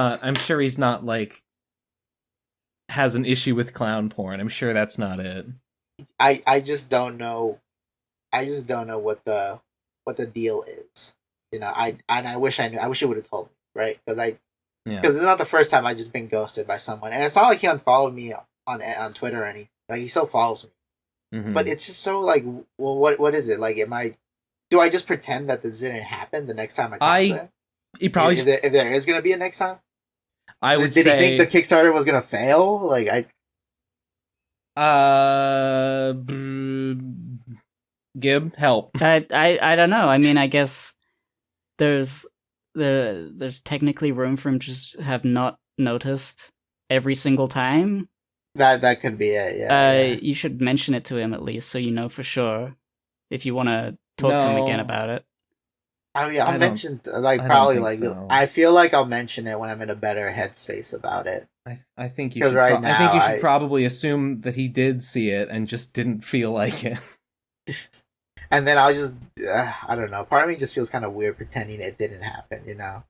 not like has an issue with clown porn. I'm sure that's not it. I just don't know. I just don't know what the deal is. You know, I wish I knew. I wish he would have told me, right? Because it's not the first time I've just been ghosted by someone, and it's not like he unfollowed me on Twitter or anything. Like he still follows me, but it's just so like, well, what is it like? Do I just pretend that this didn't happen the next time I talk to him? He probably if there is going to be a next time. I would Did he think the Kickstarter was gonna fail? Like Gib, help. I don't know. I mean, I guess there's technically room for him to just have not noticed every single time. That could be it. Yeah. You should mention it to him at least, so you know for sure if you want to talk to him again about it. Oh yeah, I'll mention I feel like I'll mention it when I'm in a better headspace about it. I think you should. I think you should probably assume that he did see it and just didn't feel like it. And then I'll just I don't know. Part of me just feels kind of weird pretending it didn't happen. You know.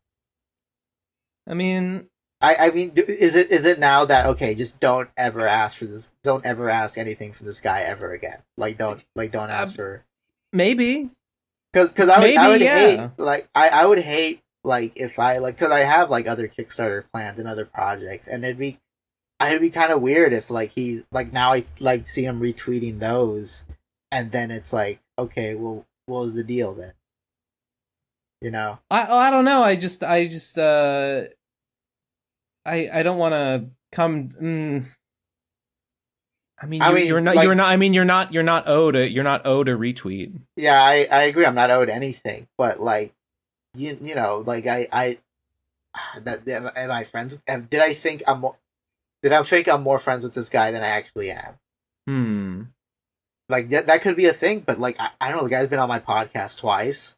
I mean, I mean, is it now that okay? Just don't ever ask for this. Don't ever ask anything from this guy ever again. Don't ask for. Maybe. Because I would yeah. hate I would hate if I because I have other Kickstarter plans and other projects, and it'd be kind of weird if he now I see him retweeting those, and then it's okay, well, what was the deal then? I don't know. I don't want to come. I mean, you're not owed a retweet. Yeah, I agree. I'm not owed anything, but am I friends with? Did I think I'm more friends with this guy than I actually am? That could be a thing, but I don't know. The guy's been on my podcast twice.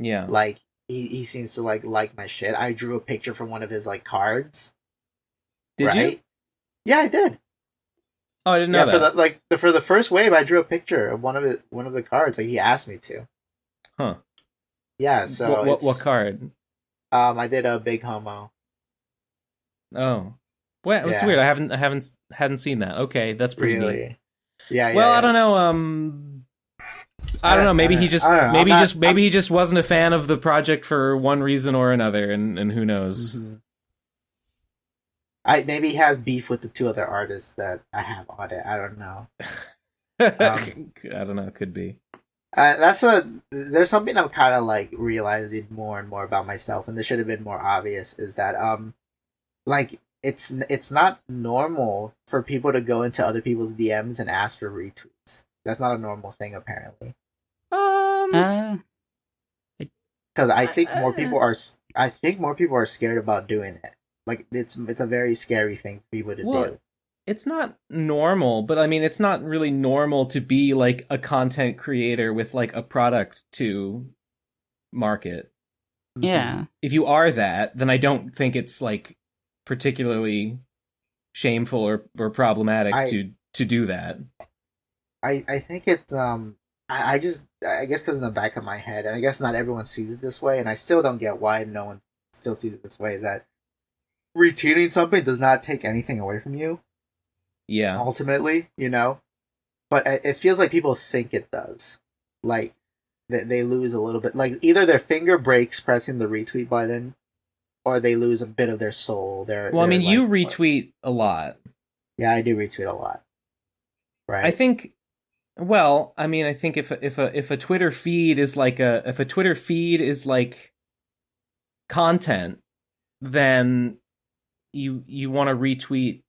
Yeah. He seems to like my shit. I drew a picture from one of his cards. Did you? Yeah, I did. Oh, I didn't know that. For the first wave, I drew a picture of one of the cards. He asked me to. Huh. Yeah. So what card? I did a big homo. Oh, well, it's weird. I hadn't seen that. Okay, that's pretty neat. Yeah. Well, yeah. I don't know. I don't know. Maybe he just he just wasn't a fan of the project for one reason or another, and who knows. Mm-hmm. Maybe he has beef with the two other artists that I have on it. I don't know. I don't know. Could be. There's something I'm kind of realizing more and more about myself, and this should have been more obvious. Is that it's not normal for people to go into other people's DMs and ask for retweets. That's not a normal thing, apparently. Because I think more people are scared about doing it. It's a very scary thing for people to do. It's not normal, but I mean, it's not really normal to be a content creator with a product to market. Yeah. If you are that, then I don't think it's particularly shameful or problematic to do that. I think it's I guess because in the back of my head, and I guess not everyone sees it this way, and I still don't get why no one still sees it this way, is that retweeting something does not take anything away from you. Yeah. Ultimately, but it feels like people think it does. They lose a little bit. Either their finger breaks pressing the retweet button, or they lose a bit of their soul. You retweet a lot. Yeah, I do retweet a lot. Right. I think. Well, I mean, I think if a Twitter feed is content, then you want to retweet.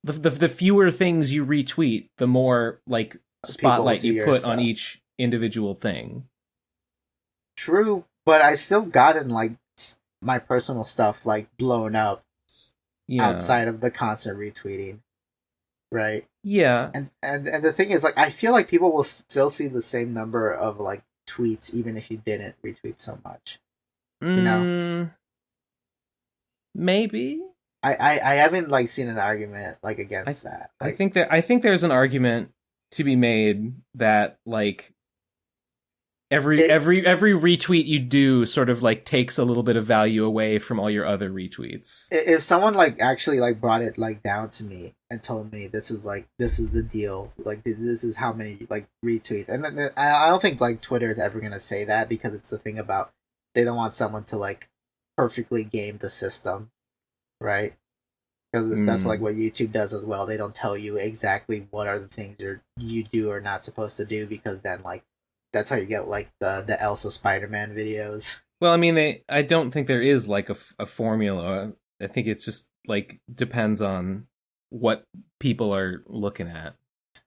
The fewer things you retweet, the more spotlight you put on each individual thing. True, but I still gotten my personal stuff blown up outside of the constant retweeting, right? Yeah, and the thing is I feel like people will still see the same number of tweets even if you didn't retweet so much. Maybe. I haven't seen an argument against that. I think there's an argument to be made that every retweet you do sort of takes a little bit of value away from all your other retweets. If someone actually brought it down to me and told me this is the deal, this is how many retweets, and I don't think Twitter is ever gonna say that, because it's the thing about they don't want someone to perfectly game the system. Right? Because that's what YouTube does as well. They don't tell you exactly what are the things you do or not supposed to do, because then that's how you get the Elsa Spider-Man videos. Well, I mean, I don't think there is a formula. I think it's just depends on what people are looking at.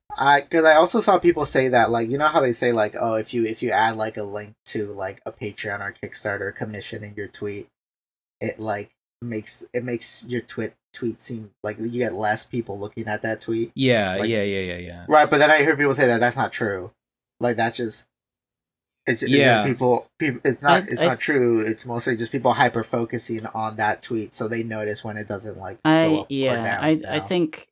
Because I also saw people say that how they say oh, if you add a link to a Patreon or Kickstarter commission in your tweet, it makes your tweet seem you get less people looking at that tweet. Yeah. Right, but then I heard people say that that's not true. That's just it's just people. It's not true. It's mostly just people hyper focusing on that tweet, so they notice when it doesn't go up or down. I think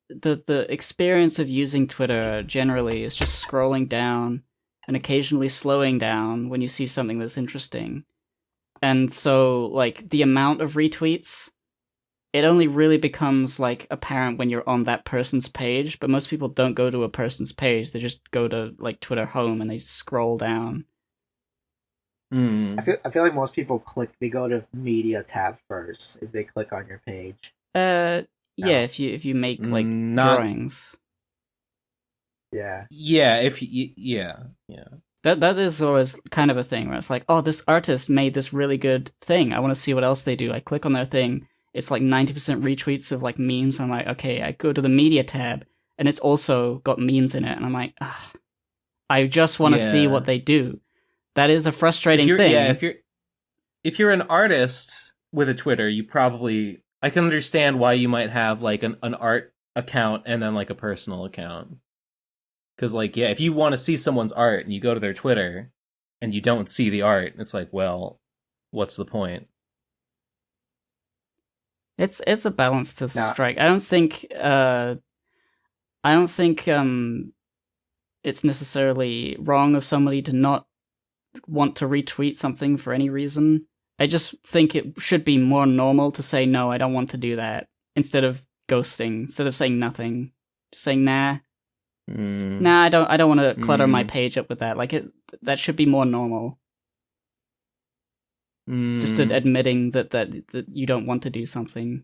the experience of using Twitter generally is just scrolling down and occasionally slowing down when you see something that's interesting. And so, the amount of retweets it only really becomes like apparent when you're on that person's page, but most people don't go to a person's page. They just go to like Twitter home and they scroll down. Hmm. I feel like most people they go to media tab first if they click on your page. Yeah, No. if you make like Not- drawings. Yeah. Yeah, yeah. That is always kind of a thing where it's like, oh, this artist made this really good thing. I want to see what else they do. I click on their thing. It's like 90% retweets of like memes. I'm like, okay, I go to the media tab and it's also got memes in it. And I'm like, I just want to see Yeah. what they do. That is a frustrating thing. Yeah, if you're an artist with a Twitter, I can understand why you might have like an art account and then like a personal account. Because like, yeah, if you want to see someone's art and you go to their Twitter and you don't see the art, it's like, well, what's the point? It's a balance to No. strike. I don't think it's necessarily wrong of somebody to not want to retweet something for any reason. I just think it should be more normal to say no, I don't want to do that, instead of ghosting, instead of saying nothing, just saying nah, I don't want to clutter my page up with that. Like that should be more normal. Just admitting that you don't want to do something.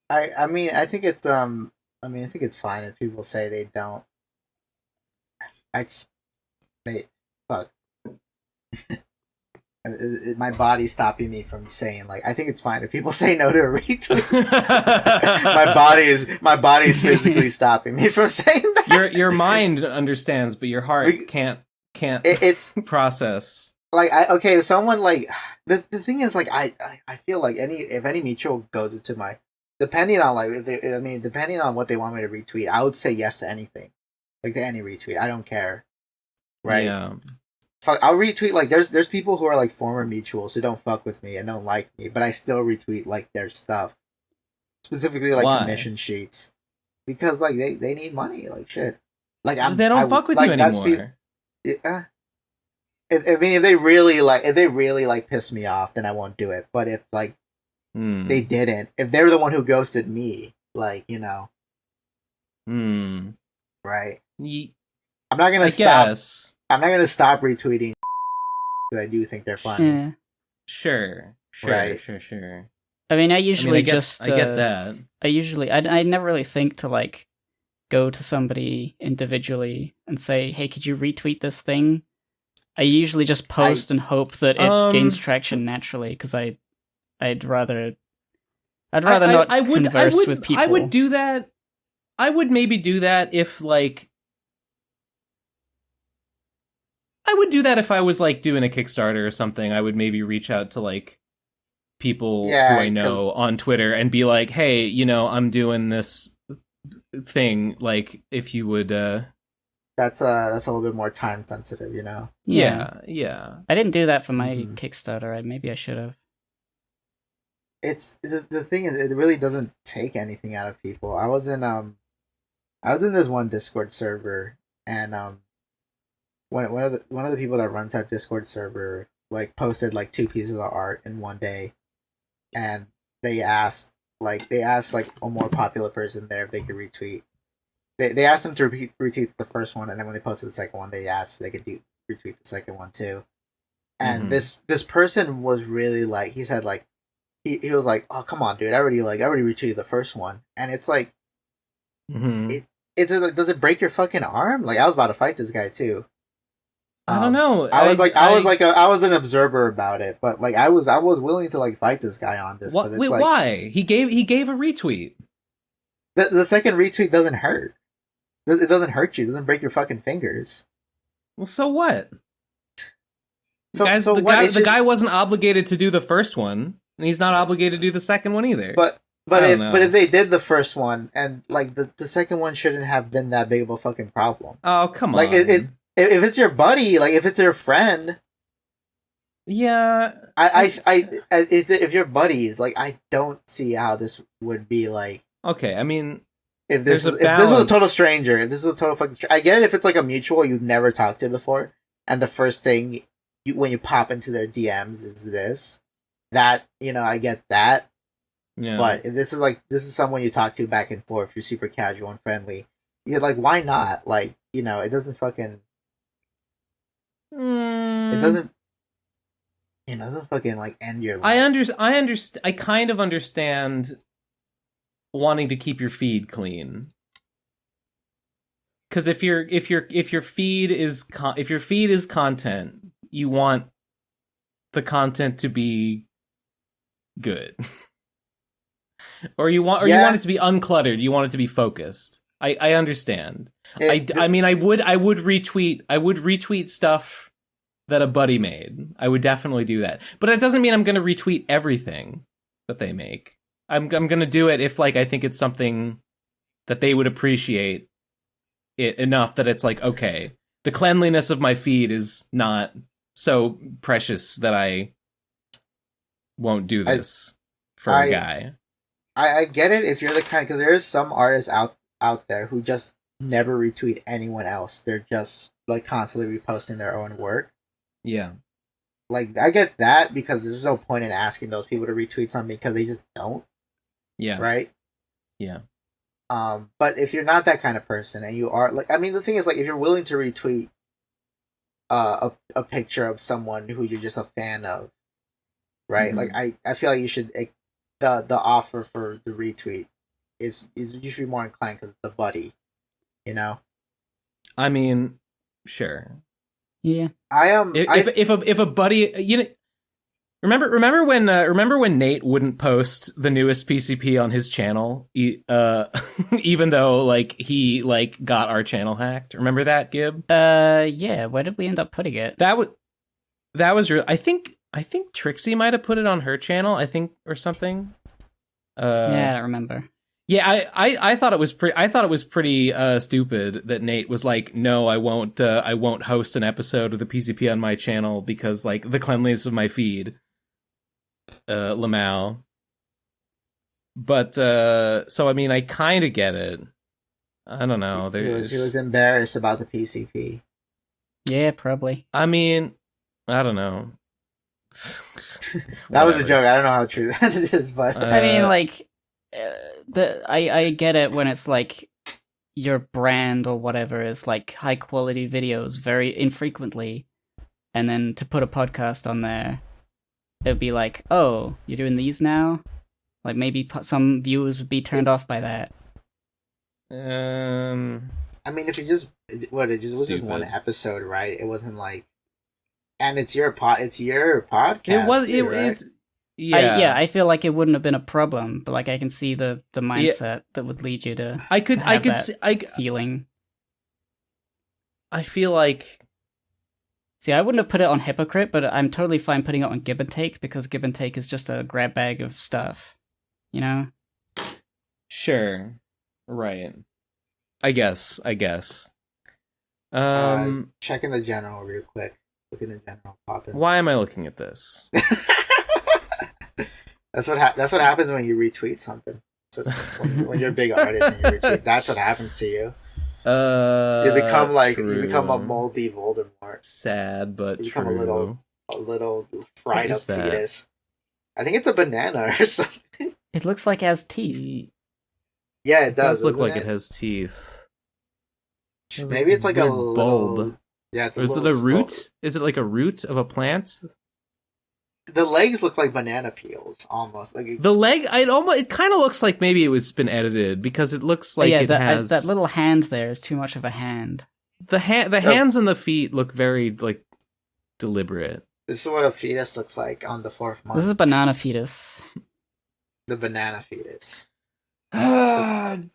I mean, I think it's fine if people say they don't. Fuck. My body's stopping me from saying, like, I think it's fine if people say no to a retweet. my body is physically stopping me from saying that. Your mind understands, but your heart can't It's process. like, if someone like the thing is, like, I feel like if any mutual goes into my, depending on what they want me to retweet, I would say yes to anything, like to any retweet. I don't care, right? Yeah. Fuck, I'll retweet, like, there's people who are like former mutuals who don't fuck with me and don't like me, but I still retweet like their stuff, specifically like Why? commission sheets, because like they need money, like shit. Like They don't fuck with you anymore. Yeah. If they really like piss me off, then I won't do it. But if like they didn't, if they're the one who ghosted me, like, right? I'm not gonna stop. Guess. I'm not gonna stop retweeting because I do think they're funny. Yeah. Sure. Right. Sure. I mean, I usually I get that. I never really think to like go to somebody individually and say, "Hey, could you retweet this thing?" I usually just post and hope that it gains traction naturally, because I'd rather not converse with people. I would do that. I would maybe do that if like. I would do that if I was like doing a Kickstarter or something. I would maybe reach out to like people who I know on Twitter and be like, "Hey, I'm doing this thing. Like, if you would." That's a little bit more time sensitive, Yeah. I didn't do that for my Kickstarter. Maybe I should have. It's the thing is, it really doesn't take anything out of people. I was in this one Discord server, and one of the people that runs that Discord server like posted like 2 pieces of art in one day, and they asked a more popular person there if they could retweet. They asked them to retweet the first one, and then when they posted the second one, they asked if they could retweet the second one too. And this person was really like, he said like, he was like, "Oh, come on, dude, I already retweeted the first one," and it's like, does it break your fucking arm? Like, I was about to fight this guy too. I don't know. I was an observer about it, but like I was willing to like fight this guy on this. But it's like, why? He gave a retweet. The second retweet doesn't hurt. It doesn't hurt you. It doesn't break your fucking fingers. Well, so what? So the guy wasn't obligated to do the first one, and he's not obligated to do the second one either. But if they did the first one, and like the second one shouldn't have been that big of a fucking problem. Oh, come on! Like if it's your buddy, like if it's your friend, yeah. If you're buddies, like I don't see how this would be like. Okay, I mean, if this was a total stranger, if this is a total fucking stranger, I get it. If it's like a mutual you've never talked to before, and the first thing when you pop into their DMs is this, that I get that. Yeah. But if this is someone you talk to back and forth, you're super casual and friendly. You're like, why not? Like, it doesn't fucking. It doesn't. It doesn't fucking like end your life. I kind of understand wanting to keep your feed clean. Because if your feed is content, you want the content to be good, or you want it to be uncluttered. You want it to be focused. I understand. I would retweet stuff that a buddy made. I would definitely do that, but that doesn't mean I'm going to retweet everything that they make. I'm going to do it if I think it's something that they would appreciate it enough that it's like, okay, the cleanliness of my feed is not so precious that I won't do this for a guy. I get it if you're the kind, because there is some artists out there who just never retweet anyone else. They're just constantly reposting their own work. Yeah. I get that, because there's no point in asking those people to retweet something because they just don't. Yeah. Right? Yeah. But if you're not that kind of person and you are the thing is if you're willing to retweet a picture of someone who you're just a fan of, right? Mm-hmm. I feel like you should the offer for the retweet is you should be more inclined because it's the buddy, I mean, sure. Yeah. If a buddy, remember when Nate wouldn't post the newest PCP on his channel, even though he got our channel hacked. Remember that, Gib? Yeah. Where did we end up putting it? That was real. I think Trixie might have put it on her channel. I think, or something. Yeah, I don't remember. Yeah, I thought it was pretty stupid that Nate was like, no, I won't host an episode of the PCP on my channel because the cleanliness of my feed. Lamau. But so I mean, I kind of get it. I don't know. He was embarrassed about the PCP. Yeah, probably. I mean, I don't know. That was a joke. I don't know how true that is, but I mean, I get it when it's your brand or whatever is high quality videos very infrequently, and then to put a podcast on there, it'd be oh, you're doing these now? Maybe some viewers would be turned off by that. I mean, if you just was just one episode, right? It wasn't and it's your podcast. It was too, right? It's yeah. I feel like it wouldn't have been a problem, but I can see the mindset that would lead you to. I could see feeling. I feel like. See, I wouldn't have put it on Hypocrite, but I'm totally fine putting it on Give and Take because Give and Take is just a grab bag of stuff, Sure, right. I guess. Checking the general real quick. Look in the general. Popping. Why am I looking at this? That's what happens when you retweet something. So when you're a big artist and you retweet, that's what happens to you. You become a moldy Voldemort. Sad, but you become true. a little fried up fetus. I think it's a banana or something. It looks like it has teeth. Yeah, it does. Look like it has teeth. Maybe it's a bulb. Little, yeah, it's a is it a root? Is it a root of a plant? The legs look like banana peels, almost. The leg, it kind of looks like maybe it was been edited because it looks like it has that little hand there is too much of a hand. The hands and the feet look very deliberate. This is what a fetus looks like on the 4th month. This is a banana fetus. The banana fetus. I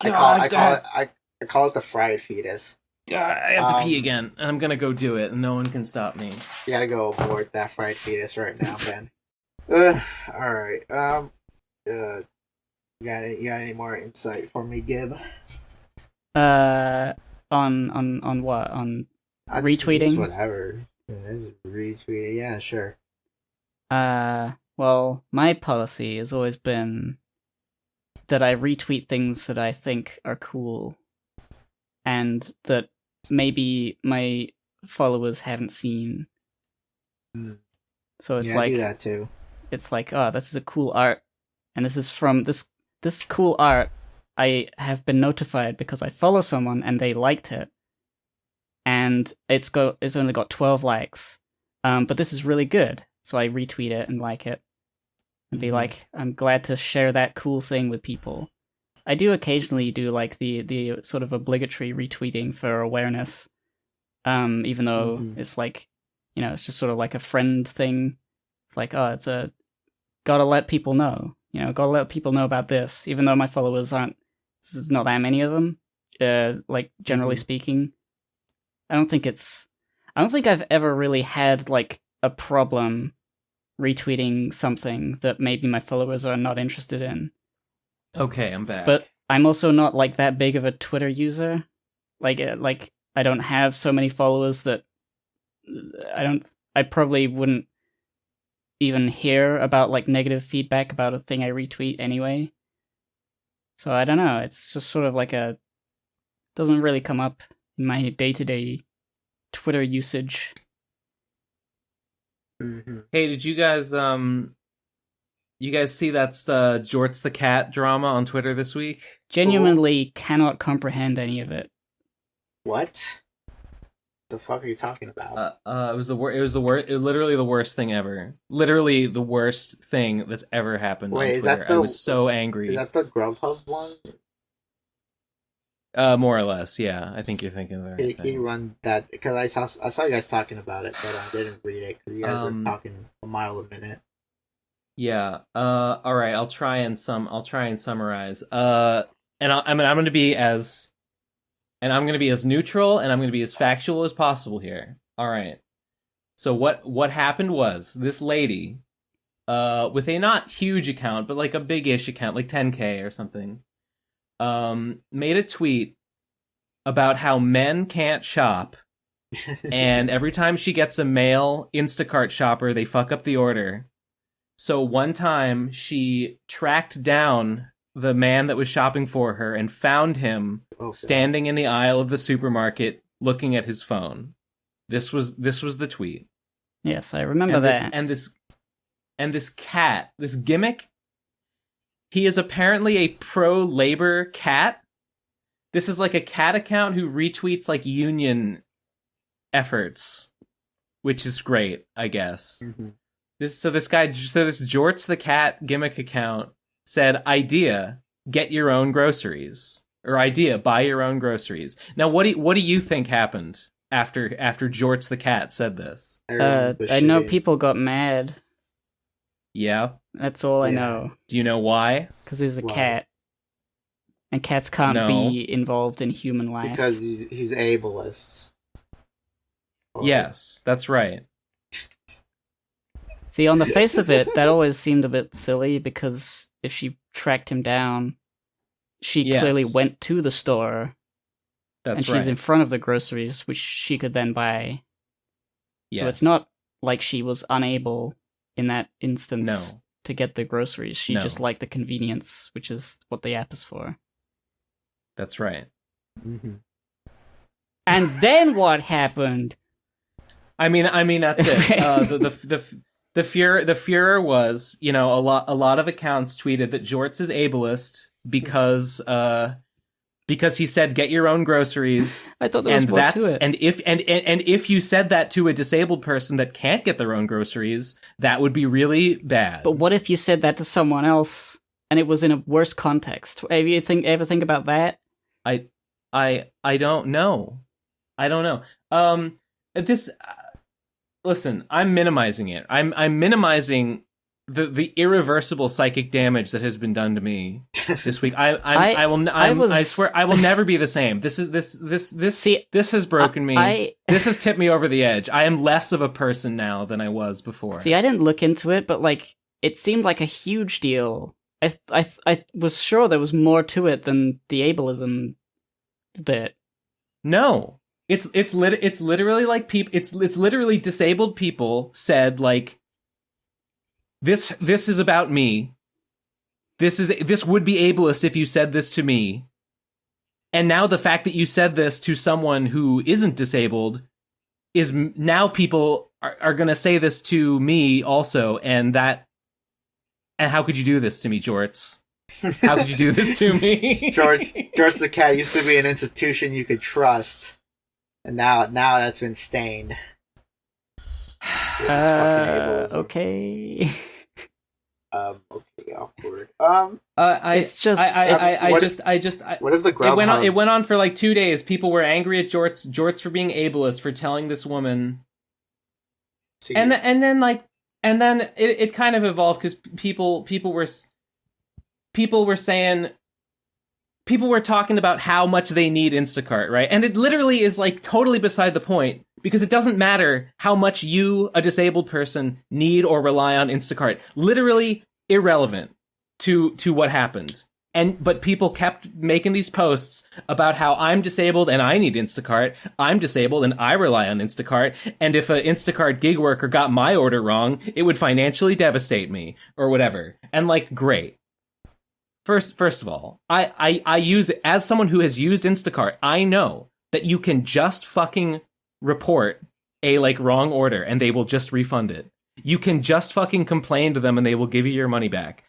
call it the fried fetus. I have to pee again, and I'm gonna go do it, and no one can stop me. You gotta go abort that fried fetus right now, Ben. All right. You got any more insight for me, Gib? On what? On retweeting? Just whatever. Just retweeting. Yeah, sure. Well, my policy has always been that I retweet things that I think are cool, and that maybe my followers haven't seen. So it's I do that too. It's oh, this is a cool art, and this is from this cool art. I have been notified because I follow someone and they liked it, and it's only got 12 likes. But this is really good, so I retweet it and like it, and be like, I'm glad to share that cool thing with people. I do occasionally do like the sort of obligatory retweeting for awareness, even though it's like, it's just sort of like a friend thing. It's like, oh, gotta let people know, gotta let people know about this, even though my followers there's not that many of them, like generally speaking. I don't think I've ever really had like a problem retweeting something that maybe my followers are not interested in. Okay, I'm back. But I'm also not like that big of a Twitter user. Like I don't have so many followers that I probably wouldn't even hear about like negative feedback about a thing I retweet anyway. So I don't know, it's just sort of like doesn't really come up in my day-to-day Twitter usage. Hey, did you guys see that's the Jorts the cat drama on Twitter this week? Genuinely cannot comprehend any of it. What? The fuck are you talking about? It was literally the worst thing ever. Literally the worst thing that's ever happened on Twitter. I was so angry. Is that the Grubhub one? More or less, yeah. I think you're thinking of the right Can you run that? Because I saw you guys talking about it, but I didn't read it because you guys were talking a mile a minute. Yeah. All right. I'll try and summarize. And I'm going to be as neutral and I'm going to be as factual as possible here. All right. So what happened was this lady, with a not huge account, but like a big-ish account, like 10K or something, made a tweet about how men can't shop, and every time she gets a male Instacart shopper, they fuck up the order. So one time she tracked down the man that was shopping for her and found him standing in the aisle of the supermarket looking at his phone. This was the tweet. Yes, I remember that. And this cat, this gimmick, he is apparently a pro-labor cat. This is like a cat account who retweets like union efforts, which is great, I guess. This Jorts the cat gimmick account said, idea, get your own groceries. Or idea, buy your own groceries. Now, what do you think happened after Jorts the cat said this? I know people got mad. Yeah? That's all I know. Do you know why? Because he's a cat. And cats can't be involved in human life. Because he's ableist. Yes, that's right. See, on the face of it, that always seemed a bit silly, because if she tracked him down, she clearly went to the store. That's and she's in front of the groceries, which she could then buy. Yes. So it's not like she was unable in that instance to get the groceries. She just liked the convenience, which is what the app is for. That's right. And then what happened? I mean that's it. The furor was, a lot of accounts tweeted that Jorts is ableist because he said get your own groceries. I thought there was more to it. And if you said that to a disabled person that can't get their own groceries, that would be really bad. But what if you said that to someone else and it was in a worse context? Ever think about that? I don't know. Listen, I'm minimizing it. I'm minimizing the irreversible psychic damage that has been done to me this week. I swear I will never be the same. This has broken me. This has tipped me over the edge. I am less of a person now than I was before. See, I didn't look into it, but like it seemed like a huge deal. I was sure there was more to it than the ableism bit. No. It's literally like it's literally disabled people said like this is about me. This would be ableist if you said this to me. And now the fact that you said this to someone who isn't disabled is now people are going to say this to me also, and that And how could you do this to me, Jorts? How could you do this to me? George the cat used to be an institution you could trust, and now that's been stained. With this fucking ableism. Okay. Okay, awkward. It's just What if the Grubhub... It went on for like 2 days. People were angry at Jorts for being ableist, for telling this woman. And then it kind of evolved because people were talking about how much they need Instacart, right? And it literally is like totally beside the point, because it doesn't matter how much you, a disabled person, need or rely on Instacart. Literally irrelevant to what happened. But people kept making these posts about how I'm disabled and I need Instacart. I'm disabled and I rely on Instacart. And if an Instacart gig worker got my order wrong, it would financially devastate me or whatever. And like, great. First of all, I use, as someone who has used Instacart, I know that you can just fucking report a like wrong order and they will just refund it. You can just fucking complain to them and they will give you your money back.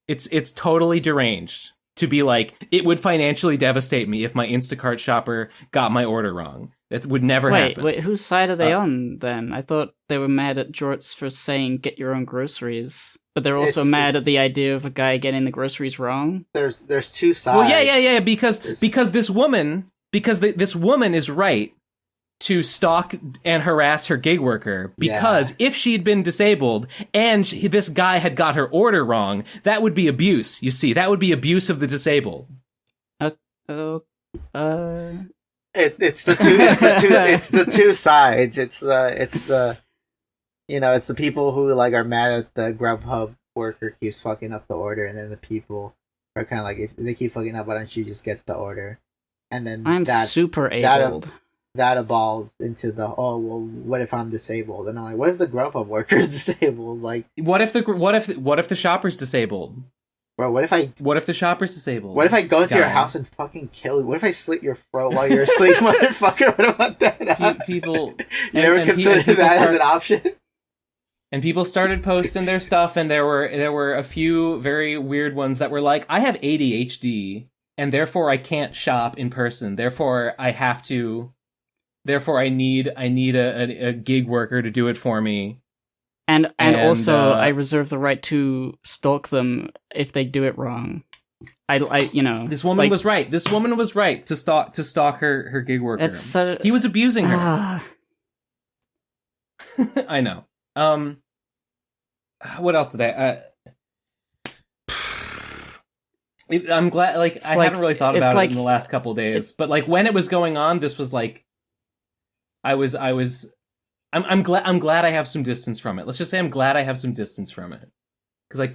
It's totally deranged to be like, it would financially devastate me if my Instacart shopper got my order wrong. That would never happen. Wait, whose side are they on then? I thought they were mad at Jorts for saying get your own groceries, but they're also mad at the idea of a guy getting the groceries wrong. There's two sides. Well, yeah, because this woman is right to stalk and harass her gig worker, because if she'd been disabled and this guy had got her order wrong, that would be abuse. You see, that would be abuse of the disabled. It's the two sides. It's the people who like are mad at the Grubhub worker keeps fucking up the order, and then the people are kind of like, if they keep fucking up, why don't you just get the order? And then I'm super abled. That evolves into the, oh well, what if I'm disabled? And I'm like, what if the Grubhub worker is disabled? Like, what if the shopper's disabled? Bro, what if the shopper's disabled? What if I go into your house and fucking kill you? What if I slit your throat while you're asleep, motherfucker? What about that? People, you never considered that as an option? And people started posting their stuff, and there were a few very weird ones that were like, I have ADHD, and therefore I can't shop in person. Therefore I need a gig worker to do it for me. And also, I reserve the right to stalk them if they do it wrong. This woman was right. This woman was right to stalk her gig worker. He was abusing her. I know. What else did I'm glad. Like, I haven't really thought about it in the last couple of days, but like when it was going on, this was like, I'm glad I have some distance from it. Let's just say I'm glad I have some distance from it, because I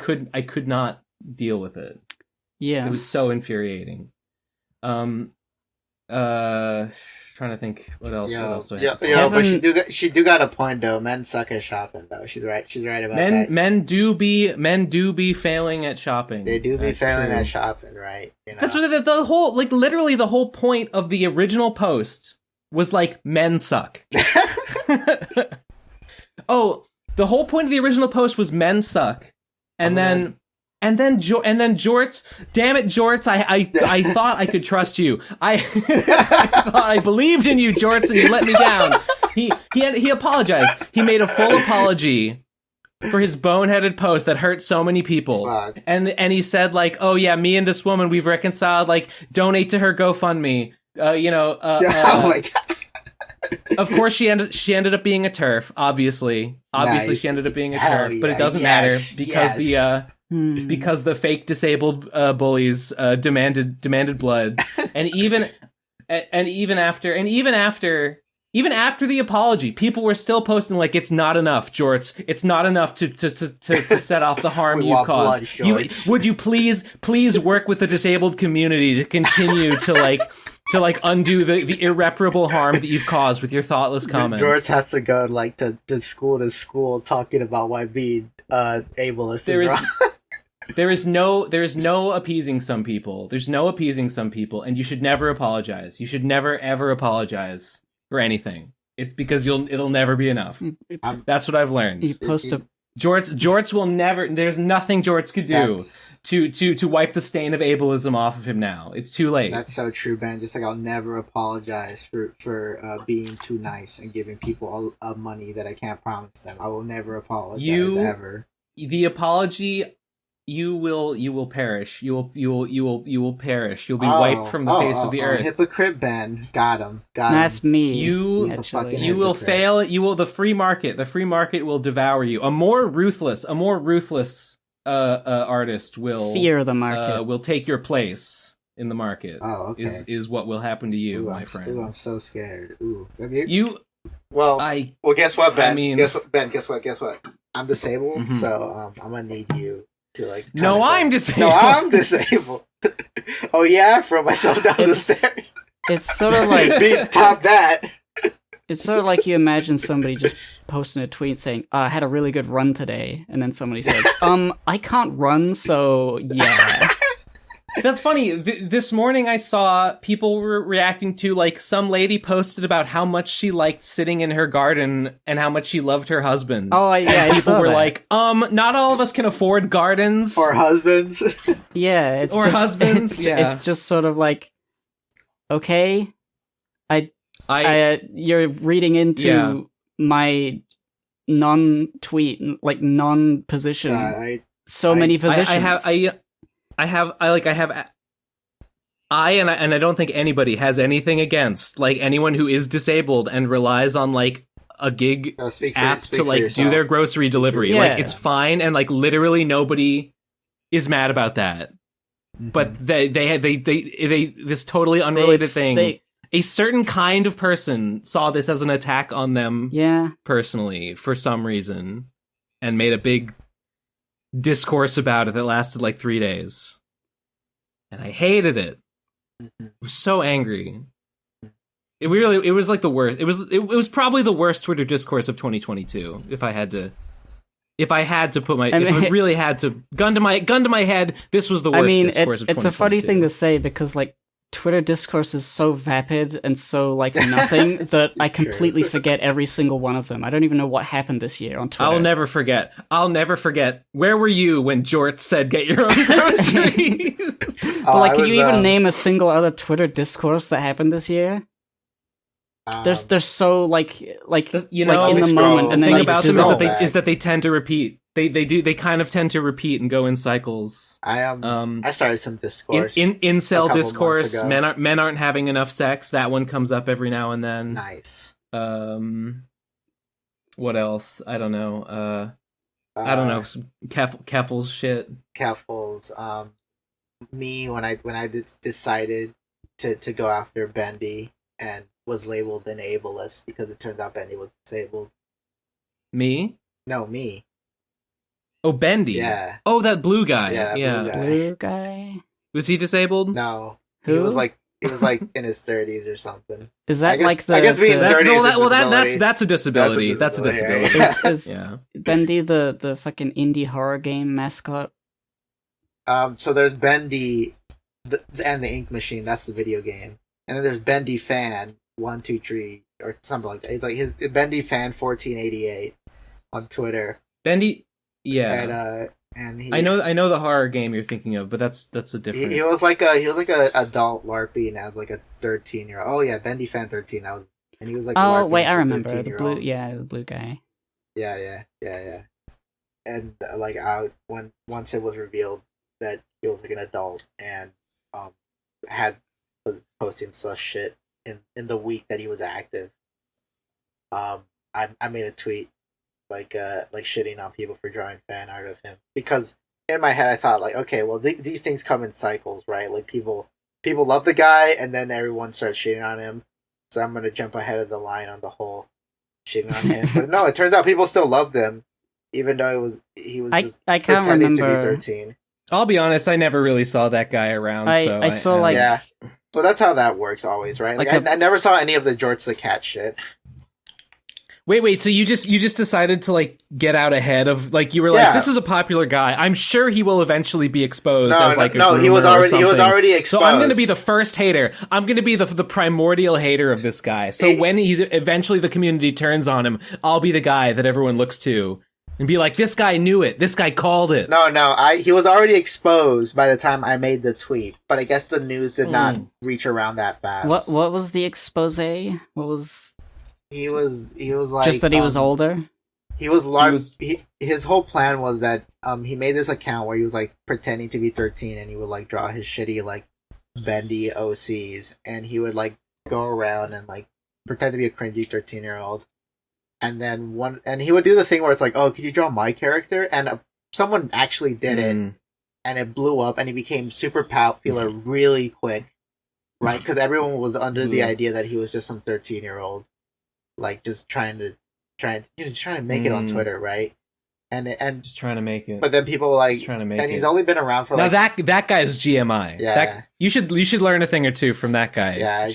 could not deal with it. Yeah, it was so infuriating. Trying to think what else. What else do I have? But she do got a point though. Men suck at shopping though. She's right about that. Men do be failing at shopping. They do be failing at shopping, right? You know? That's what the whole, like, literally the whole point of the original post was like, men suck. Oh, the whole point of the original post was men suck, and then Jorts, damn it, Jorts, I thought I could trust you. I thought I believed in you, Jorts, and you let me down. He apologized. He made a full apology for his boneheaded post that hurt so many people. Fuck. And he said, like, oh yeah, me and this woman, we've reconciled, like, donate to her GoFundMe. Oh my god. Of course, she ended up being a TERF. Obviously, Nice. she ended up being a Hell TERF, but it yeah, doesn't yes, matter because the fake disabled bullies demanded blood, and even after the apology, people were still posting like, it's not enough, Jorts. It's not enough to set off the harm you've caused. Would you please work with the disabled community to continue to undo the irreparable harm that you've caused with your thoughtless comments. George has to go like to school talking about why being ableist is wrong. There is no appeasing some people. There's no appeasing some people, and you should never apologize. You should never ever apologize for anything. It's because it'll never be enough. That's what I've learned. You post Jorts will never. There's nothing Jorts could do That's- to wipe the stain of ableism off of him now. It's too late. That's so true, Ben. Just like I'll never apologize for being too nice and giving people all money that I can't promise them. I will never apologize ever. The apology, you will perish. You will perish. You'll be wiped from the face of the earth. Hypocrite Ben, got him. That's me. You He's a fucking you will hypocrite. fail. You will. The free market will devour you. A more ruthless artist will Fear the market. will take your place in the market. Oh, okay. Is what will happen to you, Ooh, my friend. Ooh, I'm so scared. Ooh. Well, Guess what, Ben? I mean- guess what? I'm disabled, Mhm. so I'm gonna need you to like. No, I'm disabled. No, I'm disabled. Oh yeah, I throw myself down the stairs. It's sort of like Top that. it's sort of like you imagine somebody just posting a tweet saying, "I had a really good run today," and then somebody says, I can't run, so yeah." That's funny. This morning I saw people were reacting to, like, some lady posted about how much she liked sitting in her garden and how much she loved her husband. Oh, yeah, I People saw were that. like, not all of us can afford gardens. Or husbands. Yeah, it's Or just, husbands, yeah. It's just sort of like, okay, you're reading into Yeah. my non-tweet, like non-position, God, so many positions. I don't think anybody has anything against, like, anyone who is disabled and relies on, like, a gig speak app speak to, for like, do yourself. their grocery delivery. Yeah. Like, it's fine, and, like, literally nobody is mad about that. Mhm. But they this totally unrelated thing. A certain kind of person saw this as an attack on them Yeah, personally for some reason and made a big discourse about it that lasted like 3 days. And I hated it. I was so angry. It was like the worst. It was probably the worst Twitter discourse of 2022. If I had to put my, if I really had to gun to my head, this was the worst discourse of 2022. it's a funny thing to say because, like, Twitter discourse is so vapid and so, like, nothing that I completely forget every single one of them. I don't even know what happened this year on Twitter. I'll never forget. Where were you when Jorts said get your own groceries? But, like, can you even name a single other Twitter discourse that happened this year? They're so like you know, like in let the me moment, and the then thing you about them dissolve. is that they tend to repeat. They kind of tend to repeat and go in cycles. I started some discourse. In incel couple discourse, months ago. men aren't having enough sex. That one comes up every now and then. Nice. What else? I don't know. I don't know. Some Keffel's shit. Keffels. Me when I decided to go after Bendy and was labeled an ableist because it turns out Bendy was disabled. Me? No, me. Oh, Bendy. Yeah. Oh, that blue guy. Yeah, Yeah. blue guy. Blue guy. Was he disabled? No. Who? He was like in his 30s or something. Is that I guess- like the I guess being the- dirty is a disability. That's a disability. That's a disability. disability. is Yeah. Bendy the fucking indie horror game mascot? So there's Bendy and the Ink Machine. That's the video game. And then there's Bendy Fan 123 or something like that. He's like his Bendy Fan 1488 on Twitter. Bendy. Yeah. And he, I know the horror game you're thinking of, but that's a different. he was like a adult LARPy and as like a 13-year-old. Oh yeah, Bendy Fan 13. That was, and he was like. Oh LARPing wait, as I a remember the 13-year-old. blue. Yeah, the blue guy. Yeah. And like once it was revealed that he was like an adult and was posting such shit in the week that he was active. I made a tweet like shitting on people for drawing fan art of him because in my head I thought like, okay, well these things come in cycles, right? Like people love the guy and then everyone starts shitting on him. So I'm gonna jump ahead of the line on the whole shitting on him. But no, it turns out people still loved him, even though he was just I can't pretending remember. to be 13. I'll be honest, I never really saw that guy around. I saw like Yeah. Well, that's how that works always, right? Like, Like I never saw any of the Jorts the Cat shit. Wait, so you just decided to like get out ahead of like you were like, Yeah. this is a popular guy. I'm sure he will eventually be exposed No, as like a no, he was groomer or already something. exposed. So I'm going to be the first hater. I'm going to be the primordial hater of this guy. So when eventually the community turns on him, I'll be the guy that everyone looks to and be like, "This guy knew it. This guy called it." No, he was already exposed by the time I made the tweet, but I guess the news did not reach around that fast. What was the expose? What was? He was like Just that he was older. He was large. His whole plan was that he made this account where he was like pretending to be 13, and he would like draw his shitty like bendy OCs, and he would like go around and like pretend to be a cringy 13-year-old. And then he would do the thing where it's like, oh, can you draw my character? And someone actually did it, and it blew up, and he became super popular really quick, right? Because everyone was under the idea that he was just some 13-year-old, like just trying to make it on Twitter, right? And just trying to make it. But then people were like, just trying to make it. He's only been around for now like that guy's GMI. Yeah, you should learn a thing or two from that guy. Yeah,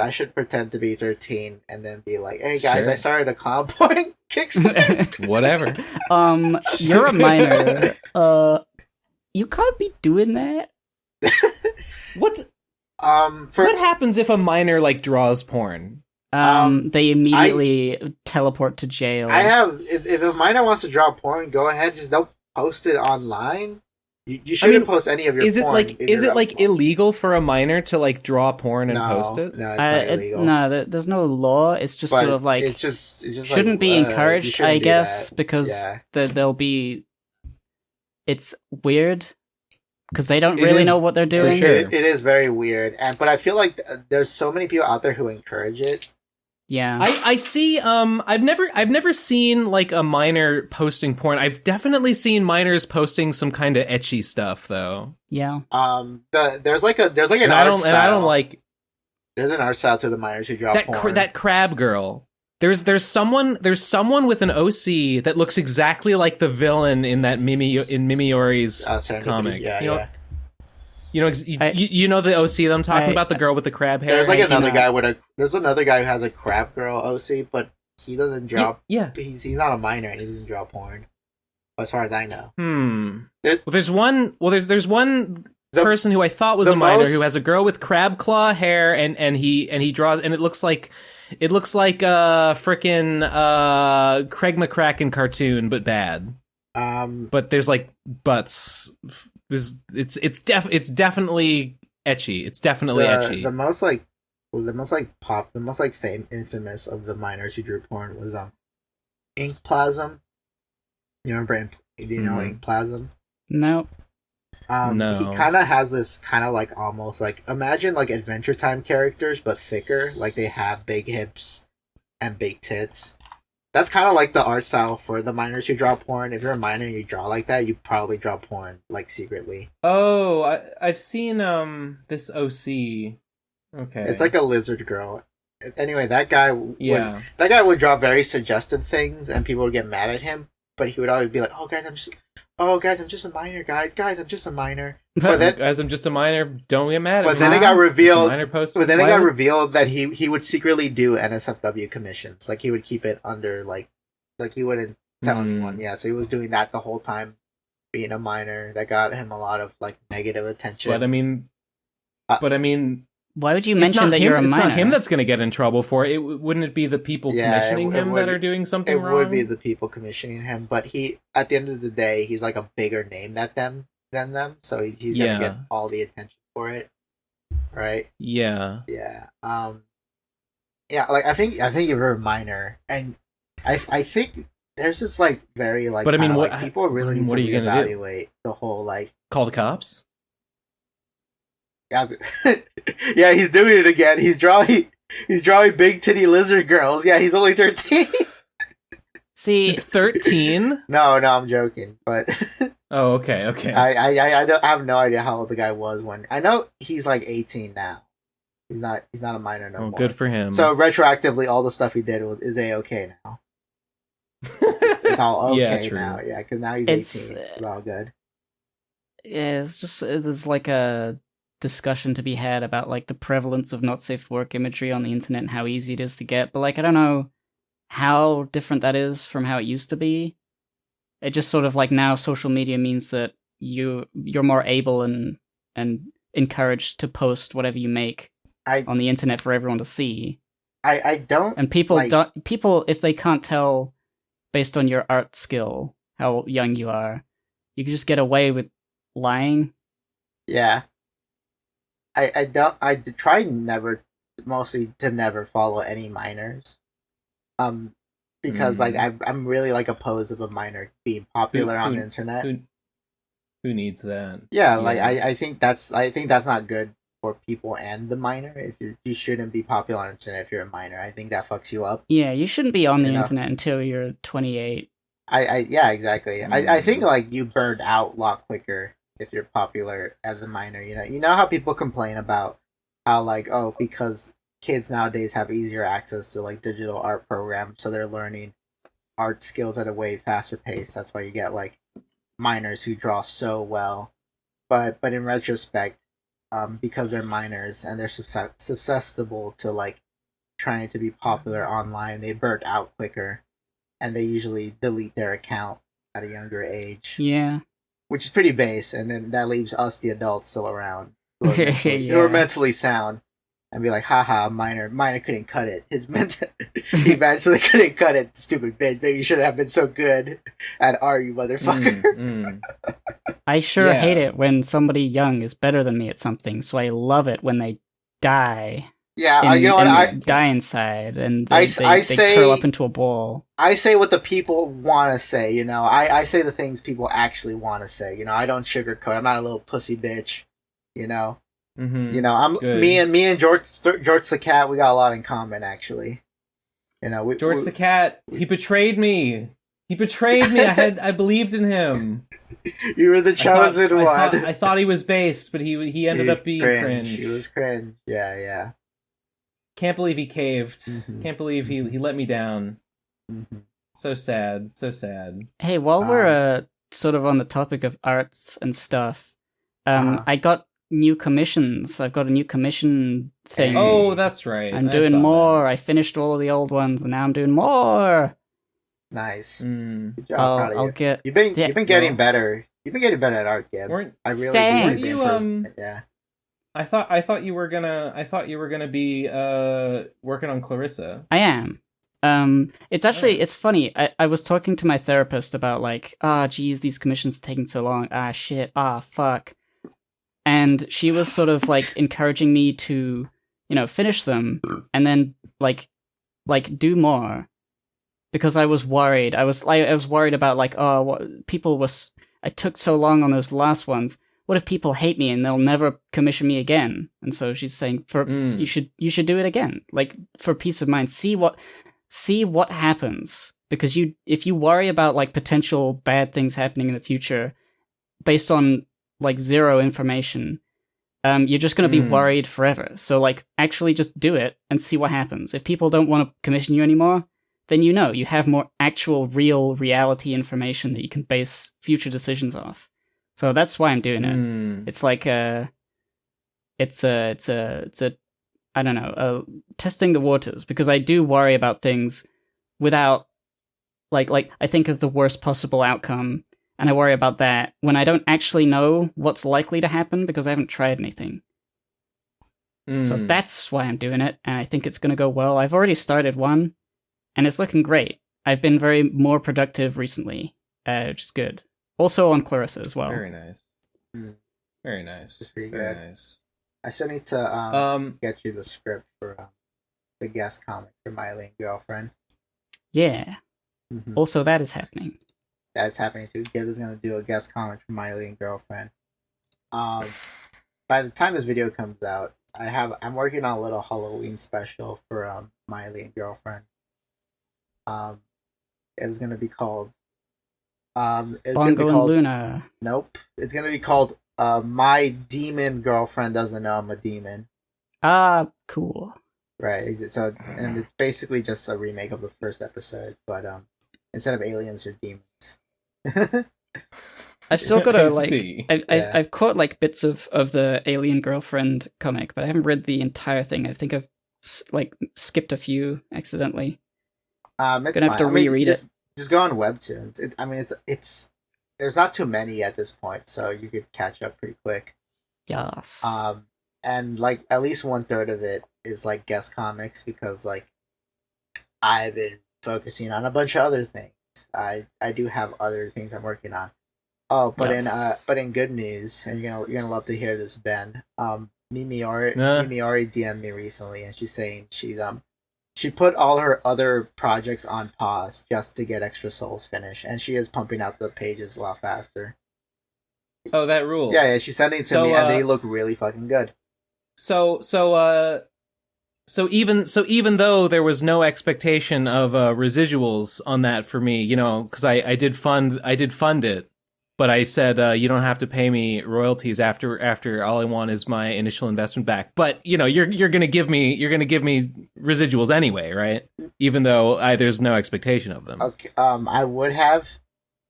I should pretend to be 13 and then be like, hey guys, I started a clown porn Kickstarter. Whatever. You're a minor. You can't be doing that. What happens if a minor like draws porn? They immediately teleport to jail. If a minor wants to draw porn, go ahead, just don't post it online. You shouldn't post any of your porn. Is it like illegal for a minor to like draw porn and post it? No, it's not illegal. No, there's no law. It's just sort of like it's just shouldn't like, be encouraged, I guess, because yeah. there'll be. It's weird because they don't really know what they're doing. Sure. It is very weird, but I feel like there's so many people out there who encourage it. Yeah, I see. I've never seen like a minor posting porn. I've definitely seen minors posting some kind of ecchi stuff, though. Yeah. There's like an and art style. And I don't like. There's an art style to the minors who draw porn. That crab girl. There's someone with an OC that looks exactly like the villain in that Mimiori's comic. Yeah. You know the OC that I'm talking about, the girl with the crab hair. There's like another guy there's another guy who has a crab girl OC, but he doesn't draw. Yeah. He's not a minor and he doesn't draw porn, as far as I know. There's one person who I thought was a minor who has a girl with crab claw hair and he draws, and it looks like a frickin' Craig McCracken cartoon, but bad. But there's like butts. It's definitely ecchi. It's definitely ecchi. The most infamous of the minors who drew porn was Ink Plasm. You remember? Do you know Ink Plasm? No. No. He kind of has this kind of like almost like imagine like Adventure Time characters but thicker. Like they have big hips and big tits. That's kind of like the art style for the minors who draw porn. If you're a minor and you draw like that, you probably draw porn like secretly. Oh, I've seen this OC. Okay, it's like a lizard girl. Anyway, that guy would draw very suggestive things, and people would get mad at him. But he would always be like, "Oh, guys, I'm just a minor, guys. I'm just a minor." But then, guys, I'm just a minor. Don't get mad at me. But then it got revealed. But then it got revealed that he would secretly do NSFW commissions. Like he would keep it under like he wouldn't tell anyone. Yeah, so he was doing that the whole time, being a minor. That got him a lot of like negative attention. But I mean, why would you mention that you're a minor? It's not him that's going to get in trouble for it. Wouldn't it be the people commissioning him that are doing something wrong? It would be the people commissioning him, but at the end of the day, he's like a bigger name than them, so he's going to get all the attention for it, right? Yeah. Yeah. Like I think if you're a minor, and I think there's just like very like, but I mean, like, people really need to reevaluate the whole like call the cops. Yeah, he's doing it again. He's drawing big titty lizard girls. Yeah, he's only 13. See, he's 13? No, I'm joking. But oh, okay. I have no idea how old the guy was when. I know he's like 18 now. He's not a minor no more. Good for him. So retroactively, all the stuff he did is A-okay now. It's all okay now. Yeah, because now he's 18. It's all good. Yeah, there's like a discussion to be had about like the prevalence of not safe for work imagery on the internet and how easy it is to get, but like I don't know how different that is from how it used to be. It just sort of like now social media means that you're more able and encouraged to post whatever you make on the internet for everyone to see. I don't, and people if they can't tell based on your art skill how young you are. You can just get away with lying. Yeah. I try mostly to never follow any minors. Because like I'm really like opposed of a minor being popular on the internet. Who needs that? Yeah, like I think that's not good for people and the minor. If you shouldn't be popular on the internet if you're a minor. I think that fucks you up. Yeah, you shouldn't be on the internet until you're 28. Yeah, exactly. I think like you burn out a lot quicker if you're popular as a minor. You know how people complain about how like, oh, because kids nowadays have easier access to like digital art programs, so they're learning art skills at a way faster pace. That's why you get like minors who draw so well. But in retrospect, because they're minors and they're susceptible to like trying to be popular online, they burn out quicker, and they usually delete their account at a younger age. Yeah. Which is pretty base, and then that leaves us, the adults, still around, who are mentally sound, and be like, haha, minor couldn't cut it. He mentally couldn't cut it, stupid bitch. Maybe you shouldn't have been so good at art, you motherfucker. I sure hate it when somebody young is better than me at something, so I love it when they die. Yeah, you know what? I die inside, and they curl up into a ball. I say what the people want to say, you know. I say the things people actually want to say, you know. I don't sugarcoat. I'm not a little pussy bitch, you know. Mm-hmm. You know, I'm good. Me and Jorts the cat. We got a lot in common, actually. You know, Jorts the cat. He betrayed me. I believed in him. You were the chosen one. I thought he was based, but he ended up being cringe. He was cringe. Yeah. Can't believe he caved. Mm-hmm. Can't believe he let me down. Mm-hmm. So sad. Hey, while we're sort of on the topic of arts and stuff, I got new commissions. I've got a new commission thing. Oh, that's right. I'm doing more. I finished all of the old ones, and now I'm doing more. Nice. Good job. I'll get. You've been getting better. You've been getting better at art, Gib. I really Thanks. do. Yeah. I thought you were gonna be working on Clarissa. I am. It's actually it's funny. I was talking to my therapist about like, geez, these commissions are taking so long. Shit. Fuck. And she was sort of like encouraging me to, finish them and then like do more, because I was worried. I was worried about like, I took so long on those last ones. What if people hate me and they'll never commission me again? And so she's saying, you should do it again, like for peace of mind. See what happens, because if you worry about like potential bad things happening in the future based on like zero information, you're just going to be worried forever. So like actually just do it and see what happens. If people don't want to commission you anymore, then you have more actual real reality information that you can base future decisions off. So that's why I'm doing it. It's like it's a I don't know, testing the waters, because I do worry about things without like I think of the worst possible outcome, and I worry about that when I don't actually know what's likely to happen because I haven't tried anything. So that's why I'm doing it, and I think it's going to go well. I've already started one, and it's looking great. I've been more productive recently, which is good. Also on Clarissa as well. Very nice. Very nice. It's pretty Very good. nice. I still need to get you the script for the guest comic for My Alien Girlfriend. Yeah. Mm-hmm. Also, that is happening. That's happening too. Gib is going to do a guest comic for My Alien Girlfriend. By the time this video comes out, I'm working on a little Halloween special for My Alien Girlfriend. It was going to be called Bongo and Luna. Nope. It's going to be called My Demon Girlfriend Doesn't Know I'm a Demon. Cool. Right. So, and it's basically just a remake of the first episode, but instead of aliens or demons. I've still got to I've caught like bits of the Alien Girlfriend comic, but I haven't read the entire thing. I think I've skipped a few accidentally. It's gonna have to reread it. Just go on Webtoons. It's there's not too many at this point, so you could catch up pretty quick. Yes. And like at least 1/3 of it is like guest comics, because like I've been focusing on a bunch of other things, I do have other things I'm working on. Oh, but Yes. in good news, and you're gonna love to hear this, Ben. Mimiori Uh. Mimiori DM'd me recently, and she's saying she put all her other projects on pause just to get Extra Souls finished, and she is pumping out the pages a lot faster. Oh, that rules. Yeah, she's sending it to me, and they look really fucking good. So even though there was no expectation of residuals on that for me, because I did fund it, but I said you don't have to pay me royalties after all I want is my initial investment back. But you're gonna give me residuals anyway, right? Even though there's no expectation of them. Okay, I would have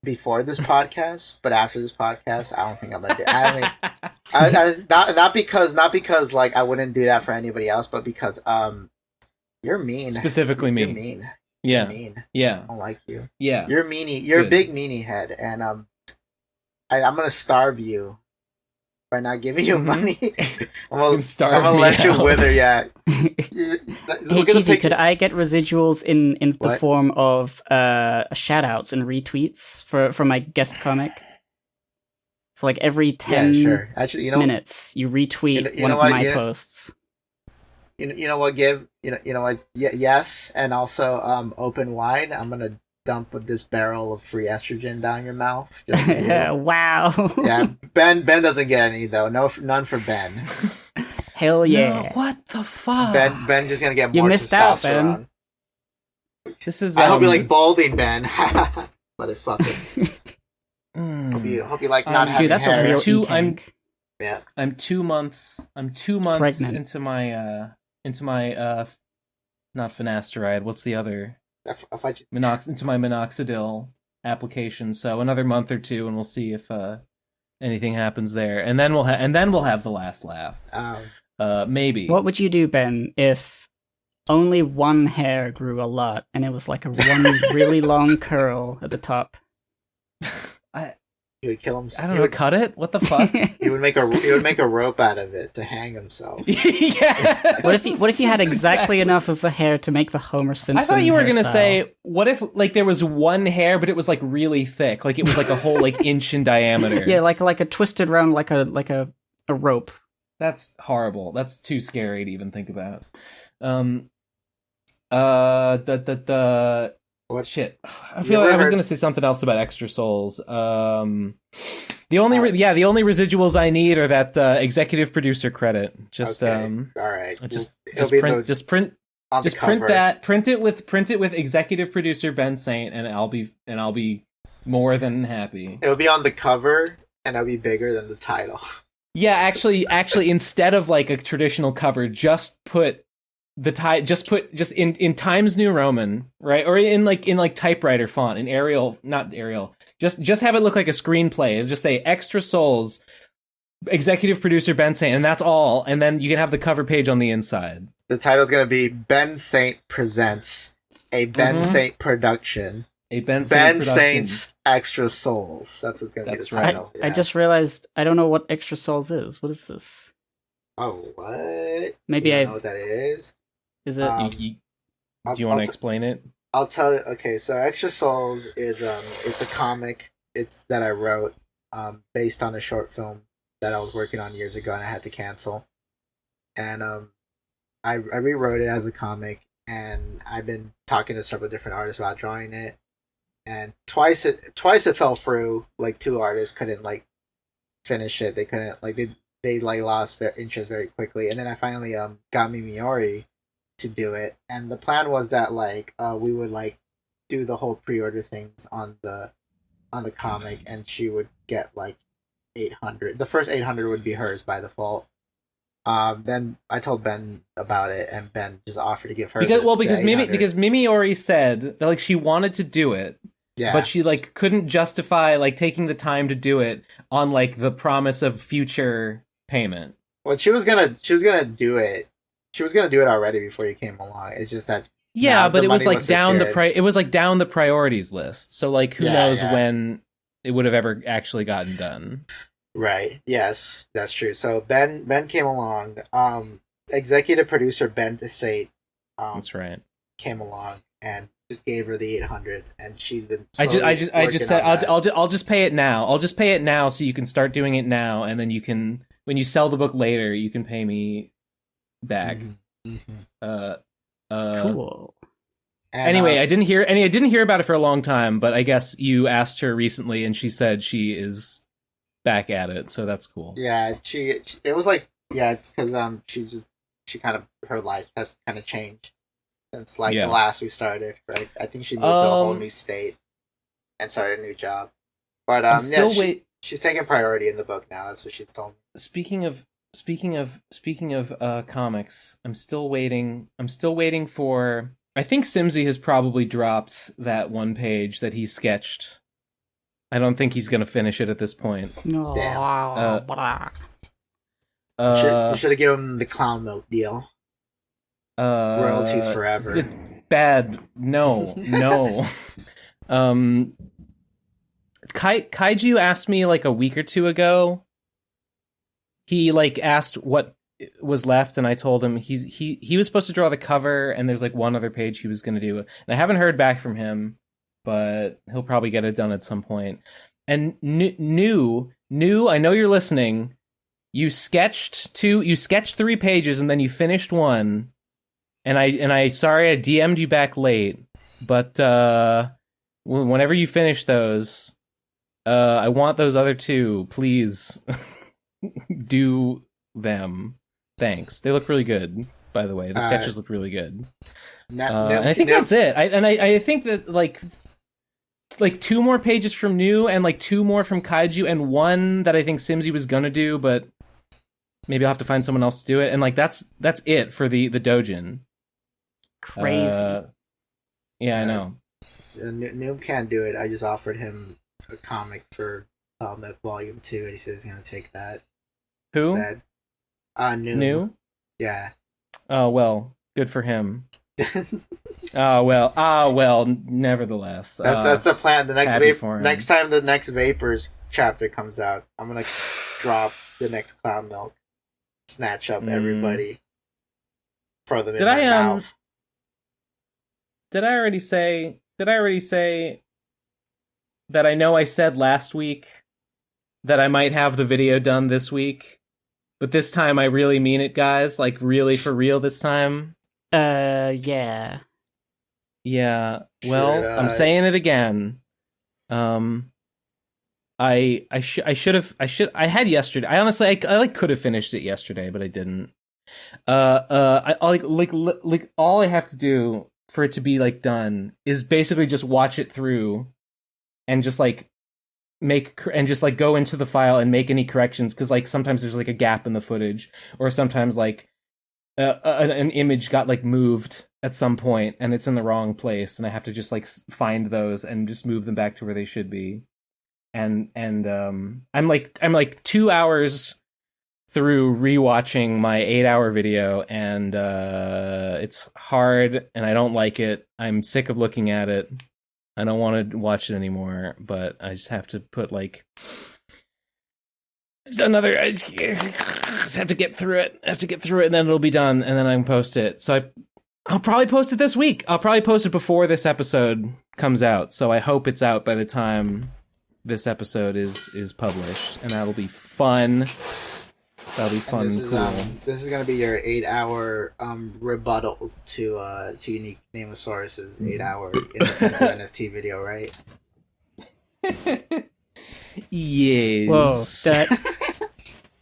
before this podcast, but after this podcast, I don't think I'm gonna do. Not because like I wouldn't do that for anybody else, but because you're mean. Specifically You're mean. mean. Yeah. You're mean. Yeah. I don't like you. Yeah. You're meanie. You're Good. a big meanie head, and I'm gonna starve you by not giving you money. I'm gonna let you wither. Yeah. Hey, Cheesy, could I get residuals in the What? form of shoutouts and retweets for my guest comic? So like every 10 sure. Actually, minutes, you retweet you one know of what? my posts. You know what? You know what? Yes, and also open wide. I'm gonna dump this barrel of free estrogen down your mouth. Just for you. Wow. Yeah, Ben doesn't get any though. None for Ben. Hell yeah. No, what the fuck? Ben just gonna get You more missed out, testosterone. Ben. This is. I hope you like balding, Ben. Motherfucker. Mm. Hope you like not having Dude, that's hair. a real Two- e-tank. Yeah. I'm 2 months Pregnant. into my not finasteride. What's the other? If I just- Into my minoxidil application. So another month or two, and we'll see if anything happens there, and then we'll have the last laugh. Maybe. What would you do, Ben, if only one hair grew a lot and it was like a one really long curl at the top? He would kill himself. I don't know. Cut it. What the fuck? He would make a rope out of it to hang himself. Yeah. What if you had exactly enough of the hair to make the Homer Simpson? I thought you were gonna hairstyle? say, what if like there was one hair, but it was like really thick, like it was like a whole like inch in diameter. Yeah, like a twisted round, like a rope. That's horrible. That's too scary to even think about. What Shit. I You feel ever like I was heard- gonna say something else about Extra Souls. The only residuals I need are that executive producer credit. Just Okay. All right. just It'll be print on the print cover. that print it with executive producer Ben Saint, and I'll be more than happy. It'll be on the cover, and it'll be bigger than the title. Yeah, actually, instead of like a traditional cover, just put in Times New Roman, right, or in typewriter font, in Arial, not Arial. Just have it look like a screenplay. It'll just say Extra Souls, executive producer Ben Saint, and that's all. And then you can have the cover page on the inside. The title's gonna be Ben Saint presents a Ben Saint production. A Ben Saint Ben production. Saint's Extra Souls. That's what's gonna That's be the right. title. I yeah. just realized I don't know what Extra Souls is. What is this? Oh, what? Maybe You I know what that is. is it? Um, Do you I'll- want to I'll- explain it? I'll tell you. Okay, so Extra Souls is it's a comic. It's that I wrote based on a short film that I was working on years ago, and I had to cancel. And I rewrote it as a comic, and I've been talking to several different artists about drawing it. And twice it fell through. Like 2 artists couldn't like finish it. They couldn't like they like lost interest very quickly. And then I finally got Mimiori to do it, and the plan was that like we would like do the whole pre-order things on the comic, and she would get like 800. The first 800 would be hers by default. Then I told Ben about it, and Ben just offered to give her Because the 800. Mimiori said that like she wanted to do it, yeah, but she like couldn't justify like taking the time to do it on like the promise of future payment. well she was gonna do it. She was gonna do it already before you came along. It's just that Yeah, now but the it was money like down secured. it was like down the priorities list. So like who Yeah, knows yeah. when it would have ever actually gotten done. Right. Yes, that's true. So Ben came along. Executive producer Ben Desate That's right. came along and just gave her the 800, and she's been. I just said I'll just pay it now. I'll just pay it now, so you can start doing it now, and then you can, when you sell the book later, you can pay me back. Cool. And, anyway, I didn't hear about it for a long time, but I guess you asked her recently, and she said she is back at it, so that's cool. Yeah, it was like, yeah, because she kind of, her life has kind of changed since the last we started, right? I think she moved to a whole new state and started a new job. But she's taking priority in the book now. That's what she's told me. Speaking of comics, I'm still waiting for. I think Simsy has probably dropped that one page that he sketched. I don't think he's gonna finish it at this point. No. You should have given him the clown milk deal. Royalties forever. Bad. No. Kaiju asked me like a week or two ago. He like asked what was left, and I told him he was supposed to draw the cover, and there's like one other page he was going to do. And I haven't heard back from him, but he'll probably get it done at some point. And new, I know you're listening. You sketched 3 pages, and then you finished one. And I sorry I DM'd you back late, but whenever you finish those, I want those other 2. Please do them. Thanks. They look really good, by the way. The sketches look really good. And I think that's it. I think that like 2 more pages from New, and like 2 more from Kaiju, and 1 that I think Simsy was gonna do, but maybe I'll have to find someone else to do it. And like that's it for the Dojin. Crazy. Yeah, I know. Noob can't do it. I just offered him a comic for Helmet Volume 2, and he says he's gonna take that. Who? Instead. New? Yeah. Oh well, good for him. well. Nevertheless, that's the plan. The next time the next Vapors chapter comes out, I'm gonna drop the next Clown Milk, snatch up everybody, throw them in my mouth. Did I already say that I know I said last week that I might have the video done this week? But this time I really mean it, guys. Like, really for real this time. Yeah. Yeah. Well, I'm saying it again. I had yesterday. I honestly, I could have finished it yesterday, but I didn't. I all I have to do for it to be like done is basically just watch it through and just like go into the file and make any corrections, because like sometimes there's like a gap in the footage, or sometimes like an image got like moved at some point and it's in the wrong place, and I have to just like find those and just move them back to where they should be. And I'm like 2 hours through rewatching my 8-hour video, and it's hard and I don't like it. I'm sick of looking at it. I don't want to watch it anymore, but I just have to put like I just have to get through it. And then it'll be done, and then I can post it. So I'll probably post it this week. I'll probably post it before this episode comes out. So I hope it's out by the time this episode is published, and that'll be fun. That'll be fun. This is going to be your 8-hour rebuttal to Unique Namosaurus's 8-hour in defense of NFT video, right? Yes.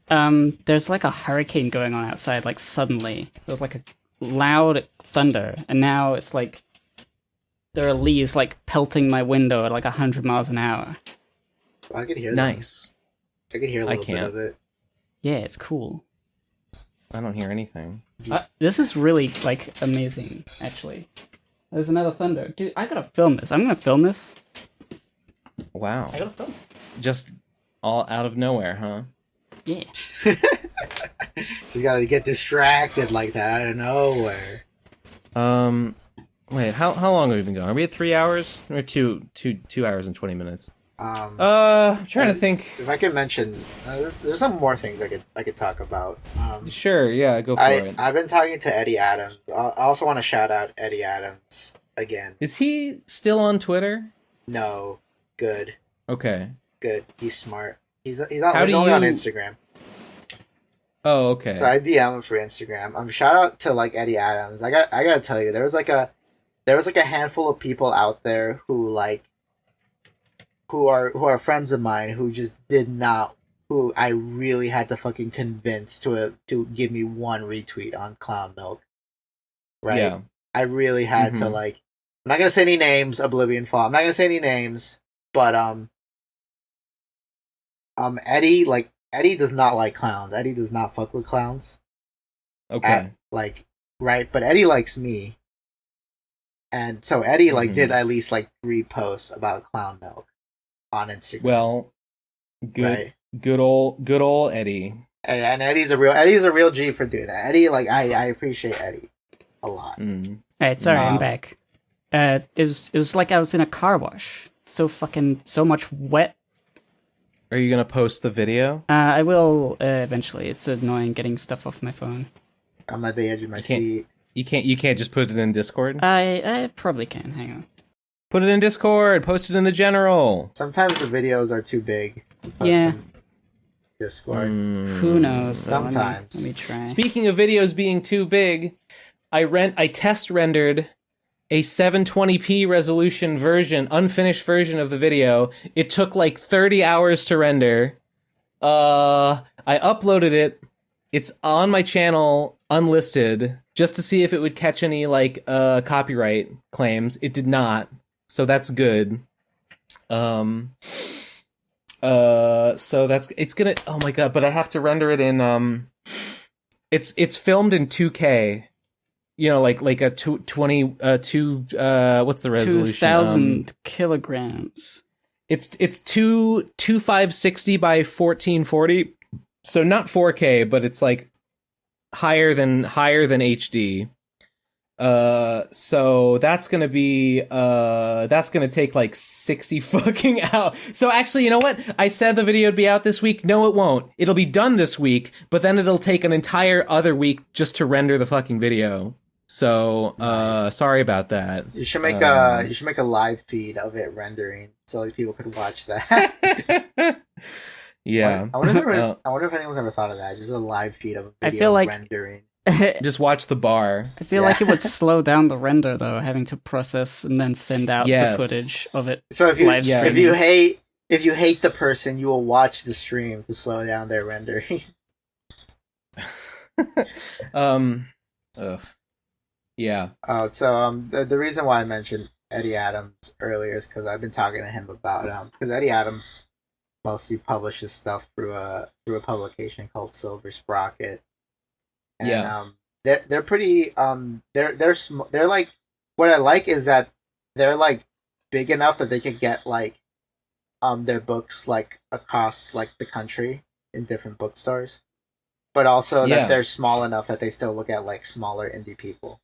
Whoa. There's like a hurricane going on outside. Like suddenly, there's like a loud thunder, and now it's like there are leaves like pelting my window at like 100 miles an hour. I could hear. Nice. I could hear a little bit of it. Yeah, it's cool. I don't hear anything. This is really, like, amazing, actually. There's another thunder. Dude, I gotta film this. I'm gonna film this. Wow. I gotta film it. Just all out of nowhere, huh? Yeah. Just gotta get distracted like that out of nowhere. Wait, how long have we been going? Are we at 3 hours? Or 2 hours and 20 minutes? I'm trying to think. If I could mention, there's some more things I could talk about. Sure, yeah, go for it. I've been talking to Eddie Adams. I also want to shout out Eddie Adams. again. Is he still on Twitter? No, good. Okay. Good. He's smart. He's not. He's only on Instagram. Oh, okay. So I DM him for Instagram. Shout out to like Eddie Adams. I gotta tell you, there was like a handful of people out there who are friends of mine who just did not. Who I really had to fucking convince to give me one retweet on Clown Milk. Right. Yeah. I really had to like. I'm not gonna say any names. Oblivion Fall. I'm not gonna say any names. But Eddie does not like clowns. Eddie does not fuck with clowns. Okay. Right, but Eddie likes me. And so Eddie did at least 3 posts about Clown Milk on Instagram. Well, good old Eddie. And Eddie's a real G for doing that. Eddie, I appreciate Eddie a lot. Alright, sorry, I'm back. It was like I was in a car wash. So much wet. Are you gonna post the video? I will eventually. It's annoying getting stuff off my phone. I'm at the edge of my seat. You can't just put it in Discord? I probably can. Hang on. Put it in Discord. Post it in the general. Sometimes the videos are too big to post in Discord. Who knows? Sometimes. Let me try. Speaking of videos being too big, I test rendered a 720p resolution unfinished version of the video. It took 30 hours to render. I uploaded it. It's on my channel unlisted just to see if it would catch any copyright claims. It did not. So that's good. So it's gonna, oh my god, but I have to render it in it's filmed in 2K. You know, like a 20 what's the resolution? 2,000 kilograms. It's 2560 by 1440, so not 4K, but it's higher than HD. So that's gonna take 60 fucking out. So actually, you know what? I said the video would be out this week. No, it won't. It'll be done this week, but then it'll take an entire other week just to render the fucking video. So, nice. Sorry about that. You should make a live feed of it rendering so people could watch that. Yeah. I wonder if anyone's ever thought of that. Just a live feed of a video rendering. Just watch the bar. I feel like it would slow down the render though, having to process and then send out the footage of it. So if you hate the person, you will watch the stream to slow down their rendering. Ugh. Yeah. So the reason why I mentioned Eddie Adams earlier is because I've been talking to him about because Eddie Adams mostly publishes stuff through a publication called Silver Sprocket. And they're pretty they're like, what I like is that they're big enough that they could get their books across the country in different bookstores, but also that they're small enough that they still look at smaller indie people.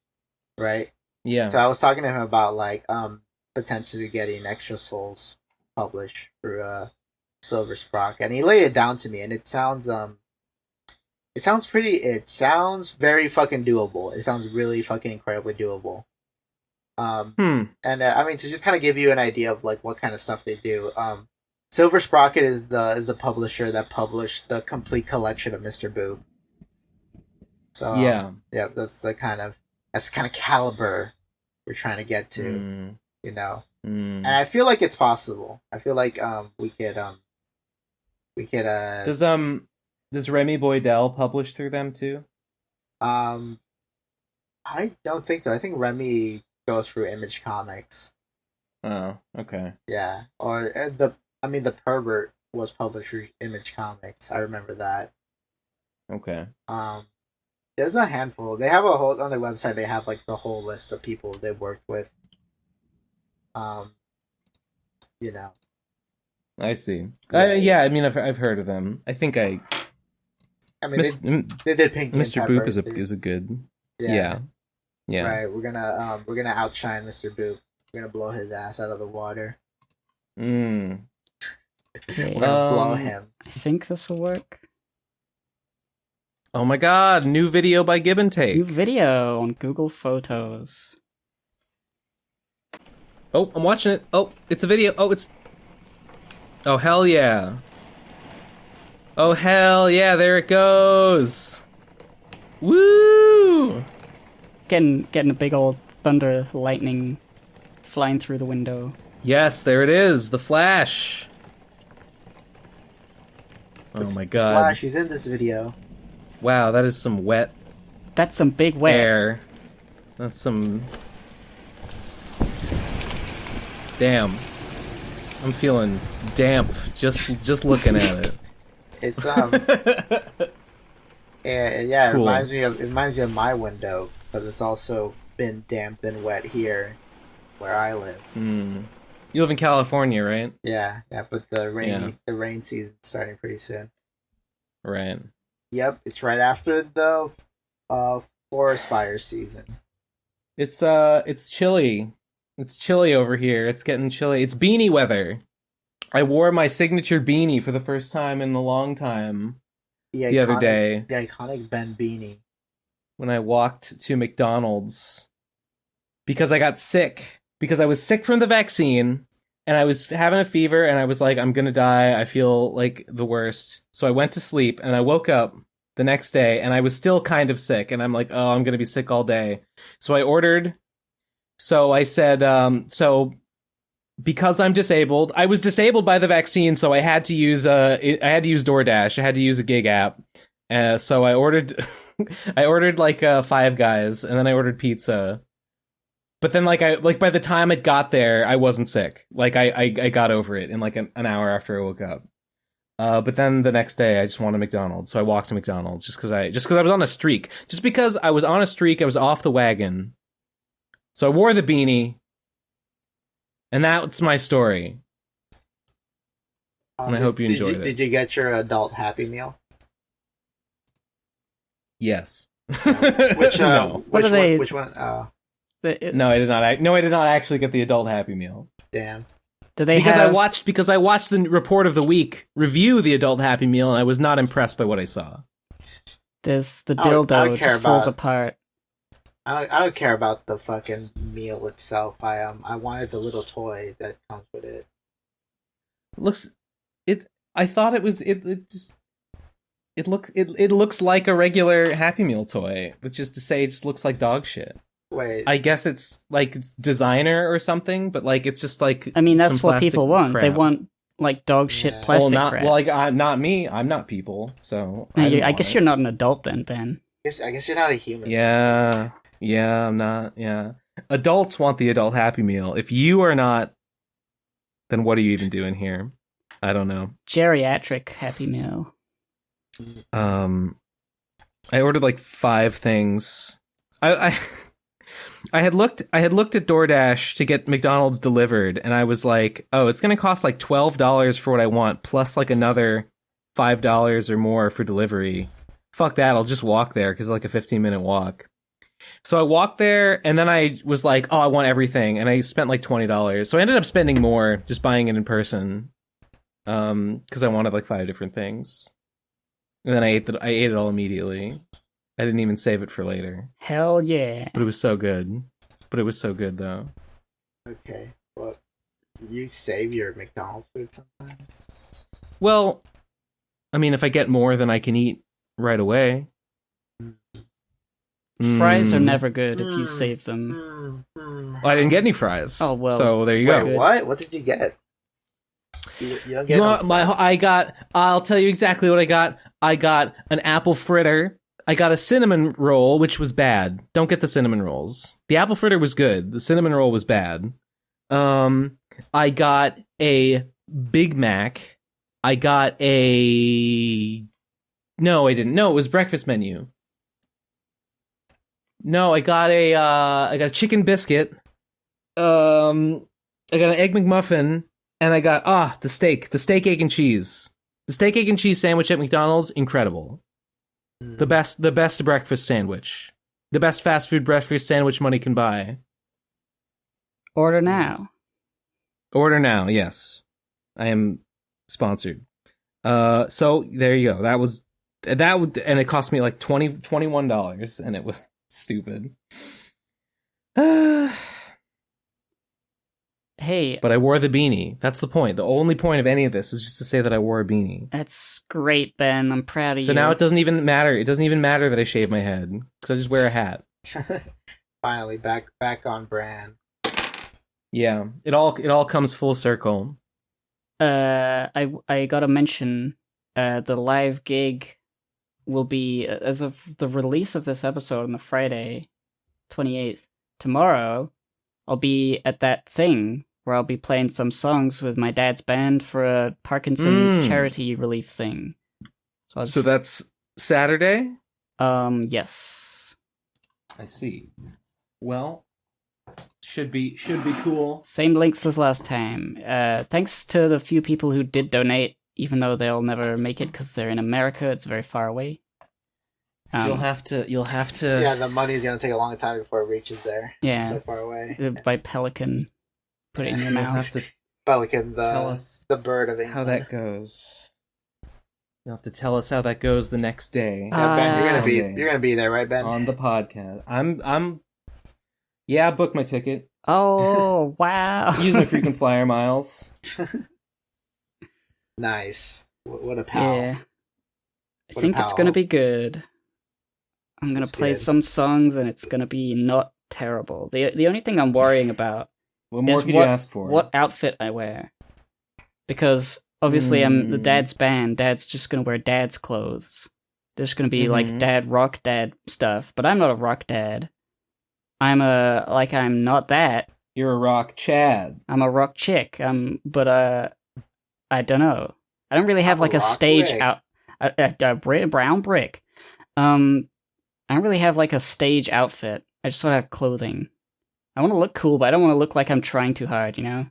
Right? Yeah. So I was talking to him about potentially getting Extra Souls published through Silver Sprocket, and he laid it down to me, and it sounds very fucking doable. It sounds really fucking incredibly doable. And I mean, to just kind of give you an idea of what kind of stuff they do. Silver Sprocket is the publisher that published the complete collection of Mr. Boob. So that's the kind of caliber we're trying to get to, you know. And I feel like it's possible. I feel like we could Does Remy Boydell publish through them too? I don't think so. I think Remy goes through Image Comics. Oh, okay. Yeah, or the Pervert was published through Image Comics. I remember that. Okay. There's a handful. They have a whole on their website. They have the whole list of people they've worked with. You know. I see. Yeah, I mean, I've heard of them. I think I mean, they did Pink Mr. Boop is a good. Yeah. Right. We're gonna outshine Mr. Boop. We're gonna blow his ass out of the water. We're gonna blow him. I think this will work. Oh my god, new video by Give and Take. New video on Google Photos. Oh, I'm watching it. Oh, it's a video. Oh, hell yeah. Oh, hell yeah, there it goes. Woo! Getting a big old thunder lightning flying through the window. Yes, there it is. The Flash. Oh my god. Flash, he's in this video. Wow, that is some wet That's some big wet. air. That's some... Damn. I'm feeling damp just looking at it. It's yeah, Cool. it reminds me of my window, because it's also been damp and wet here where I live. You live in California, right? Yeah, but the rain season's starting pretty soon. Right. Yep, it's right after the forest fire season. It's chilly. It's chilly over here. It's getting chilly. It's beanie weather. I wore my signature beanie for the first time in a long time the other day. The iconic Ben beanie. When I walked to McDonald's because I got sick. Because I was sick from the vaccine and I was having a fever and I was like, I'm gonna die. I feel like the worst. So I went to sleep and I woke up the next day and I was still kind of sick. And I'm like, oh, I'm gonna be sick all day. So I ordered. So I said, because I'm disabled, I was disabled by the vaccine, so I had to use DoorDash. I had to use a gig app. So I ordered, like 5 Guys, and then I ordered pizza. But then, by the time it got there, I wasn't sick. Like I got over it in like an hour after I woke up. But then the next day, I just wanted McDonald's, so I walked to McDonald's just because I was on a streak. Just because I was on a streak, I was off the wagon. So I wore the beanie, and that's my story. And I hope you enjoyed it. Did you get your adult Happy Meal? Yes. Which no. What are they- Which one? No, I did not. No, I did not actually get the adult Happy Meal. Damn. Do they Because have... I watched the report of the week review the adult Happy Meal, and I was not impressed by what I saw. There's the I don't dildo care just falls about- apart. I don't care about the fucking meal itself. I wanted the little toy that comes with it. I thought it was it looks like a regular Happy Meal toy, which is to say, it just looks like dog shit. Wait, I guess it's like it's designer or something, but like it's just like I mean, that's some what people plastic want. They crap. want like dog shit Yeah. plastic crap. Not me. I'm not people, so No, didn't I want guess it. you're not an adult then, Ben. I guess you're not a human. Yeah, I'm not. Yeah, adults want the adult Happy Meal. If you are not, then what are you even doing here? I don't know. Geriatric Happy Meal. I ordered like 5 things. I had looked at DoorDash to get McDonald's delivered, and I was like, oh, it's gonna cost like $12 for what I want, plus like another $5 or more for delivery. Fuck that, I'll just walk there because it's like a 15-minute walk. So I walked there, and then I was like, oh, I want everything, and I spent like $20. So I ended up spending more just buying it in person, because I wanted like 5 different things. And then I ate it all immediately. I didn't even save it for later. Hell yeah. But it was so good. Though. Okay. Well, you save your McDonald's food sometimes. Well, I mean, if I get more than I can eat right away. Fries are never good if you save them. Well, I didn't get any fries. Oh, well. So there you Wait, go. what? What did you get? You don't get I'll tell you exactly what I got. I got an apple fritter. I got a cinnamon roll, which was bad. Don't get the cinnamon rolls. The apple fritter was good. The cinnamon roll was bad. I got a Big Mac. I got a... No, I didn't. No, it was breakfast menu. No, I got a chicken biscuit. I got an Egg McMuffin, and I got the steak, egg and cheese. The steak, egg and cheese sandwich at McDonald's, incredible. The best breakfast sandwich. The best fast food breakfast sandwich money can buy. Order now. Order now, yes. I am sponsored. So there you go. And it cost me like $21, and it was stupid. Hey, But I wore the beanie. That's the point. The only point of any of this is just to say that I wore a beanie. that's great, Ben. I'm proud of you. So now it doesn't even matter. It doesn't even matter that I shave my head because I just wear a hat. Finally, back on brand. Yeah, it all comes full circle. I gotta mention, the live gig will be, as of the release of this episode on the Friday, 28th, tomorrow, I'll be at that thing where I'll be playing some songs with my dad's band for a Parkinson's charity relief thing. So that's Saturday? Yes. I see. Well, should be cool. Same links as last time. Thanks to the few people who did donate, even though they'll never make it because they're in America. It's very far away. You'll have to. Yeah, the money's gonna take a long time before it reaches there. Yeah, It's so far away. By Pelican. Put it in your You'll mouth. have to Pelican, tell us the bird of England. how that goes. You'll have to tell us how that goes the next day. Yeah, Ben, Sunday. you're gonna be there, right, Ben? On the podcast. I'm. Yeah, I booked my ticket. Oh, wow. Use my frequent flyer miles. Nice. What a pal. Yeah. I What a think it's pal. gonna be good. I'm gonna That's play good. some songs and it's gonna be not terrible. The only thing I'm worrying about What more is could you ask for? what outfit I wear. Because obviously I'm the Hmm. dad's band, dad's just gonna wear dad's clothes. There's gonna be like Mhm. dad rock dad stuff, but I'm not a rock dad. I'm not that. You're a rock Chad. I'm a rock chick. But I don't know. I don't really have I'm like a a rock stage brick. out. Brown brick. I don't really have like a stage outfit. I just want to have clothing. I want to look cool, but I don't want to look like I'm trying too hard. You know.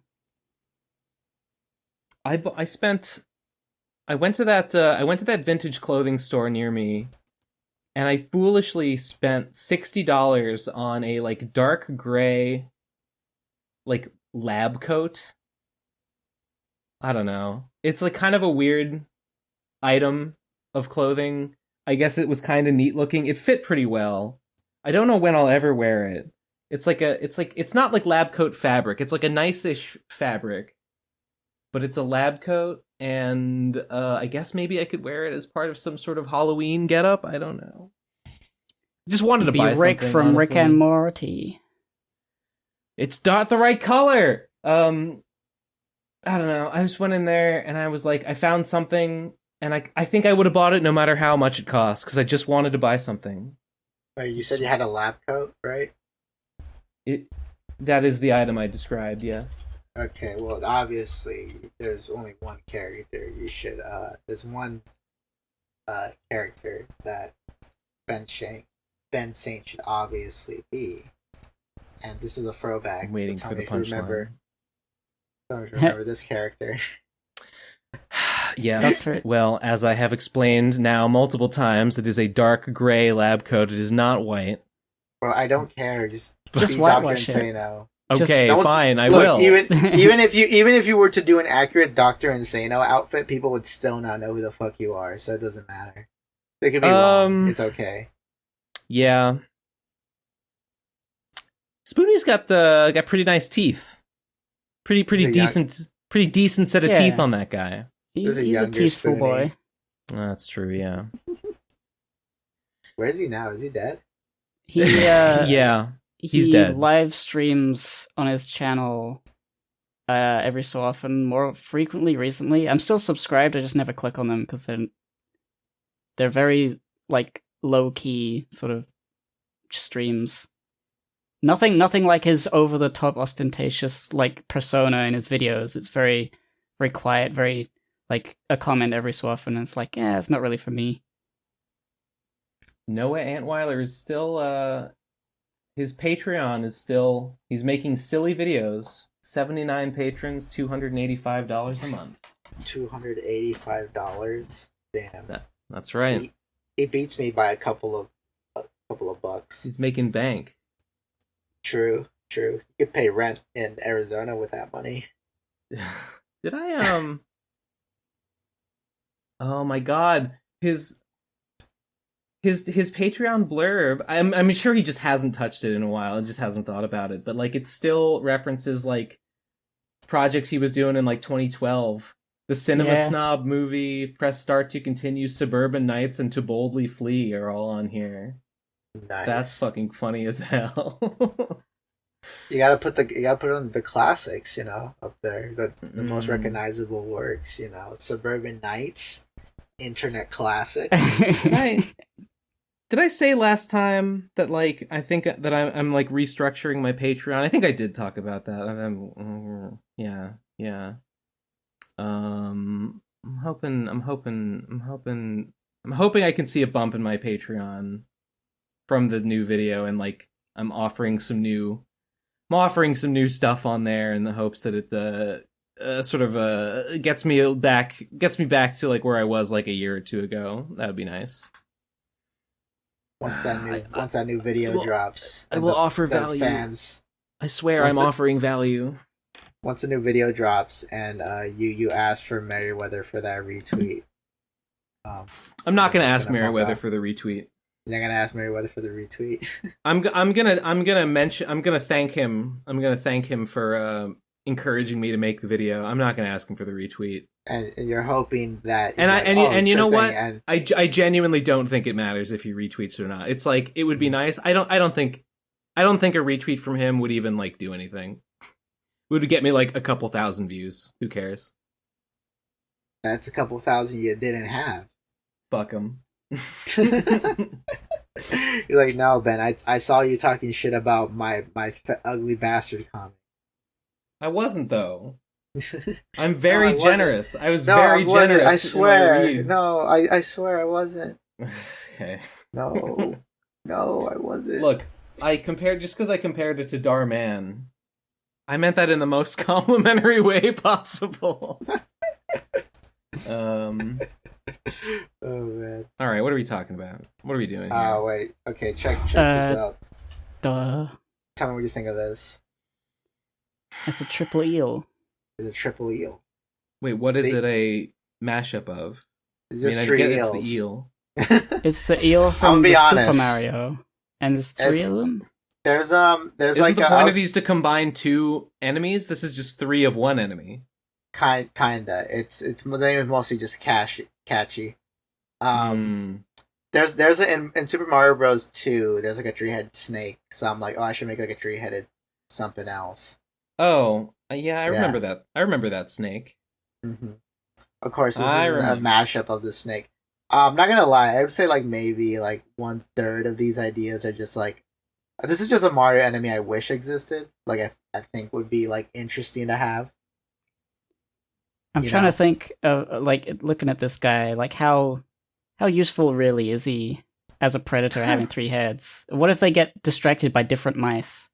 I went to that vintage clothing store near me, and I foolishly spent $60 on a like dark gray, like lab coat. I don't know. It's like kind of a weird item of clothing. I guess it was kind of neat looking. It fit pretty well. I don't know when I'll ever wear it. It's not like lab coat fabric. It's like a nice-ish fabric, but it's a lab coat, and I guess maybe I could wear it as part of some sort of Halloween getup. I don't know. Just wanted to Be buy Rick something, from Rick honestly. and Morty. It's not the right color. I don't know. I just went in there and I was like, I found something, and I think I would have bought it no matter how much it cost because I just wanted to buy something. Wait, you said you had a lab coat, right? That is the item I described. Yes. Okay, well, obviously, there's only one character you should, there's one, character that Ben Saint should obviously be. And this is a throwback. I'm waiting Tell for me the if you remember. punchline. Tell me if you remember this character. Yes. Dr. Well, as I have explained now multiple times, it is a dark gray lab coat. It is not white. Well, I don't care. Just Just be Dr. whitewash it. Insano. Just Okay, don't- fine. I Look, will. even if you were to do an accurate Dr. Insano outfit, people would still not know who the fuck you are, so it doesn't matter. It could be wrong. It's okay. Yeah. Spoonie's got pretty nice teeth. Pretty He's a decent set of Yeah. teeth on that guy. This is a He's a younger teethful Spoonie. boy. That's true. Yeah. Where is he now? Is he dead? He Yeah. He's he dead. live streams on his channel every so often, more frequently recently. I'm still subscribed. I just never click on them because they're very like low key sort of streams. Nothing like his over the top ostentatious like persona in his videos. It's very very quiet, very like a comment every so often. And it's like, yeah, it's not really for me. Noah Antweiler is still his Patreon is still, he's making silly videos. 79 patrons, $285 a month. $285. Damn. That's right. He beats me by a couple of bucks. He's making bank. True. You could pay rent in Arizona with that money. Did I Oh my god. His Patreon blurb, I'm sure he just hasn't touched it in a while and just hasn't thought about it, but like it still references like projects he was doing in like 2012. The Cinema Yeah. Snob movie, Press Start to Continue, Suburban Nights, and To Boldly Flee are all on here. Nice. That's fucking funny as hell. You gotta put on the classics, up there, the most recognizable works, Suburban Nights, internet classic. Did I say last time that like I think that I'm like restructuring my Patreon? I think I did talk about that. Yeah. I'm hoping I can see a bump in my Patreon from the new video, and like I'm offering some new stuff on there in the hopes that it sort of gets me back to like where I was like a year or two ago. That would be nice. Once that new video drops, I will offer value. Fans, I swear I'm offering value. Once a new video drops and you ask for Merriweather for that retweet. I'm not gonna ask Merriweather for the retweet. You're gonna ask Merriweather for the retweet. I'm gonna thank him for encouraging me to make the video. I'm not gonna ask him for the retweet. And you're hoping that. And you know what? I genuinely don't think it matters if he retweets or not. It's like it would be nice. I don't think a retweet from him would even like do anything. It would get me like a couple thousand views. Who cares? That's a couple thousand you didn't have. Fuck him. You're like, no, Ben. I saw you talking shit about my ugly bastard comic. I wasn't though. I'm very generous. I was no, very I wasn't. generous. I swear. No, I swear I wasn't. Okay. No, I wasn't. Look, just because I compared it to Darman, I meant that in the most complimentary way possible. Oh man. All right, what are we talking about? What are we doing here? Wait. Okay, check this out. Duh. Tell me what you think of this. It's a triple eel. It's a triple eel. Wait, what is it a mashup of? It's just I three get eels. it's the eel. It's the eel from be the honest. Super Mario, and there's three of them. There's Isn't like the point of these to combine two enemies? This is just three of one enemy. Kinda. It's the name is mostly just catchy. There's in Super Mario Bros. 2, there's like a three-headed snake. So I'm like, I should make like a three-headed something else. Oh, yeah, I remember that. I remember that snake. Mm-hmm. Of course, this is a mashup of the snake. I'm not gonna lie. I would say like maybe like 1/3 of these ideas are just like, this is just a Mario enemy I wish existed. Like I think would be like interesting to have. I'm trying to think of like looking at this guy, like how useful really is he as a predator having three heads? What if they get distracted by different mice?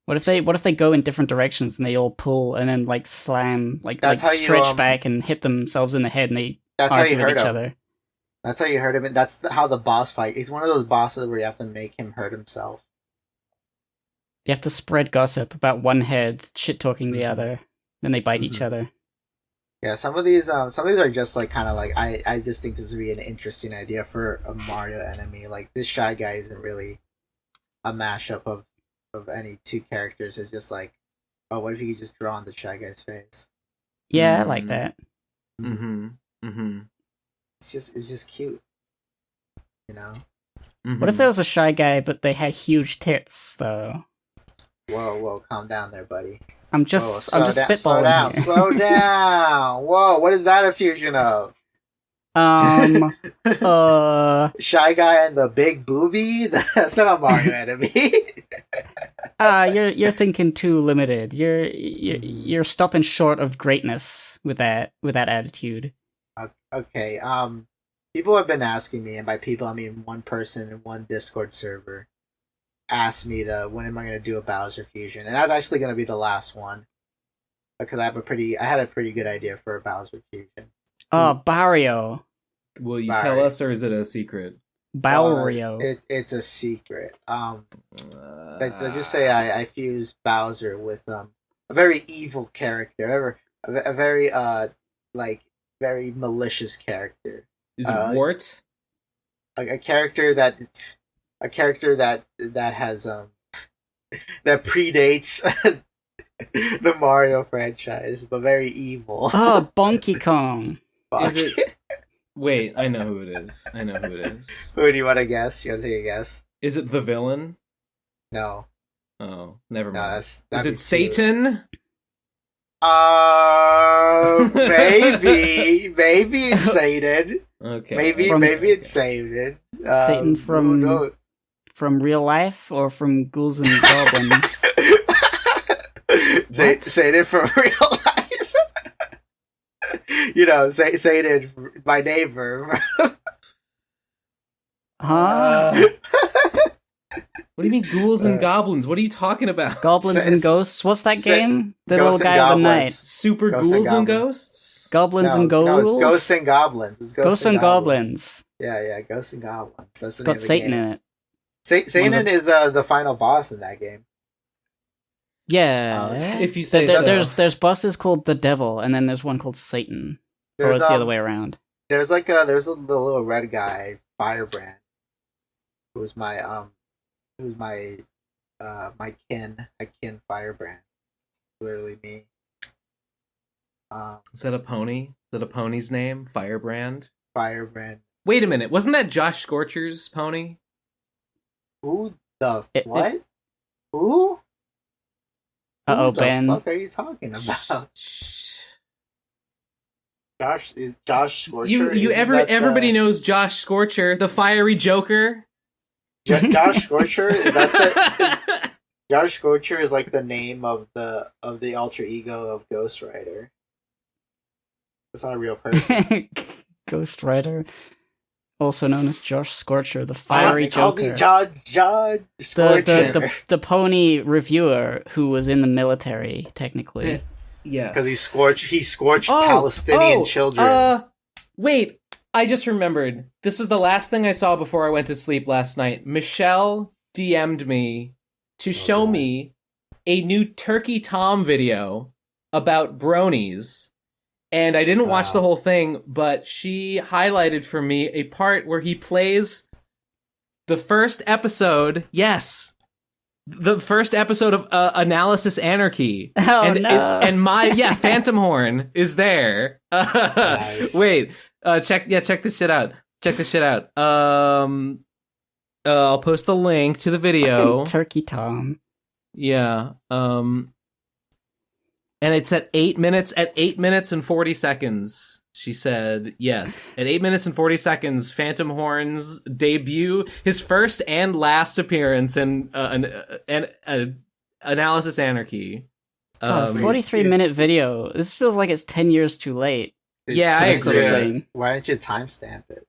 What if they go in different directions and they all pull and then like slam like stretch back and hit themselves in the head and they argue with each other? That's how you hurt him. And that's how the boss fight. He's one of those bosses where you have to make him hurt himself. You have to spread gossip about one head shit talking the other, then they bite each other. Yeah, some of these are just like kind of like I just think this would be an interesting idea for a Mario enemy. Like this Shy Guy isn't really a mashup of any two characters. It's just like, oh, what if you could just draw on the Shy Guy's face? Yeah, I like that. It's just cute, you know. What if there was a Shy Guy but they had huge tits though? Whoa, calm down there, buddy. I'm just spitballing here. Slow down. Whoa, what is that a fusion of? Shy Guy and the Big Booby? That's not a Mario enemy. You're thinking too limited. You're stopping short of greatness with that attitude. Okay. People have been asking me, and by people I mean one person in one Discord server, asked me when am I going to do a Bowser fusion, and that's actually going to be the last one because I had a pretty good idea for a Bowser fusion. Oh, Barrio. Will you tell us, or is it a secret? Barrio. It's a secret. Let's just say I fused Bowser with a very evil character, a very very malicious character. Is it Wart? A character that has that predates The Mario franchise, but very evil. Oh, Bonky Kong. Fuck. Is it? Wait, I know who it is. Who do you want to guess? You want to take a guess? Is it the villain? No. Oh, never No, mind. is Is it Satan? Maybe it's Satan. Okay. Maybe it's Satan. Satan from real life or from Ghouls and Goblins? Satan from real life. You know, Satan, my neighbor. Huh? What do you mean ghouls and goblins? What are you talking about? Goblins and Ghosts? What's that game? The little Ghosts guy and of the Goblins. night. Super Ghosts ghouls and and goblins. ghosts? Goblins and No, Ghouls? it's Ghosts and Goblins. It's Ghosts and Goblins. Yeah, Ghosts and Goblins. That's It's the got name of the Satan game. in it. Satan is the final boss in that game. Yeah. If you say so. There's bosses called the Devil, and then there's one called Satan. Or it's the other way around. There's the little red guy, Firebrand, who's my kin Firebrand. Literally me. Is that a pony? Is that a pony's name? Firebrand? Firebrand. Wait a minute, wasn't that Josh Scorcher's pony? Who the It- what? Who? Uh-oh, Who the Ben. fuck are you talking about? Josh Scorcher. Everybody knows Josh Scorcher, the fiery Joker. Josh Scorcher is that Josh Scorcher is like the name of the alter ego of Ghost Rider. That's not a real person. Ghost Rider, also known as Josh Scorcher, the fiery They call Joker. me John Scorcher. The pony reviewer who was in the military, technically. Yes. Because he scorched Palestinian children. Wait, I just remembered. This was the last thing I saw before I went to sleep last night. Michelle DM'd me to show me a new Turkey Tom video about bronies. And I didn't watch the whole thing, but she highlighted for me a part where he plays the first episode. Yes. The first episode of Analysis Anarchy. Oh, and no. Phantom Horn is there. Nice. Wait, check this shit out. I'll post the link to the video. Fucking Turkey Tom. Yeah. And it's at 8 minutes and 40 seconds. She said, yes. At 8 minutes and 40 seconds, Phantom Horn's debut, his first and last appearance in Analysis Anarchy. God, 43-minute video. This feels like it's 10 years too late. Yeah, I this sort of agree. thing. Why don't you timestamp it?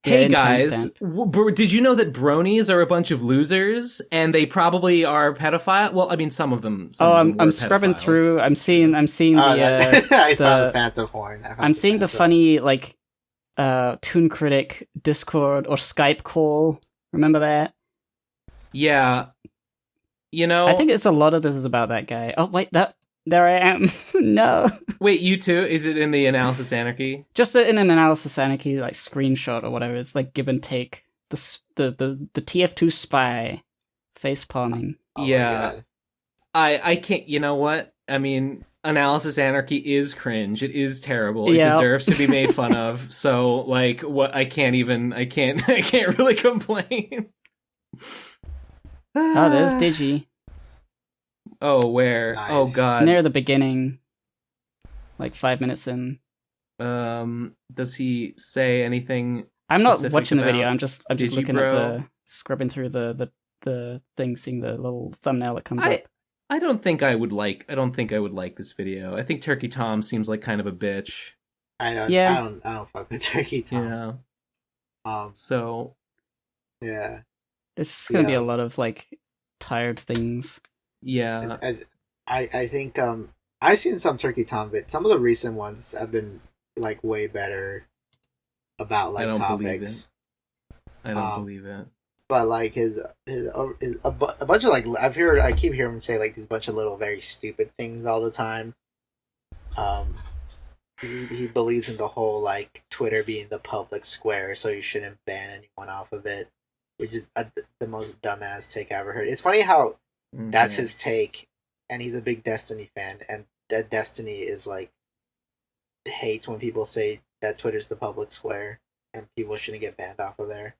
Hey Yeah, guys, timestamp. did you know that bronies are a bunch of losers and they probably are pedophile? Well, I mean, some of them. I'm scrubbing through. I'm seeing the I found the Phantom Horn. I'm seeing the funny Toon Critic Discord or Skype call. Remember that? Yeah. You know, I think it's a lot of this is about that guy. Oh wait, there I am. No, wait, you too? Is it in the Analysis Anarchy? just in an Analysis Anarchy like screenshot or whatever. It's like give and take. The TF2 spy face palming. Oh my Yeah. God. I can't. You know what? I mean, Analysis Anarchy is cringe. It is terrible. It Yeah. deserves to be made fun of. So, like, what? I can't really complain. Oh, there's Digi Oh, where? Nice. Oh, God. near the beginning, like 5 minutes in. Does he say anything? I'm not specific watching the about video. I'm just Digi looking Bro? at the scrubbing through the thing, seeing the little thumbnail that comes up. I don't think I would like this video. I think Turkey Tom seems like kind of a bitch. I don't. Yeah. I don't fuck with Turkey Tom. Yeah. So Yeah. It's gonna be Yeah. a lot of like tired things. yeah. I think I've seen some Turkey Tom bits. Some of the recent ones have been like way better about I like don't believe topics. I don't believe it. But like his a bunch of like I keep hearing him say like these bunch of little very stupid things all the time. He believes in the whole like Twitter being the public square, so you shouldn't ban anyone off of it, which is the most dumbass take I ever heard. It's funny how that's his take, and he's a big Destiny fan, and that Destiny is like hates when people say that Twitter's the public square and people shouldn't get banned off of there.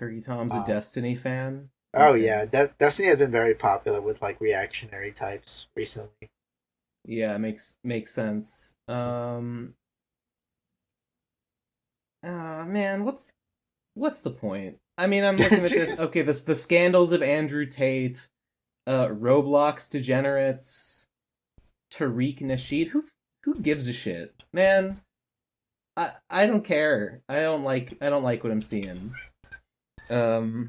Turkey Tom's a Destiny fan. Oh Okay. yeah, Destiny has been very popular with like reactionary types recently. Yeah, makes sense. Man, what's the point? I mean, I'm looking at this. Okay, the scandals of Andrew Tate, Roblox degenerates, Tariq Nasheed. Who gives a shit, man? I don't care. I don't like what I'm seeing. The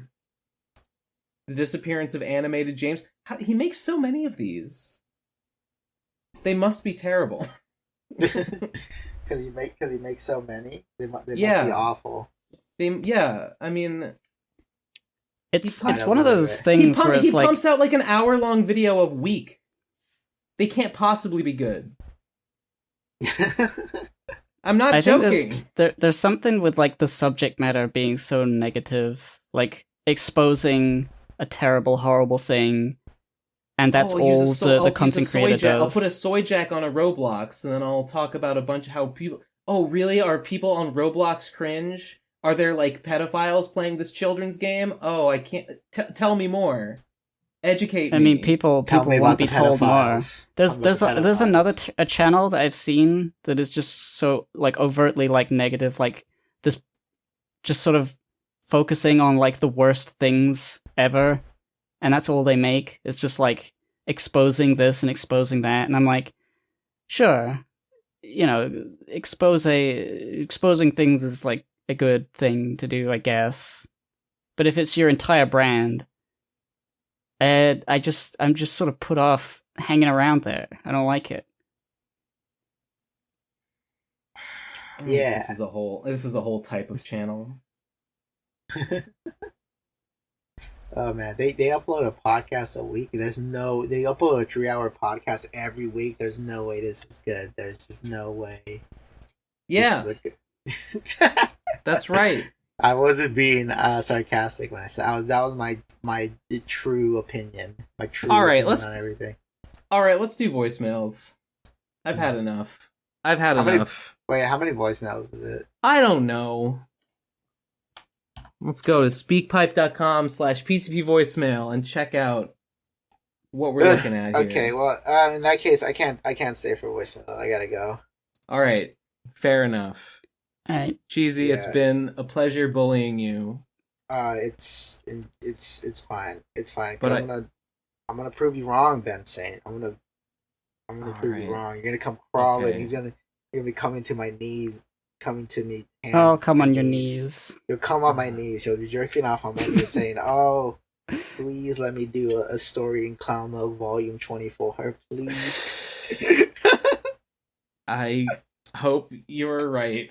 disappearance of animated James. He makes so many of these. They must be terrible. Because he makes so many, they must be awful. I mean, it's one of those things where it's he pumps out like an hour-long video a week. They can't possibly be good. I'm not joking. Think there's something with like the subject matter being so negative, like exposing a terrible, horrible thing, and that's all the content creator does. I'll put a soy jack on a Roblox, and then I'll talk about a bunch of how people. Oh, really? Are people on Roblox cringe? Are there like pedophiles playing this children's game? Oh, I can't. Tell me more. Educate me. I mean, people want to be told more. There's another a channel that I've seen that is just so like overtly like negative, like this, just sort of focusing on like the worst things ever, and that's all they make. It's just like exposing this and exposing that, and I'm like, sure, you know, exposing things is like a good thing to do, I guess. But if it's your entire brand, I'm just sort of put off hanging around there. I don't like it. Yeah, this is a whole type of channel. Oh man, they upload a podcast a week. They upload a 3-hour podcast every week. There's no way this is good. There's just no way. Yeah, that's right. I wasn't being sarcastic when I said that was my true opinion. My true opinion on everything. All right, let's do voicemails. I've had enough. Wait, how many voicemails is it? I don't know. Let's go to speakpipe.com/PCP voicemail and check out what we're looking at here. Okay, well, in that case, I can't stay for voicemail. I gotta go. All right, fair enough. All right, Cheesy, It's been a pleasure bullying you. It's fine. It's fine. But I'm gonna prove you wrong, Ben Saint. I'm gonna prove you wrong. You're gonna come crawling. Okay. You're gonna be coming to my knees, coming to me. Hands oh, come on your knees. You'll come on my knees. You'll be jerking off on my knees, saying, "Oh, please let me do a story in Clown Milk Volume 24, please." I hope you're right.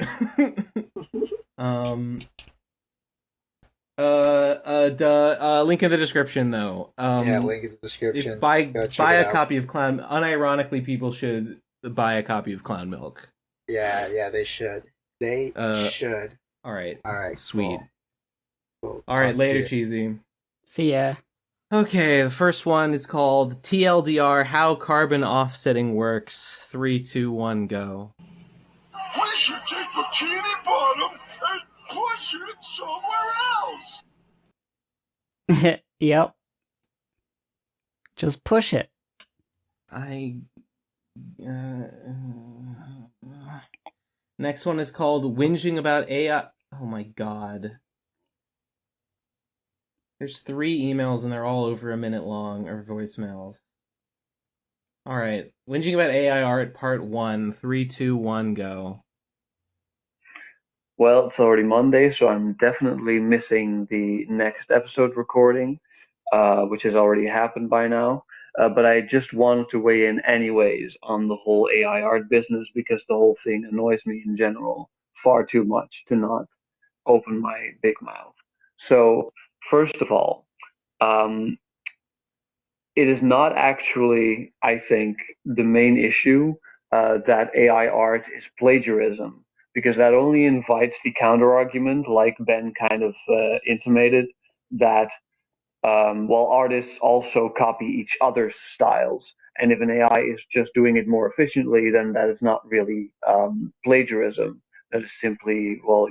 Link in the description though. Link in the description. Buy a copy of Clown. Unironically, people should buy a copy of Clown Milk. Yeah, they should. They should. All right. Sweet. Cool. All right, later, Cheesy. See ya. Okay, the first one is called TLDR: How Carbon Offsetting Works. 3, 2, 1, go. We should take Bikini Bottom and push it somewhere else. Yep. Just push it. Next one is called Whinging About AI. Oh my god. There's 3 emails and they're all over a minute long, or voicemails. Alright. Whinging About AI Art Part 1. 3, 2, 1, go. Well, it's already Monday, so I'm definitely missing the next episode recording, which has already happened by now. But I just wanted to weigh in anyways on the whole AI art business because the whole thing annoys me in general far too much to not open my big mouth. So, first of all, it is not actually, I think, the main issue that AI art is plagiarism, because that only invites the counter-argument, like Ben kind of intimated, that while artists also copy each other's styles. And if an AI is just doing it more efficiently, then that is not really plagiarism. That is simply, well,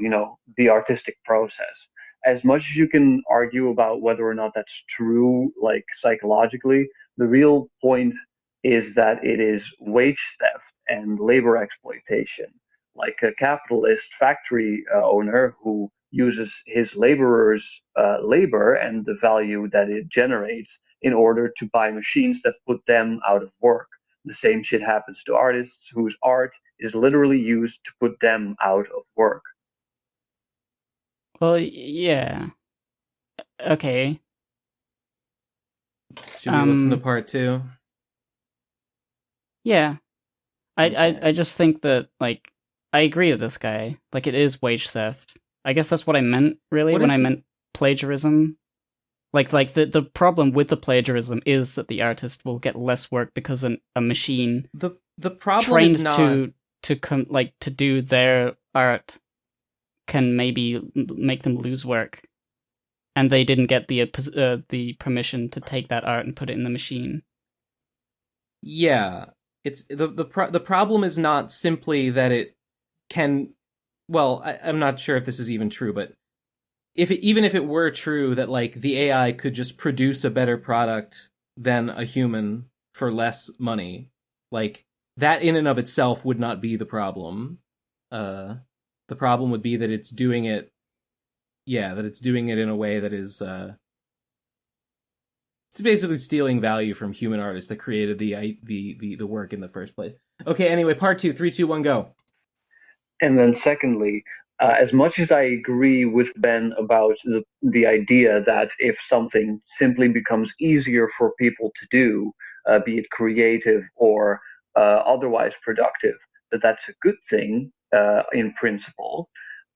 the artistic process. As much as you can argue about whether or not that's true, like psychologically, the real point is that it is wage theft and labor exploitation. Like a capitalist factory owner who uses his laborers' labor and the value that it generates in order to buy machines that put them out of work. The same shit happens to artists whose art is literally used to put them out of work. Well, yeah. Okay. Should we listen to part 2? Yeah. Okay. I just think that, like, I agree with this guy. Like, it is wage theft. I guess that's what I meant, really, What when is I he- meant plagiarism. Like the problem with the plagiarism is that the artist will get less work because a machine The problem trained is not to do their art can maybe make them lose work, and they didn't get the permission to take that art and put it in the machine. Yeah, it's the problem is not simply that it can. Well, I'm not sure if this is even true, but even if it were true that like the AI could just produce a better product than a human for less money, like that in and of itself would not be the problem. The problem would be that it's doing it. Yeah, that it's doing it in a way that is. It's basically stealing value from human artists that created the work in the first place. Okay, anyway, part 2, 3, 2, 1, go. And then secondly, as much as I agree with Ben about the idea that if something simply becomes easier for people to do, be it creative or otherwise productive, that's a good thing in principle.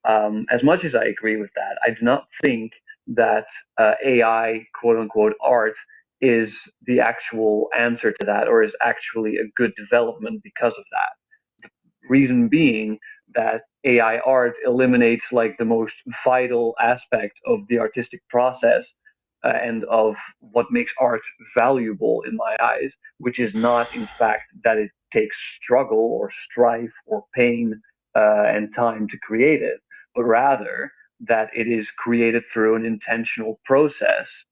As much as I agree with that, I do not think that AI, quote unquote, art is the actual answer to that or is actually a good development because of that. Reason being that AI art eliminates like the most vital aspect of the artistic process and of what makes art valuable in my eyes, which is not in fact that it takes struggle or strife or pain and time to create it, but rather that it is created through an intentional process,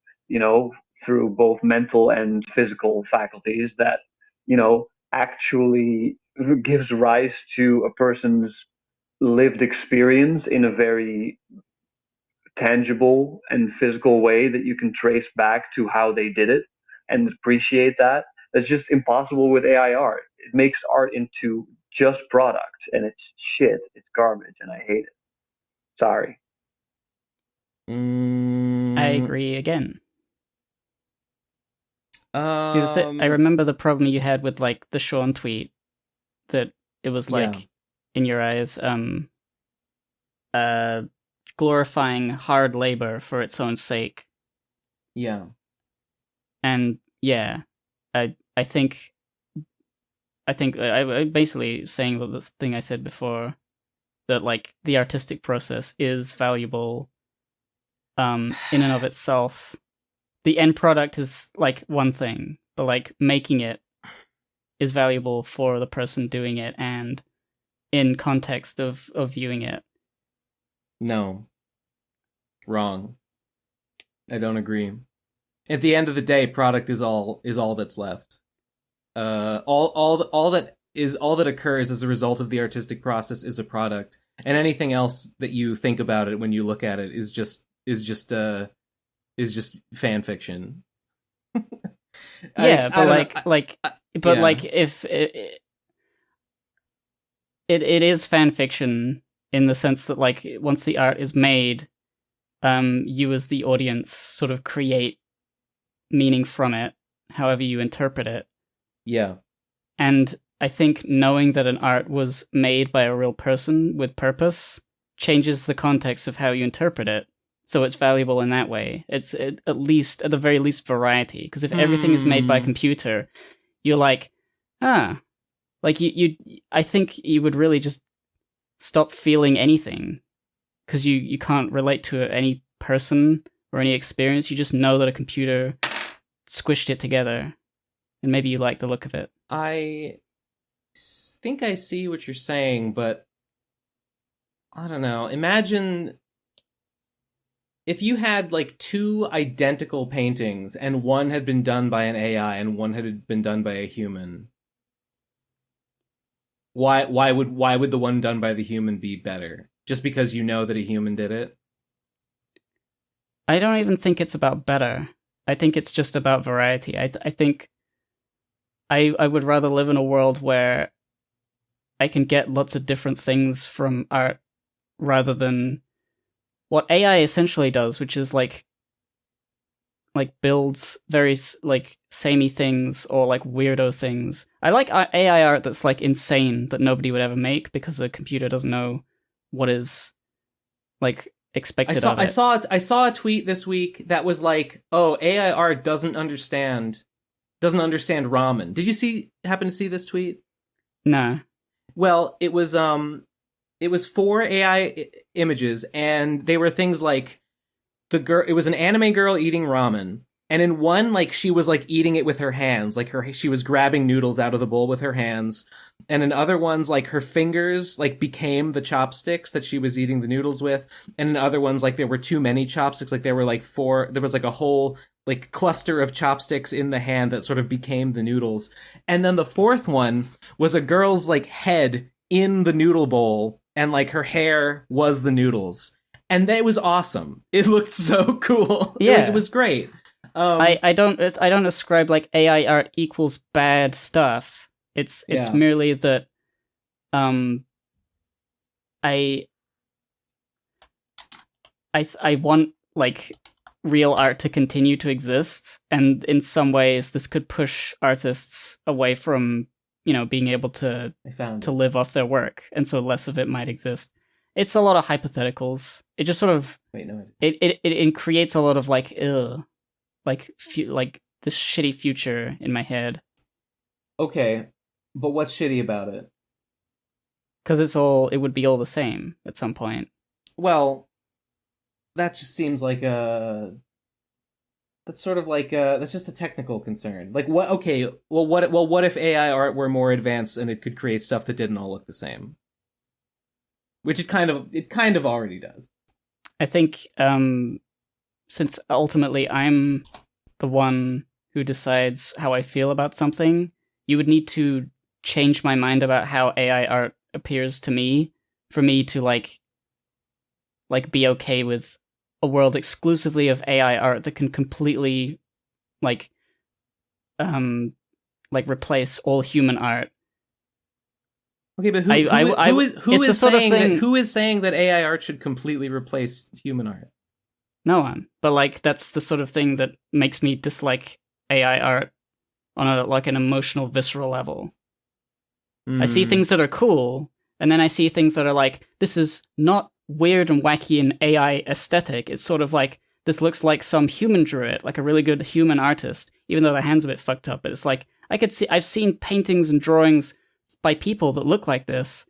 through both mental and physical faculties that, actually gives rise to a person's lived experience in a very tangible and physical way that you can trace back to how they did it and appreciate that. That's just impossible with AI art. It makes art into just product and it's shit. It's garbage and I hate it. Sorry. I agree again. See, Um, I remember the problem you had with like the Sean tweet, that it was like Yeah. in your eyes, glorifying hard labor for its own sake. Yeah. And yeah, I think I basically saying the thing I said before, that like the artistic process is valuable in and of itself. The end product is like one thing, but like making it is valuable for the person doing it and in context of viewing it. No. Wrong. I don't agree. At the end of the day, product is all that's left. All that occurs as a result of the artistic process is a product, and anything else that you think about it when you look at it is just fan fiction. Yeah, but yeah. like if it is fan fiction in the sense that like once the art is made, you as the audience sort of create meaning from it, however you interpret it. Yeah. And I think knowing that an art was made by a real person with purpose changes the context of how you interpret it. So it's valuable in that way. It's at the very least, variety. Because if everything is made by computer, you're like, like you. I think you would really just stop feeling anything, because you can't relate to any person or any experience. You just know that a computer squished it together, and maybe you like the look of it. I think I see what you're saying, but I don't know. Imagine if you had like two identical paintings and one had been done by an AI and one had been done by a human. Why would the one done by the human be better? Just because you know that a human did it? I don't even think it's about better. I think it's just about variety. I think I would rather live in a world where I can get lots of different things from art rather than what AI essentially does, which is like builds very like samey things or like weirdo things. I like AI art that's like insane that nobody would ever make because the computer doesn't know what is like expected of it. I saw a tweet this week that was like, "Oh, AI art doesn't understand ramen." Did you happen to see this tweet? Nah. Well, it was 4 AI images, and they were things like it was an anime girl eating ramen, and in one, like, she was like eating it with her hands, like she was grabbing noodles out of the bowl with her hands, and in other ones, like, her fingers like became the chopsticks that she was eating the noodles with, and in other ones, like, there were too many chopsticks, like there were like 4, there was like a whole like cluster of chopsticks in the hand that sort of became the noodles, and then the 4th one was a girl's like head in the noodle bowl, and like her hair was the noodles. And that was awesome. It looked so cool. Yeah. Like, it was great. I don't ascribe like AI art equals bad stuff. It's merely that I want like real art to continue to exist, and in some ways this could push artists away from, you know, being able to live off their work, and so less of it might exist. It's a lot of hypotheticals. It just sort of it creates a lot of like like this shitty future in my head. Okay, but what's shitty about it? Because it would be all the same at some point. Well, that just seems like that's sort of like that's just a technical concern. Like, what? Okay, what if AI art were more advanced and it could create stuff that didn't all look the same? Which it kind of already does. I think since ultimately I'm the one who decides how I feel about something, you would need to change my mind about how AI art appears to me for me to like be okay with a world exclusively of AI art that can completely like replace all human art. Okay, but who is saying that AI art should completely replace human art? No one. But like that's the sort of thing that makes me dislike AI art on an emotional, visceral level. I see things that are cool, and then I see things that are like, this is not weird and wacky and AI aesthetic. It's sort of like, this looks like some human drew it, like a really good human artist, even though the hand's a bit fucked up. But it's like, I've seen paintings and drawings by people that look like this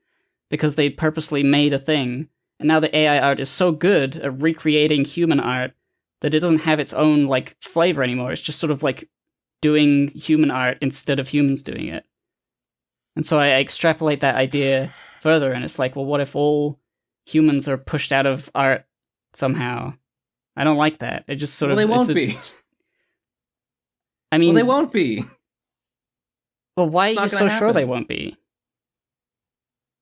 because they purposely made a thing. And now the AI art is so good at recreating human art that it doesn't have its own like flavor anymore. It's just sort of like doing human art instead of humans doing it. And so I extrapolate that idea further, and it's like, well, what if all humans are pushed out of art somehow? I don't like that. It just sort of... They won't be. I mean... Well, they won't be. Well, why are you so sure they won't be?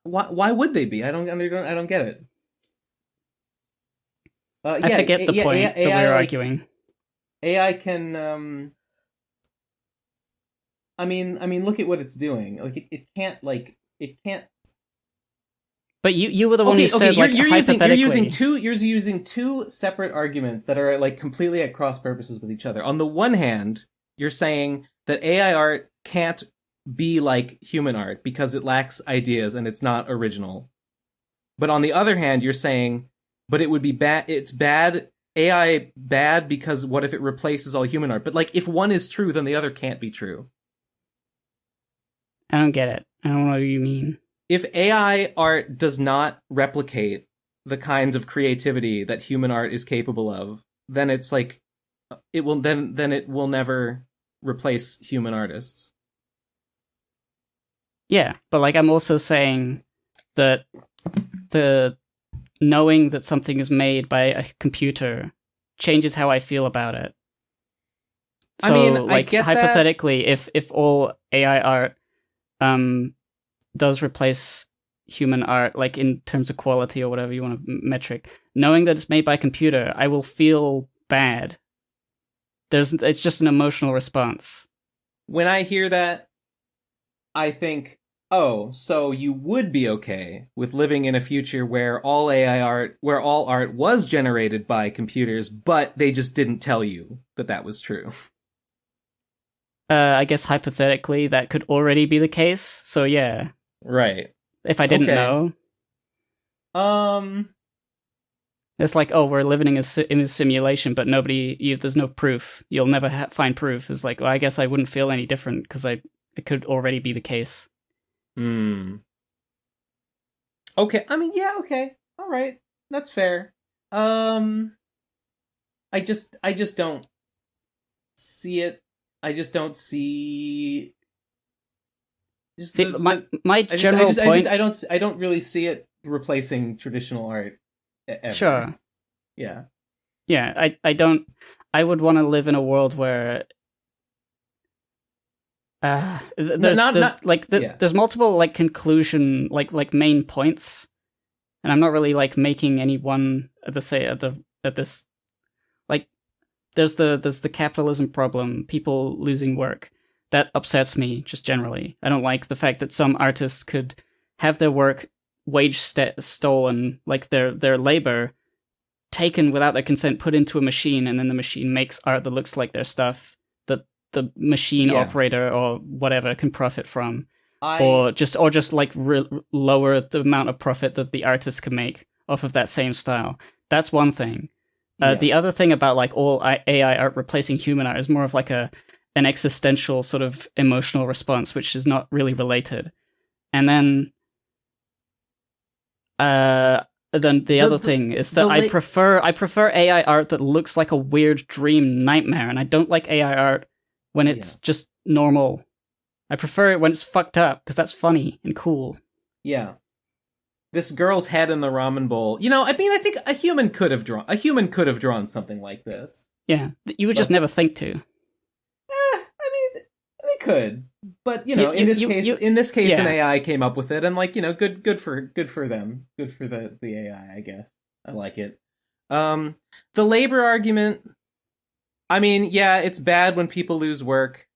Why would they be? I don't get it. I forget the point that we're arguing. AI can... I mean, look at what it's doing. Like, it can't. But you were the one who said like hypothetically. You're using two separate arguments that are like completely at cross purposes with each other. On the one hand, you're saying that AI art can't be like human art because it lacks ideas and it's not original. But on the other hand, you're saying, but it would be bad. It's bad. AI bad because what if it replaces all human art? But like, if one is true, then the other can't be true. I don't get it. I don't know what you mean. If AI art does not replicate the kinds of creativity that human art is capable of, then it's like it will then it will never replace human artists. Yeah, but like I'm also saying that the knowing that something is made by a computer changes how I feel about it. So, I mean, I like get that. hypothetically, if all AI art does replace human art, like in terms of quality or whatever you want to metric, knowing that it's made by a computer, I will feel bad. It's just an emotional response. When I hear that, I think, oh, so you would be okay with living in a future where all art was generated by computers, but they just didn't tell you that that was true. I guess hypothetically that could already be the case. So yeah, Right. if I didn't know, it's like, oh, we're living in a simulation, but there's no proof. You'll never find proof. It's like, well, I guess I wouldn't feel any different because it could already be the case. Okay. I mean, yeah. Okay. All right. That's fair. I just don't see it. I just don't see. My general point. I don't really see it replacing traditional art. Ever. Sure. Yeah. Yeah. I don't. I would want to live in a world where. There's multiple like conclusion like main points, and I'm not really like making any one at this like there's the capitalism problem, people losing work. That upsets me just generally. I don't like the fact that some artists could have their work stolen, like their labor taken without their consent, put into a machine, and then the machine makes art that looks like their stuff that the machine operator or whatever can profit from, or just like lower the amount of profit that the artist can make off of that same style. That's one thing. The other thing about like all AI art replacing human art is more of like an existential sort of emotional response, which is not really related. And then the other thing is that I prefer AI art that looks like a weird dream nightmare, and I don't like AI art when it's just normal. I prefer it when it's fucked up, because that's funny and cool. Yeah. This girl's head in the ramen bowl. You know, I mean, I think a human could have drawn something like this. Yeah, you would just never think to. I mean, they could, but you know, in this case, an AI came up with it, and like, you know, good for them, good for the AI, I guess. I like it. The labor argument. I mean, yeah, it's bad when people lose work,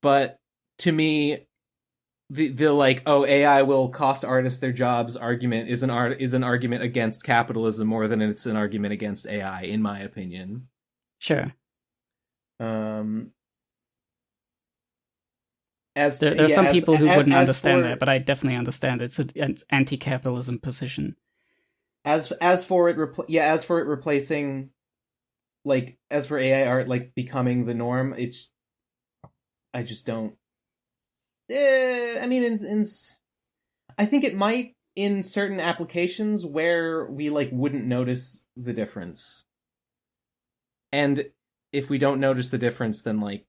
but to me, the like, oh, AI will cost artists their jobs argument is an argument against capitalism more than it's an argument against AI, in my opinion. Sure. There's some people who wouldn't understand that, but I definitely understand it's an anti-capitalism position. As for it replacing, like, as for AI art like becoming the norm, I just don't. I mean, I think it might in certain applications where we like wouldn't notice the difference, and if we don't notice the difference, then like,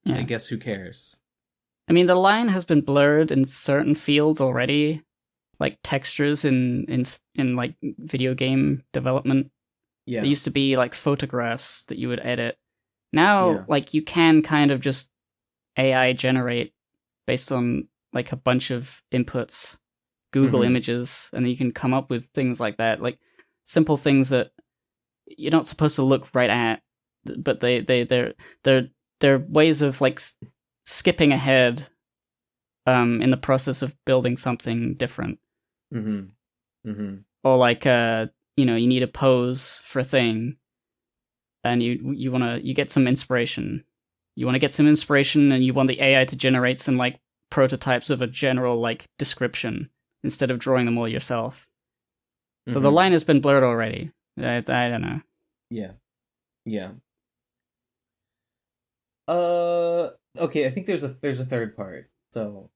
I guess who cares? I mean, the line has been blurred in certain fields already, like textures in like video game development. Yeah, there used to be like photographs that you would edit. Now, like, you can kind of just AI generate based on like a bunch of inputs, Google images, and then you can come up with things like that, like simple things that you're not supposed to look right at, but they're ways of like skipping ahead in the process of building something different. Or like you know, you need a pose for a thing, and you get some inspiration. You want to get some inspiration, and you want the AI to generate some like prototypes of a general like description instead of drawing them all yourself. So the line has been blurred already. I don't know. Yeah. Okay, I think there's a third part. So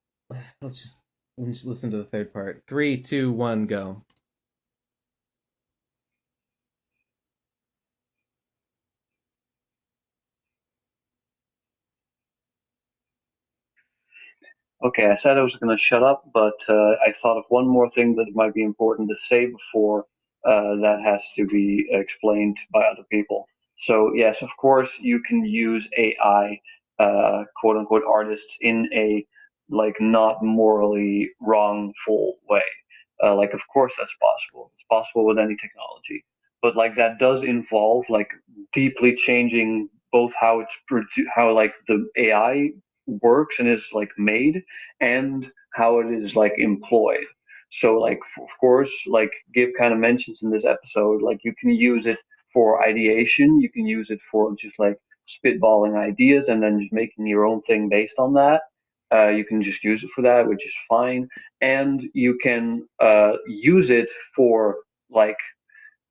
let's just listen to the third part. 3, 2, 1, go. Okay, I said I was going to shut up, but I thought of one more thing that might be important to say before that has to be explained by other people. So, yes, of course, you can use AI, quote unquote, artists in a like not morally wrongful way. Like, of course, that's possible. It's possible with any technology, but like that does involve like deeply changing both how how like the AI works and is like made and how it is like employed. So like of course like Gib kind of mentions in this episode, like you can use it for ideation, you can use it for just like spitballing ideas and then just making your own thing based on that. You can just use it for that, which is fine, and you can use it for like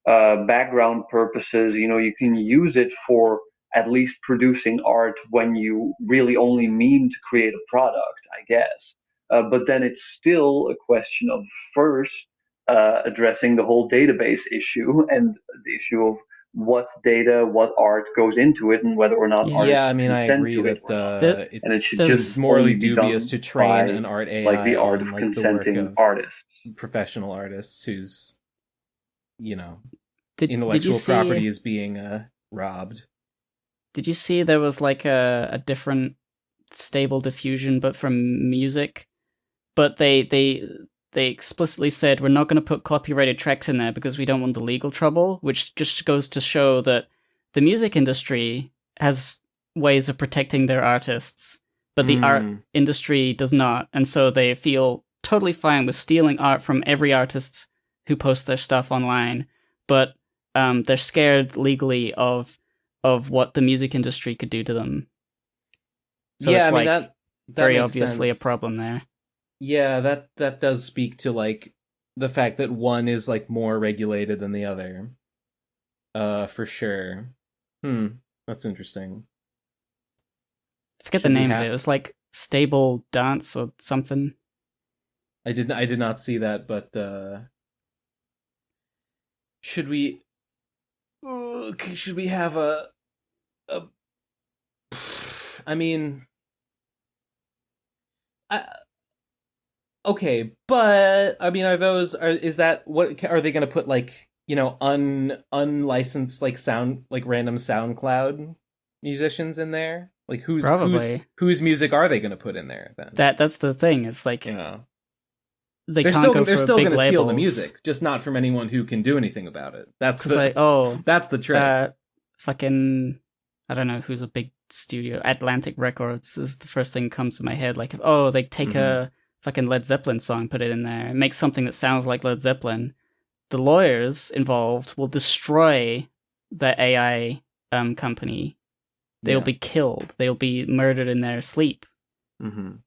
background purposes. You know, you can use it for at least producing art when you really only mean to create a product, I guess. But then it's still a question of first addressing the whole database issue and the issue of what data, what art goes into it, and whether or not Yeah. Yeah, artists I mean, I consent agree to it that or not. And it should There's it's just morally only be dubious done to train by an art AI like the art on of like the work consenting of artists. professional artists whose, you know, did you intellectual see, property is being robbed. Did you see there was like a different stable diffusion, but from music? But they explicitly said we're not going to put copyrighted tracks in there because we don't want the legal trouble, which just goes to show that the music industry has ways of protecting their artists, but the art industry does not, and so they feel totally fine with stealing art from every artist who posts their stuff online, but they're scared legally of what the music industry could do to them. So yeah, it's I mean, like that very makes obviously sense. a problem there. Yeah, that does speak to like the fact that one is like more regulated than the other. For sure. That's interesting. I forget the name of it. It was like Stable Dance or something. I did not see that, but should we have a I mean, okay, but I mean, is that what are they going to put like, you know, unlicensed like sound like random SoundCloud musicians in there? Like whose music are they going to put in there then? That's the thing. It's like, you know, they're still going to steal the music, just not from anyone who can do anything about it. That's the trick. Fucking, I don't know who's a big studio. Atlantic Records is the first thing that comes to my head. Like, they take a fucking Led Zeppelin song, put it in there, and make something that sounds like Led Zeppelin. The lawyers involved will destroy the AI company. They'll be killed. They'll be murdered in their sleep. Mm-hmm.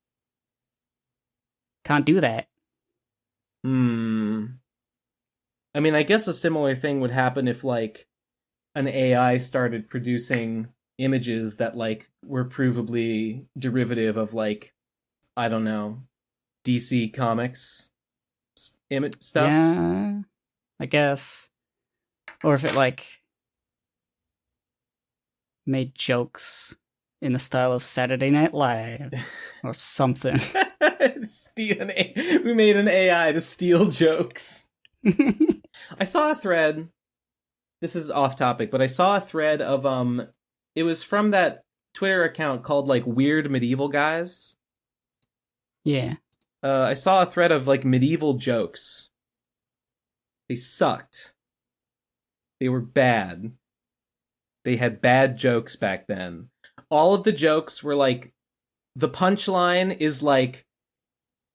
Can't do that. I mean, I guess a similar thing would happen if, like, an AI started producing images that, like, were provably derivative of, like, I don't know, DC Comics image stuff. Yeah, I guess. Or if it, like, made jokes in the style of Saturday Night Live or something. We made an AI to steal jokes. I saw a thread. This is off topic, but I saw a thread of it was from that Twitter account called like Weird Medieval Guys. Yeah. I saw a thread of like medieval jokes. They sucked. They were bad. They had bad jokes back then. All of the jokes were like, the punchline is like,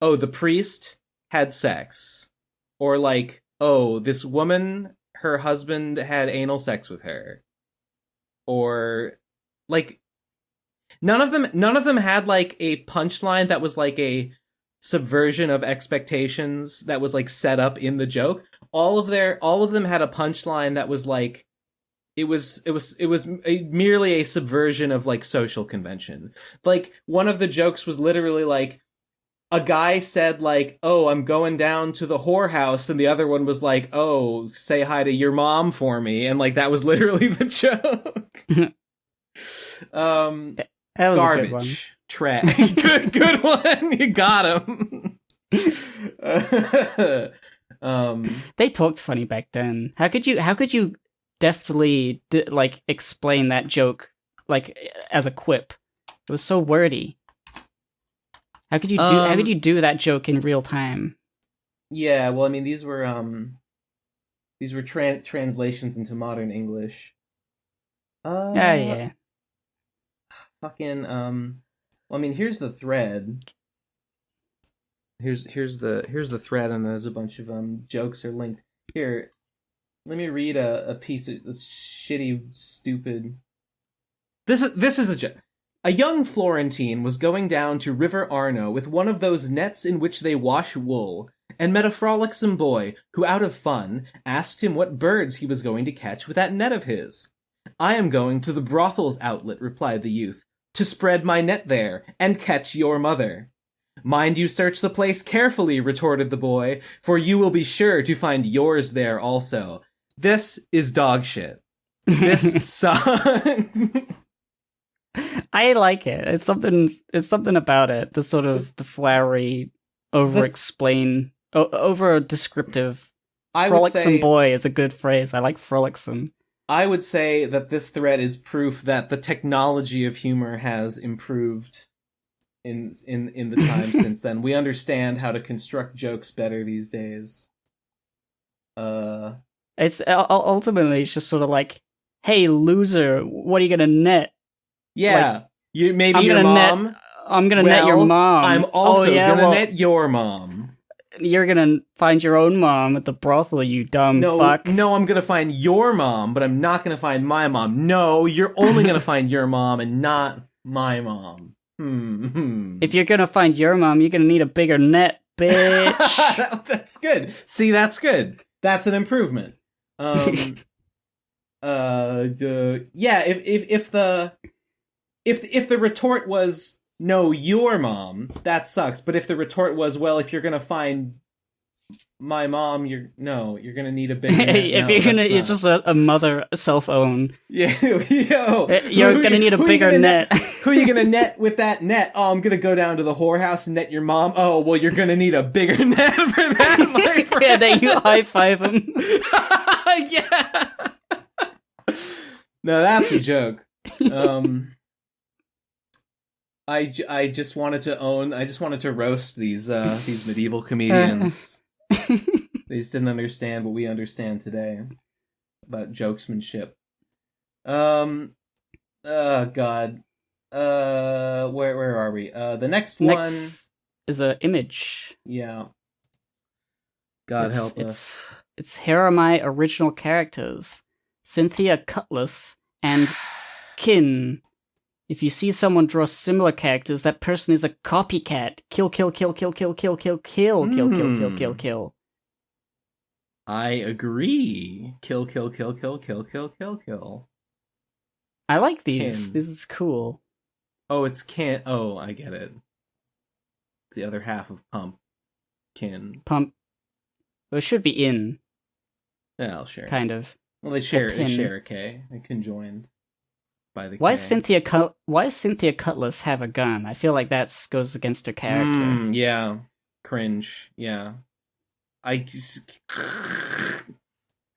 oh, the priest had sex. Or like, oh, this woman, her husband had anal sex with her. Or like, none of them had like a punchline that was like a subversion of expectations that was like set up in the joke. All of them had a punchline that was like, it was merely a subversion of like social convention. Like one of the jokes was literally like, a guy said like, "Oh, I'm going down to the whorehouse," and the other one was like, "Oh, say hi to your mom for me," and like that was literally the joke. That was a good one. Garbage. Trash. good one. You got him. They talked funny back then. How could you deftly explain that joke like as a quip? It was so wordy. How could you do that joke in real time? Yeah, well, I mean, these were translations into modern English. Yeah. Fucking well, I mean, here's the thread. Here's the thread, and there's a bunch of jokes are linked. Here, let me read a piece of this shitty, stupid. This is the joke. A young Florentine was going down to River Arno with one of those nets in which they wash wool, and met a frolicsome boy who, out of fun, asked him what birds he was going to catch with that net of his. "I am going to the brothels outlet," replied the youth, "to spread my net there, and catch your mother." "Mind you search the place carefully," retorted the boy, "for you will be sure to find yours there also." This is dog shit. This sucks. I like it. It's something about it. The sort of the flowery, over descriptive. Frolicsome boy is a good phrase. I like frolicsome. I would say that this thread is proof that the technology of humor has improved in the time since then. We understand how to construct jokes better these days. It's ultimately it's just sort of like, "Hey loser, what are you gonna net?" Yeah, like, you maybe your mom. I'm gonna net your mom. I'm also gonna net your mom. You're gonna find your own mom at the brothel, you dumb fuck. No, I'm gonna find your mom, but I'm not gonna find my mom. No, you're only gonna find your mom and not my mom. If you're gonna find your mom, you're gonna need a bigger net, bitch. That's good. See, that's good. That's an improvement. If the retort was "No, your mom," that sucks. But if the retort was, "Well, if you're gonna find my mom, you're gonna need a bigger net." It's just a mother self-own. Yeah, You're gonna need a bigger net. Who are you gonna net with that net? "Oh, I'm gonna go down to the whorehouse and net your mom." "Oh, well, you're gonna need a bigger net for that, my friend." Yeah, then you high five him. Yeah. No, that's a joke. I just wanted to roast these medieval comedians. They just didn't understand what we understand today about jokesmanship. Oh God. Where are we? The next one is an image. Yeah. God help us. Here are my original characters: Cynthia Cutlass and Kin. If you see someone draw similar characters, that person is a copycat. Kill, kill, kill, kill, kill, kill, kill, kill, kill, kill, kill, kill, kill. I agree. Kill, kill, kill, kill, kill, kill, kill, kill. I like these. Kin. This is cool. Oh, it's Kin. Oh, I get it. It's the other half of Pump. Kin. Pump. Well, it should be in. Yeah, I'll share. Kind of. Well, they share a K. They conjoined by the K. Why does Cynthia Cutlass have a gun? I feel like that goes against her character. Yeah. Cringe. Yeah.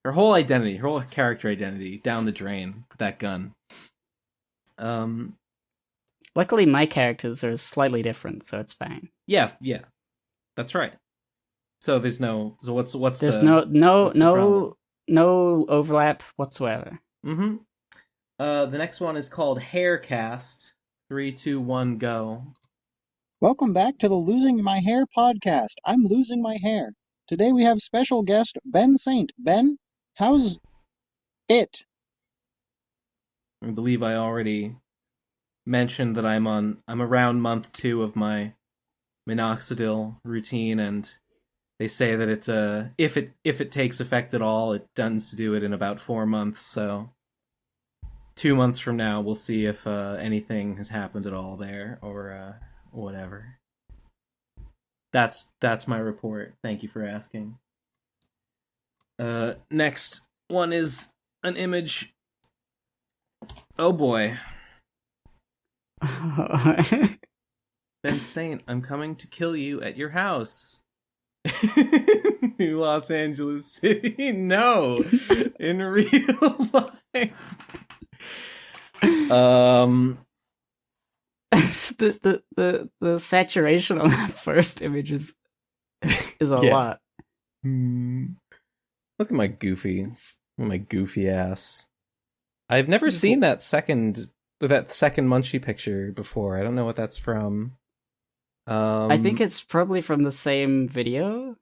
Her whole identity, her whole character identity, down the drain with that gun. Luckily, my characters are slightly different, so it's fine. Yeah. That's right. So there's no. So what's there's the no overlap whatsoever. Mm-hmm. The next one is called Haircast. 3, 2, 1, go. Welcome back to the Losing My Hair podcast. I'm losing my hair. Today we have special guest Ben Saint. Ben, how's it? I believe I already mentioned that I'm around month 2 of my minoxidil routine, and they say that it's if it takes effect at all, it tends to do it in about 4 months. So 2 months from now, we'll see if anything has happened at all there, or whatever. That's my report. Thank you for asking. Next one is an image. Oh boy. Ben Saint, I'm coming to kill you at your house. New Los Angeles City. No, in real life. The saturation on that first image is a Yeah. lot. Look at my goofy ass. I've never seen that second Munchie picture before. I don't know what that's from. I think it's probably from the same video.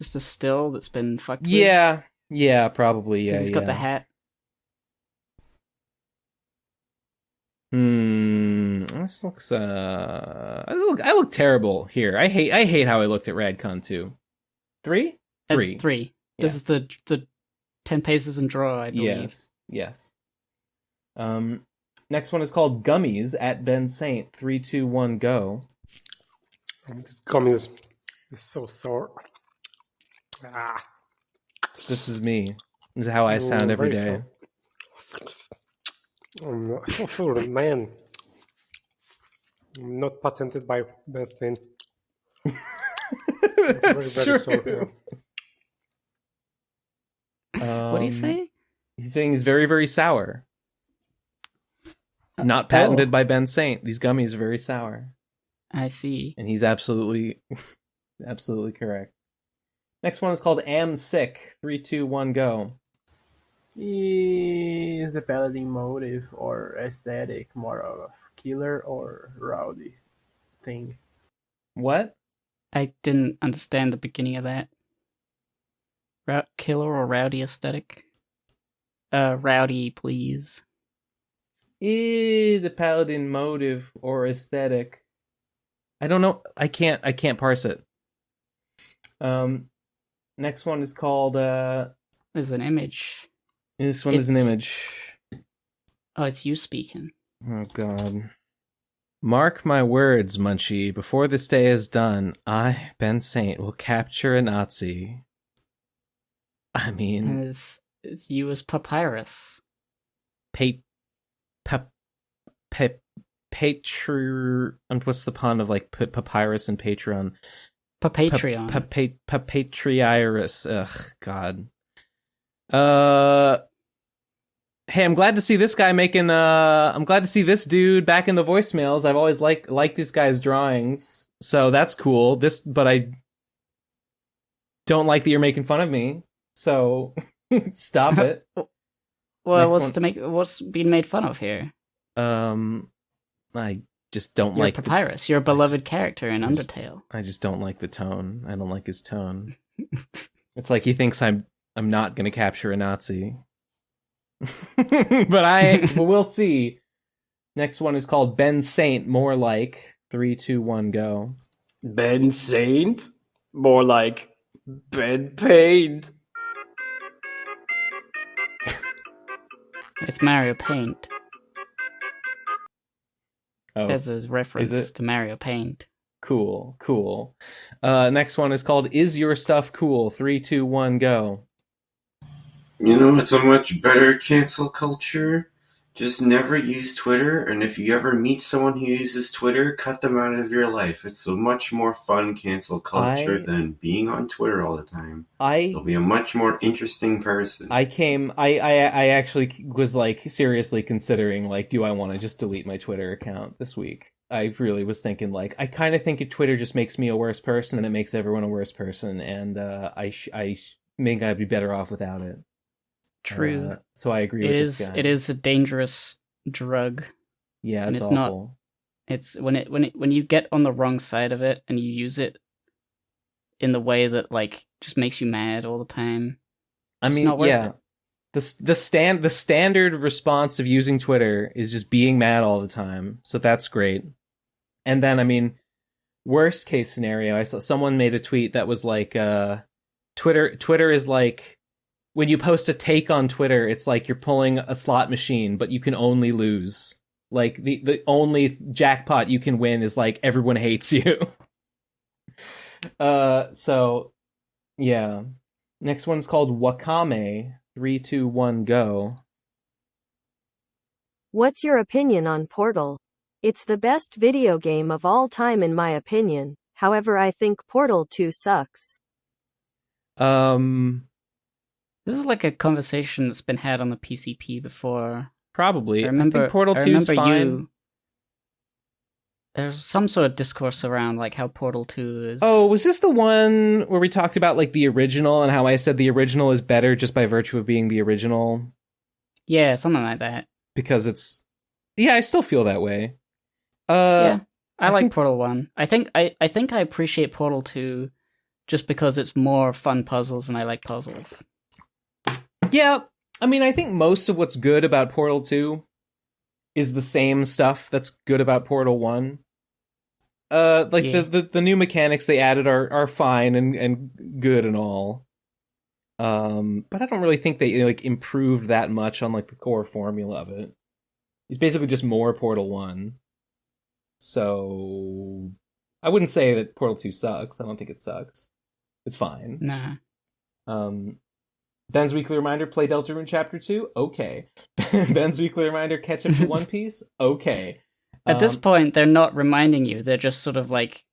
Just a still that's been fucked with. Yeah, probably. Yeah, He's got the hat. This looks. I look terrible here. I hate how I looked at Radcon 2. 3? 3. 3. This Yeah. is the 10 paces and draw, I believe. Yes. Next one is called Gummies at Ben Saint. 3, 2, 1, go. This gummy is so sour. This is me. This is how I sound every day. So sour, man. Not patented by Ben Saint. That's very true. sour, yeah. What do you say? He's saying he's very, very sour. Not patented by Ben Saint. These gummies are very sour. I see. And he's absolutely correct. Next one is called Am Sick. 3, 2, 1, go. Is the paladin motive or aesthetic more of a killer or rowdy thing? What? I didn't understand the beginning of that. Killer or rowdy aesthetic? Rowdy, please. The paladin motive or aesthetic. I don't know. I can't parse it. Next one is called There's an image. This one is an image. Oh, it's you speaking. Oh god. Mark my words, Munchie, before this day is done, I, Ben Saint, will capture a Nazi. I mean, And it's you as Papyrus. what's the pun of like papyrus and Patreon? Patreon. Papatriarus. Ugh, God. Hey, I'm glad to see this guy making. I'm glad to see this dude back in the voicemails. I've always liked this guy's drawings, so that's cool. But I don't like that you're making fun of me. So stop it. Well, Next what's being made fun of here? I just don't You're like Papyrus. You're a beloved character in Undertale. I just don't like the tone. I don't like his tone. It's like he thinks I'm not going to capture a Nazi. but we'll see. Next one is called Ben Saint, more like 3, 2, 1, go. Ben Saint? More like Ben Paint. It's Mario Paint. Oh, As a reference to Mario Paint. cool. Next one is called Is Your Stuff Cool? 3, 2, 1, go. You know, it's a much better cancel culture. Just never use Twitter, and if you ever meet someone who uses Twitter, cut them out of your life. It's a much more fun cancel culture than being on Twitter all the time. You'll be a much more interesting person. I actually was like seriously considering like, do I want to just delete my Twitter account this week? I really was thinking like, I kind of think Twitter just makes me a worse person and it makes everyone a worse person, and I think I'd be better off without it. True. So I agree with this guy. It is a dangerous drug. Yeah, and it's not. awful. It's when you get on the wrong side of it and you use it in the way that like just makes you mad all the time. I mean, yeah. The standard response of using Twitter is just being mad all the time. So that's great. And then I mean, worst case scenario, I saw someone made a tweet that was like Twitter is like, when you post a take on Twitter, it's like you're pulling a slot machine, but you can only lose. Like, the only jackpot you can win is, like, everyone hates you. So, yeah. Next one's called Wakame. 3, 2, 1, go. What's your opinion on Portal? It's the best video game of all time in my opinion. However, I think Portal 2 sucks. This is like a conversation that's been had on the PCP before. Probably. I remember, I think Portal 2 is fine. There's some sort of discourse around like how Portal 2 is. Oh, was this the one where we talked about like the original and how I said the original is better just by virtue of being the original? Yeah, something like that. Because it's... Yeah, I still feel that way. Yeah, I like Portal 1. I think I appreciate Portal 2 just because it's more fun puzzles and I like puzzles. Yeah, I mean, I think most of what's good about Portal 2 is the same stuff that's good about Portal 1. The new mechanics they added are fine and good and all. But I don't really think they like improved that much on like the core formula of it. It's basically just more Portal 1. So I wouldn't say that Portal 2 sucks. I don't think it sucks. It's fine. Nah. Ben's weekly reminder, play Deltarune Chapter 2? Okay. Ben's weekly reminder, catch up to One Piece? Okay. At this point, they're not reminding you. They're just sort of like...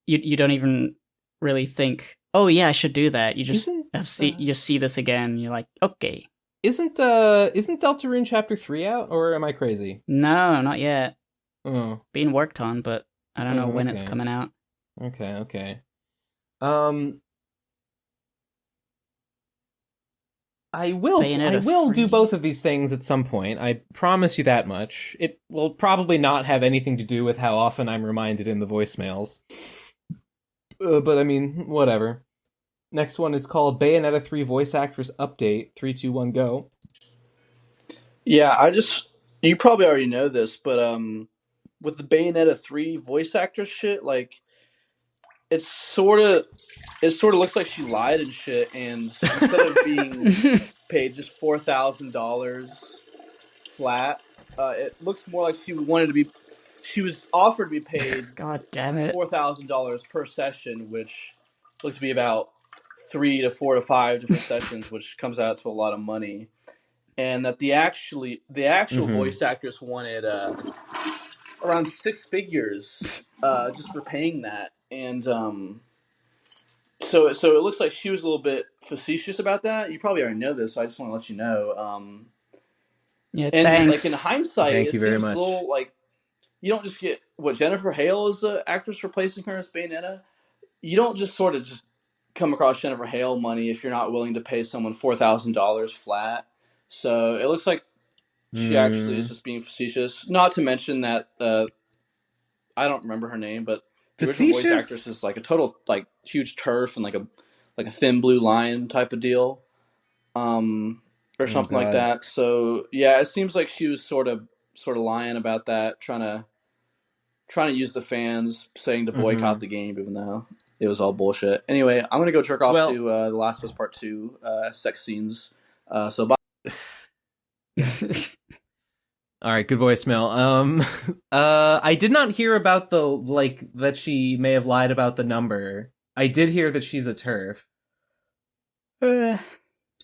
You don't even really think, oh yeah, I should do that. You just you see this again, and you're like, okay. Isn't Deltarune Chapter 3 out, or am I crazy? No, not yet. Oh. Being worked on, but I don't know when it's coming out. Okay. I will do both of these things at some point. I promise you that much. It will probably not have anything to do with how often I'm reminded in the voicemails. But I mean, whatever. Next one is called Bayonetta 3 Voice Actors Update. 3, 2, 1, go. Yeah, you probably already know this, but with the Bayonetta 3 voice actor shit, like it sort of looks like she lied and shit, and instead of being paid just $4,000 flat, it looks more like she was offered to be paid God damn it, $4,000 per session, which looked to be about 3 to 4 to 5 different sessions, which comes out to a lot of money. And that the actual voice actress wanted around 6 figures just for paying that. And so it looks like she was a little bit facetious about that. You probably already know this, so I just want to let you know. Yeah, and thanks. like in hindsight, Thank you very seems much. a little like you don't just get Jennifer Hale is the actress replacing her as Bayonetta. You don't just sort of just come across Jennifer Hale money if you're not willing to pay someone $4,000 flat. So it looks like she actually is just being facetious. Not to mention that I don't remember her name, but the original voice actress is like a total like huge turf and like a thin blue line type of deal, or something like that. So yeah, it seems like she was sort of lying about that, trying to use the fans, saying to boycott the game, even though it was all bullshit. Anyway, I'm gonna go jerk off to The Last of Us Part 2 sex scenes. So bye. All right, good voicemail. I did not hear about that she may have lied about the number. I did hear that she's a turf.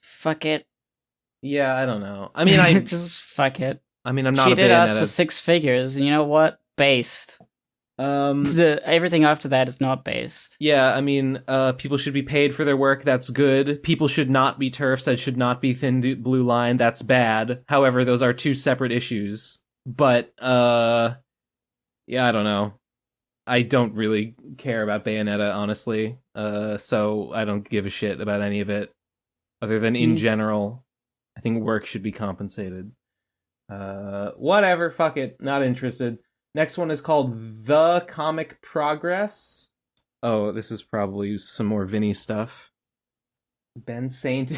Fuck it. Yeah, I don't know. I mean, just fuck it. I mean, I'm not. She did ask for 6 figures, and you know what? Based. Everything after that is not based. Yeah, I mean, people should be paid for their work. That's good. People should not be turfs. That should not be thin blue line. That's bad. However, those are 2 separate issues. But yeah, I don't know. I don't really care about Bayonetta, honestly. So I don't give a shit about any of it, other than in general. I think work should be compensated. Whatever. Fuck it. Not interested. Next one is called The Comic Progress. Oh, this is probably some more Vinny stuff. Ben Saint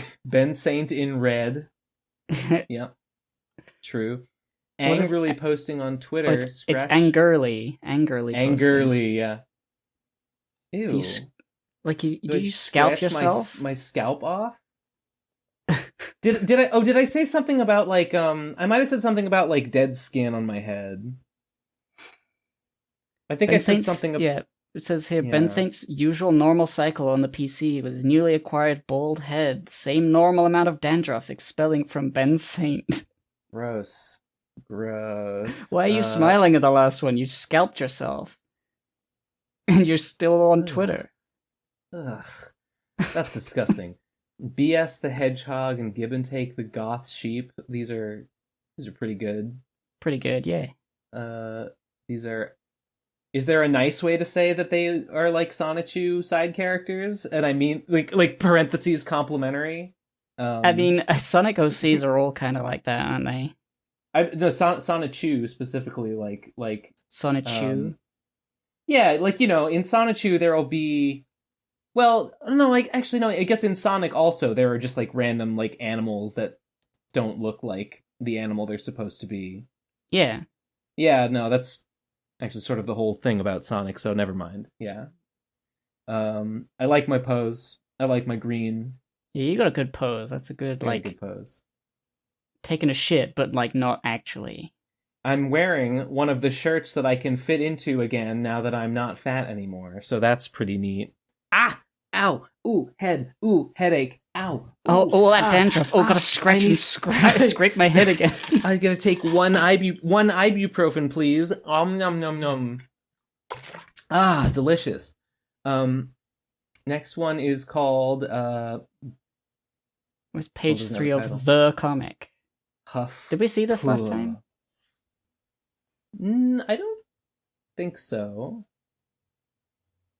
in red. Yep. True. Angrily posting on Twitter. Oh, it's angrily. Angrily, yeah. Ew. Did you scalp yourself? My scalp off? Did I say something about like I might have said something about like dead skin on my head. I think I said something about... Yeah, it says here, Ben Saint's usual normal cycle on the PC with his newly acquired bald head. Same normal amount of dandruff expelling from Ben Saint. Gross. Gross. Why are you smiling at the last one? You scalped yourself. And you're still on Twitter. Ugh. That's disgusting. BS the Hedgehog and Give and Take the Goth Sheep. These are pretty good. Pretty good, yeah. These are... Is there a nice way to say that they are like Sonichu side characters? And I mean, like parentheses complimentary? I mean, Sonic OCs are all kind of like that, aren't they? Sonichu specifically, like Sonichu? Yeah, like, you know, in Sonichu there will be... Well, no, like, actually, no, I guess in Sonic also there are just, like, random, like, animals that don't look like the animal they're supposed to be. Yeah. Yeah, no, that's actually sort of the whole thing about Sonic, so never mind. Yeah. I like my pose. I like my green. Yeah, you got a good pose. That's a good, Very like... good pose. Taking a shit, but, like, not actually. I'm wearing one of the shirts that I can fit into again now that I'm not fat anymore, so that's pretty neat. Ah! Ow! Ooh, head! Ooh, headache! Ow! Ooh, Oh, that dandruff! Oh, gotta scratch and scrape my head again. I'm gonna take one ibuprofen, please. Nom nom nom. Ah, delicious. Next one is called It was page there's no 3 title. of the comic. Huff. Did we see this last time? I don't think so.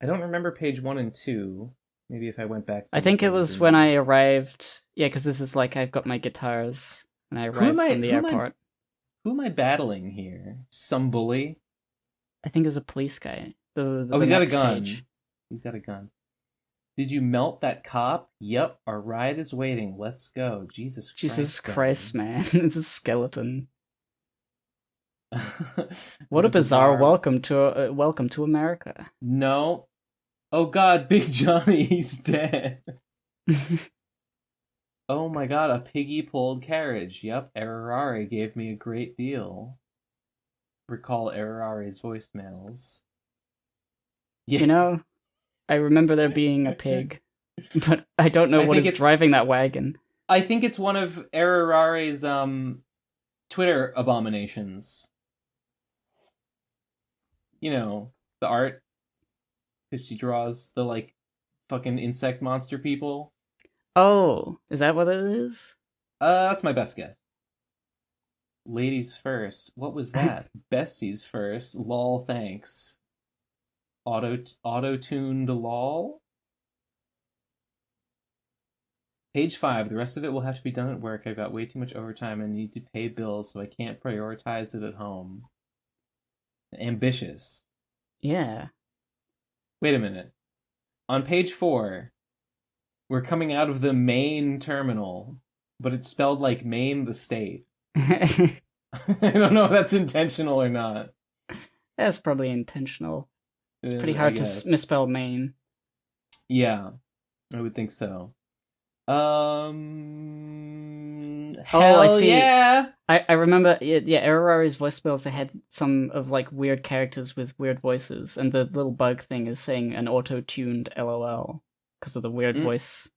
I don't remember page 1 and 2. Maybe if I went back. I think it was when I arrived. Yeah, because this is like I've got my guitars and I arrived from the airport. Who am I battling here? Some bully? I think it was a police guy. He's got a gun. He's got a gun. Did you melt that cop? Yep, our ride is waiting. Let's go. Jesus Christ, man. It's a skeleton. What a bizarre welcome to America. No. Oh god, Big Johnny, he's dead. Oh my god, a piggy pulled carriage. Yep, Errare gave me a great deal. Recall Errare's voicemails. Yeah. You know, I remember there being a pig, but I don't know what is driving that wagon. I think it's one of Errare's Twitter abominations. You know, the art. Because she draws the, like, fucking insect monster people. Oh, is that what it is? That's my best guess. Ladies first. What was that? Besties first. Lol, thanks. Auto-tuned lol? Page 5. The rest of it will have to be done at work. I've got way too much overtime and need to pay bills, so I can't prioritize it at home. Ambitious. Yeah. Wait a minute. On page 4, we're coming out of the main terminal, but it's spelled like Maine the state. I don't know if that's intentional or not. That's probably intentional. It's pretty hard to misspell Maine. Yeah, I would think so. I see. Yeah! I remember, Errara's voicemails, they had some of, like, weird characters with weird voices, and the little bug thing is saying an auto-tuned LOL, because of the weird voice.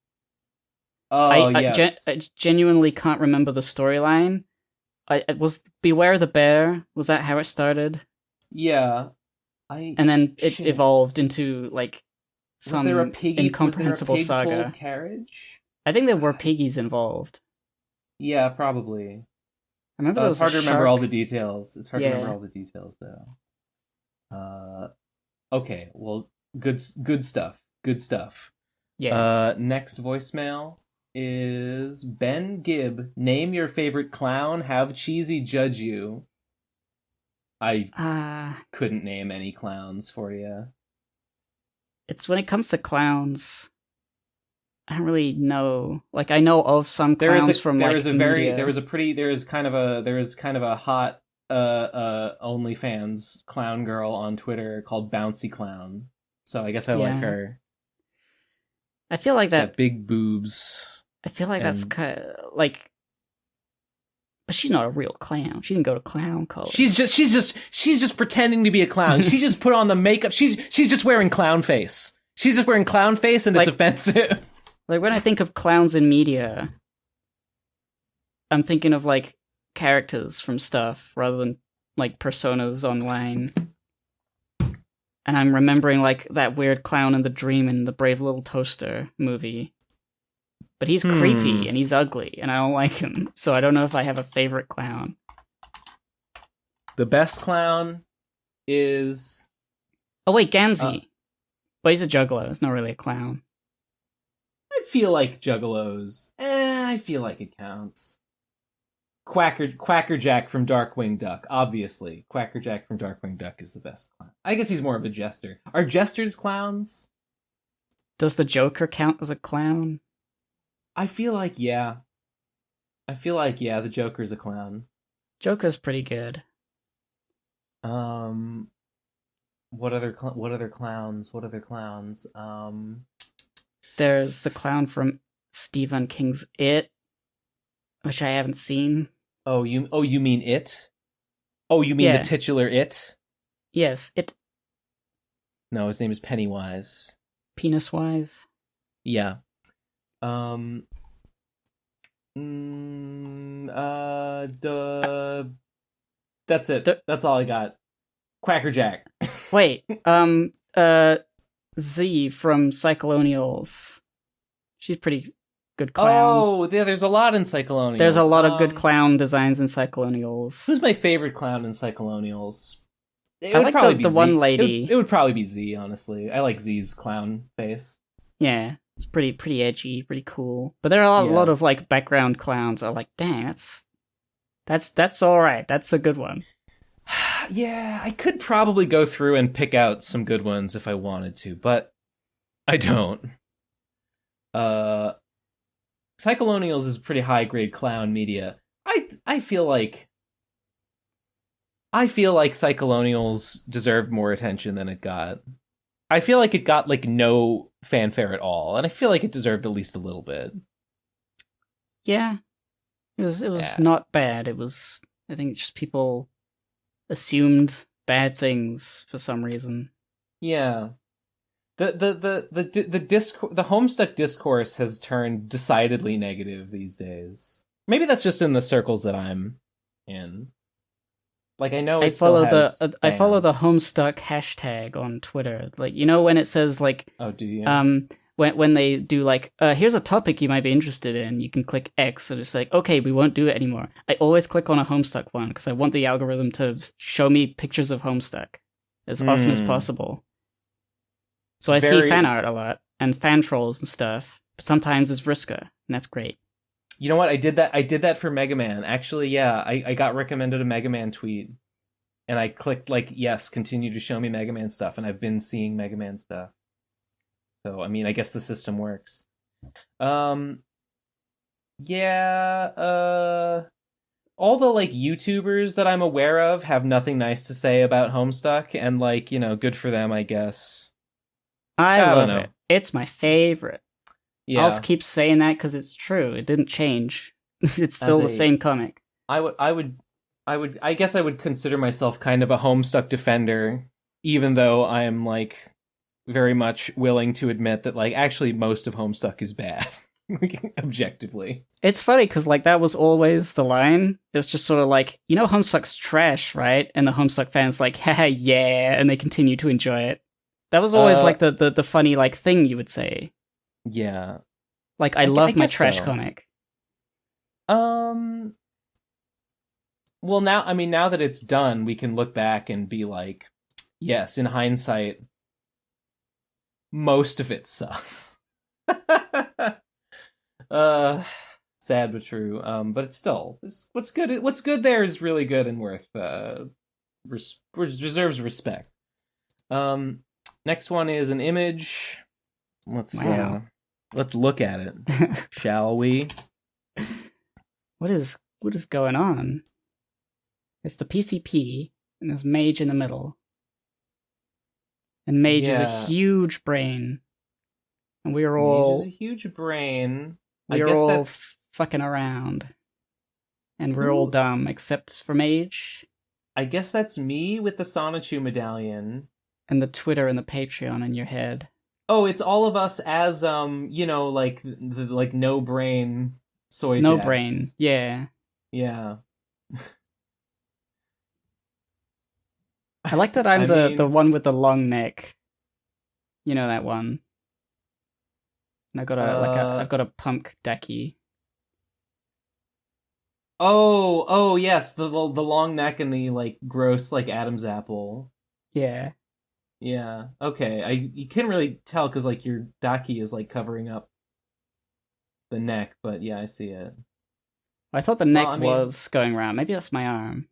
Oh, yes. I genuinely can't remember the storyline. It was Beware the Bear, was that how it started? Yeah. And then it evolved into, like, some incomprehensible saga. Carriage? I think there were piggies involved. Yeah, probably. I remember it's hard to remember all the details. It's hard to remember all the details, though. Okay, well, good stuff. Good stuff. Yeah. Next voicemail is Ben Gibb. Name your favorite clown. Have Cheesy judge you. I couldn't name any clowns for you. It's when it comes to clowns, I don't really know. Like, I know of some clowns from like India. There is kind of a hot OnlyFans clown girl on Twitter called Bouncy Clown. So I guess I like her. I feel like that big boobs. I feel like that's kind of like, but she's not a real clown. She didn't go to clown college. She's just pretending to be a clown. She just put on the makeup. She's just wearing clown face. She's just wearing clown face, and it's offensive. Like, when I think of clowns in media, I'm thinking of, like, characters from stuff rather than like personas online. And I'm remembering like that weird clown in the Dream in the Brave Little Toaster movie. But he's creepy and he's ugly and I don't like him. So I don't know if I have a favorite clown. The best clown is... Oh wait, Gamzee. But he's a juggalo. It's not really a clown. I feel like juggalos. I feel like it counts. Quackerjack from Darkwing Duck, obviously. Quackerjack from Darkwing Duck is the best clown. I guess he's more of a jester. Are jesters clowns? Does the Joker count as a clown? I feel like yeah. The Joker's a clown. Joker's pretty good. What other clowns? There's the clown from Stephen King's It, which I haven't seen. Oh, you mean It? Oh, you mean the titular It? Yes, It. No, his name is Pennywise. Penis-wise? Yeah. That's it. That's all I got. Quackerjack. Wait, Z from Cyclonials. She's pretty good clown. Oh, yeah, there's a lot in Cyclonials. There's a lot of good clown designs in Cyclonials. Who's my favorite clown in Cyclonials? I like the one lady. It would probably be Z, honestly. I like Z's clown face. Yeah, it's pretty edgy, pretty cool. But there are a lot of like background clowns. Are like, dang, that's all right. That's a good one. Yeah, I could probably go through and pick out some good ones if I wanted to, but I don't. Cyclonials is pretty high grade clown media. I feel like Cyclonials deserved more attention than it got. I feel like it got like no fanfare at all, and I feel like it deserved at least a little bit. Yeah, it was not bad. It was, I think, just people assumed bad things for some reason. Yeah. The Homestuck discourse has turned decidedly negative these days. Maybe that's just in the circles that I'm in. Like, I know I follow the Homestuck hashtag on Twitter. Like, you know when it says like, oh, do you? When they do like, here's a topic you might be interested in, you can click X and it's like, okay, we won't do it anymore. I always click on a Homestuck one because I want the algorithm to show me pictures of Homestuck as often as possible. So I see fan art a lot and fan trolls and stuff. But sometimes it's Vriska, and that's great. You know what? I did that for Mega Man. Actually, yeah, I got recommended a Mega Man tweet, and I clicked like yes, continue to show me Mega Man stuff, and I've been seeing Mega Man stuff. So I mean, I guess the system works. All the like YouTubers that I'm aware of have nothing nice to say about Homestuck, and like, you know, good for them, I guess. I love it. It's my favorite. Yeah. I'll keep saying that because it's true. It didn't change. It's still the same comic. I guess I would consider myself kind of a Homestuck defender, even though I am like very much willing to admit that like actually most of Homestuck is bad. Objectively. It's funny because like that was always the line. It was just sort of like, you know, Homestuck's trash, right? And the Homestuck fans like, haha, yeah, and they continue to enjoy it. That was always like the funny like thing you would say. Yeah. Like, I love my trash comic. Well, now that it's done, we can look back and be like, yes, in hindsight, most of it sucks. Sad but true. But it's still, what's good there is really good and worth, deserves respect. Next one is an image. Let's look at it, shall we? What is going on? It's the PCP, and there's Mage in the middle. And Mage is a huge brain. And we are all... Mage is a huge brain. We are all fucking around. And we're all dumb, except for Mage. I guess that's me with the Sonichu medallion. And the Twitter and the Patreon in your head. Oh, it's all of us as you know, like the like no brain soy. No brain, yeah. Yeah. I like that I'm I the mean- one with the long neck. You know that one. And I've got a punk decky. Oh, yes, the long neck and the like gross like Adam's apple. Yeah. Yeah. Okay. You can't really tell because like your daki is like covering up the neck, but yeah, I see it. I thought the neck Well, I mean- was going around. Maybe that's my arm.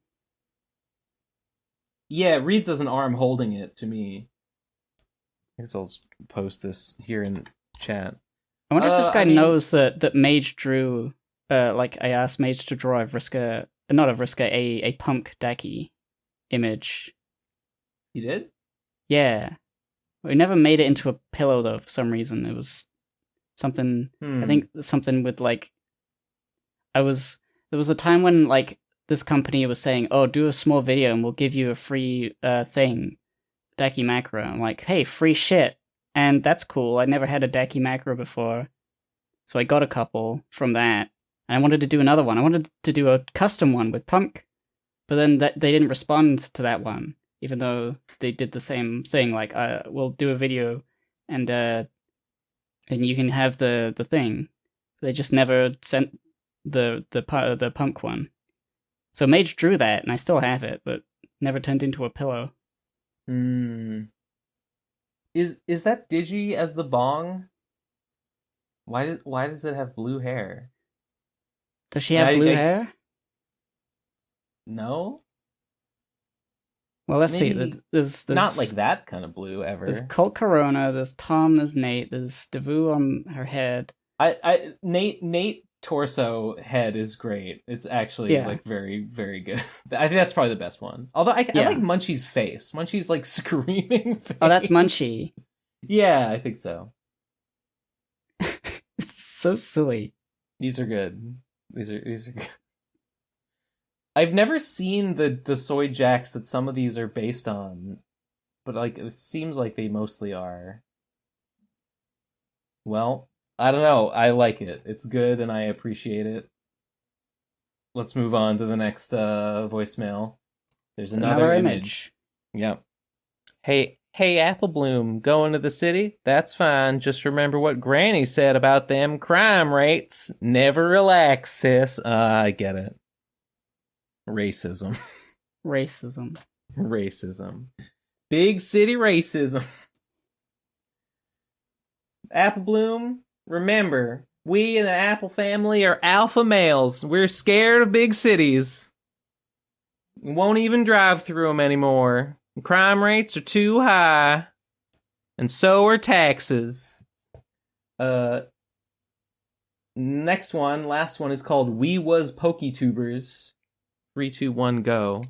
Yeah, it reads as an arm holding it to me. I guess I'll post this here in chat. I wonder if this guy I mean- knows that Mage drew. Like I asked Mage to draw a punk decky image. You did? Yeah. We never made it into a pillow though. For some reason, it was something. I think something with like. There was a time when like this company was saying, "Oh, do a small video and we'll give you a free thing, decky macro." I'm like, "Hey, free shit," and that's cool. I never had a decky macro before, so I got a couple from that. And I wanted to do another one. I wanted to do a custom one with punk, but then they didn't respond to that one, even though they did the same thing. Like, we'll do a video, and you can have the thing. They just never sent the punk one. So Mage drew that, and I still have it, but never turned into a pillow. Is that Digi as the bong? Why does it have blue hair? Does she have blue hair? No. Well, let's Maybe see. There's not like that kind of blue ever. There's Colt Corona. There's Tom. There's Nate. There's Devu on her head. Nate torso head is great. It's actually like very, very good. I think that's probably the best one. Although I like Munchie's face. Munchie's like screaming face. Oh, that's Munchie. Yeah, I think so. It's so silly. These are good. These are good. I've never seen the soy jacks that some of these are based on, but like it seems like they mostly are. Well, I don't know. I like it. It's good and I appreciate it. Let's move on to the next voicemail. There's another image. Yep. Hey, Apple Bloom, going to the city? That's fine. Just remember what Granny said about them crime rates. Never relax, sis. I get it. Racism. Racism. Big city racism. Apple Bloom, remember, we in the Apple family are alpha males. We're scared of big cities. We won't even drive through them anymore. Crime rates are too high. And so are taxes. Next one, last one is called We Was PokeTubers. 3, 2, 1, go.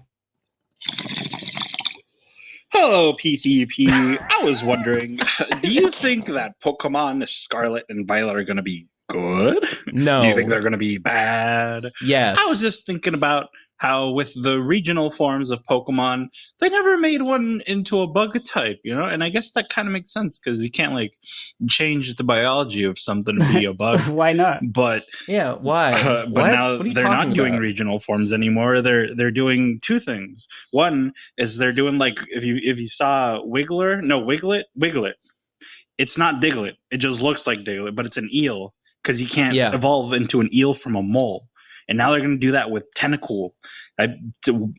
Hello, PCP. I was wondering, do you think that Pokemon Scarlet and Violet are going to be good? No. Do you think they're going to be bad? Yes. I was just thinking about how with the regional forms of Pokemon, they never made one into a bug type, you know? And I guess that kind of makes sense because you can't, like, change the biology of something to be a bug. Why not? But yeah, why? But now they're not doing about? Regional forms anymore. They're doing two things. One is they're doing like if you saw Wiglet. It's not Diglett. It just looks like Diglett, but it's an eel because you can't evolve into an eel from a mole. And now they're going to do that with Tentacool.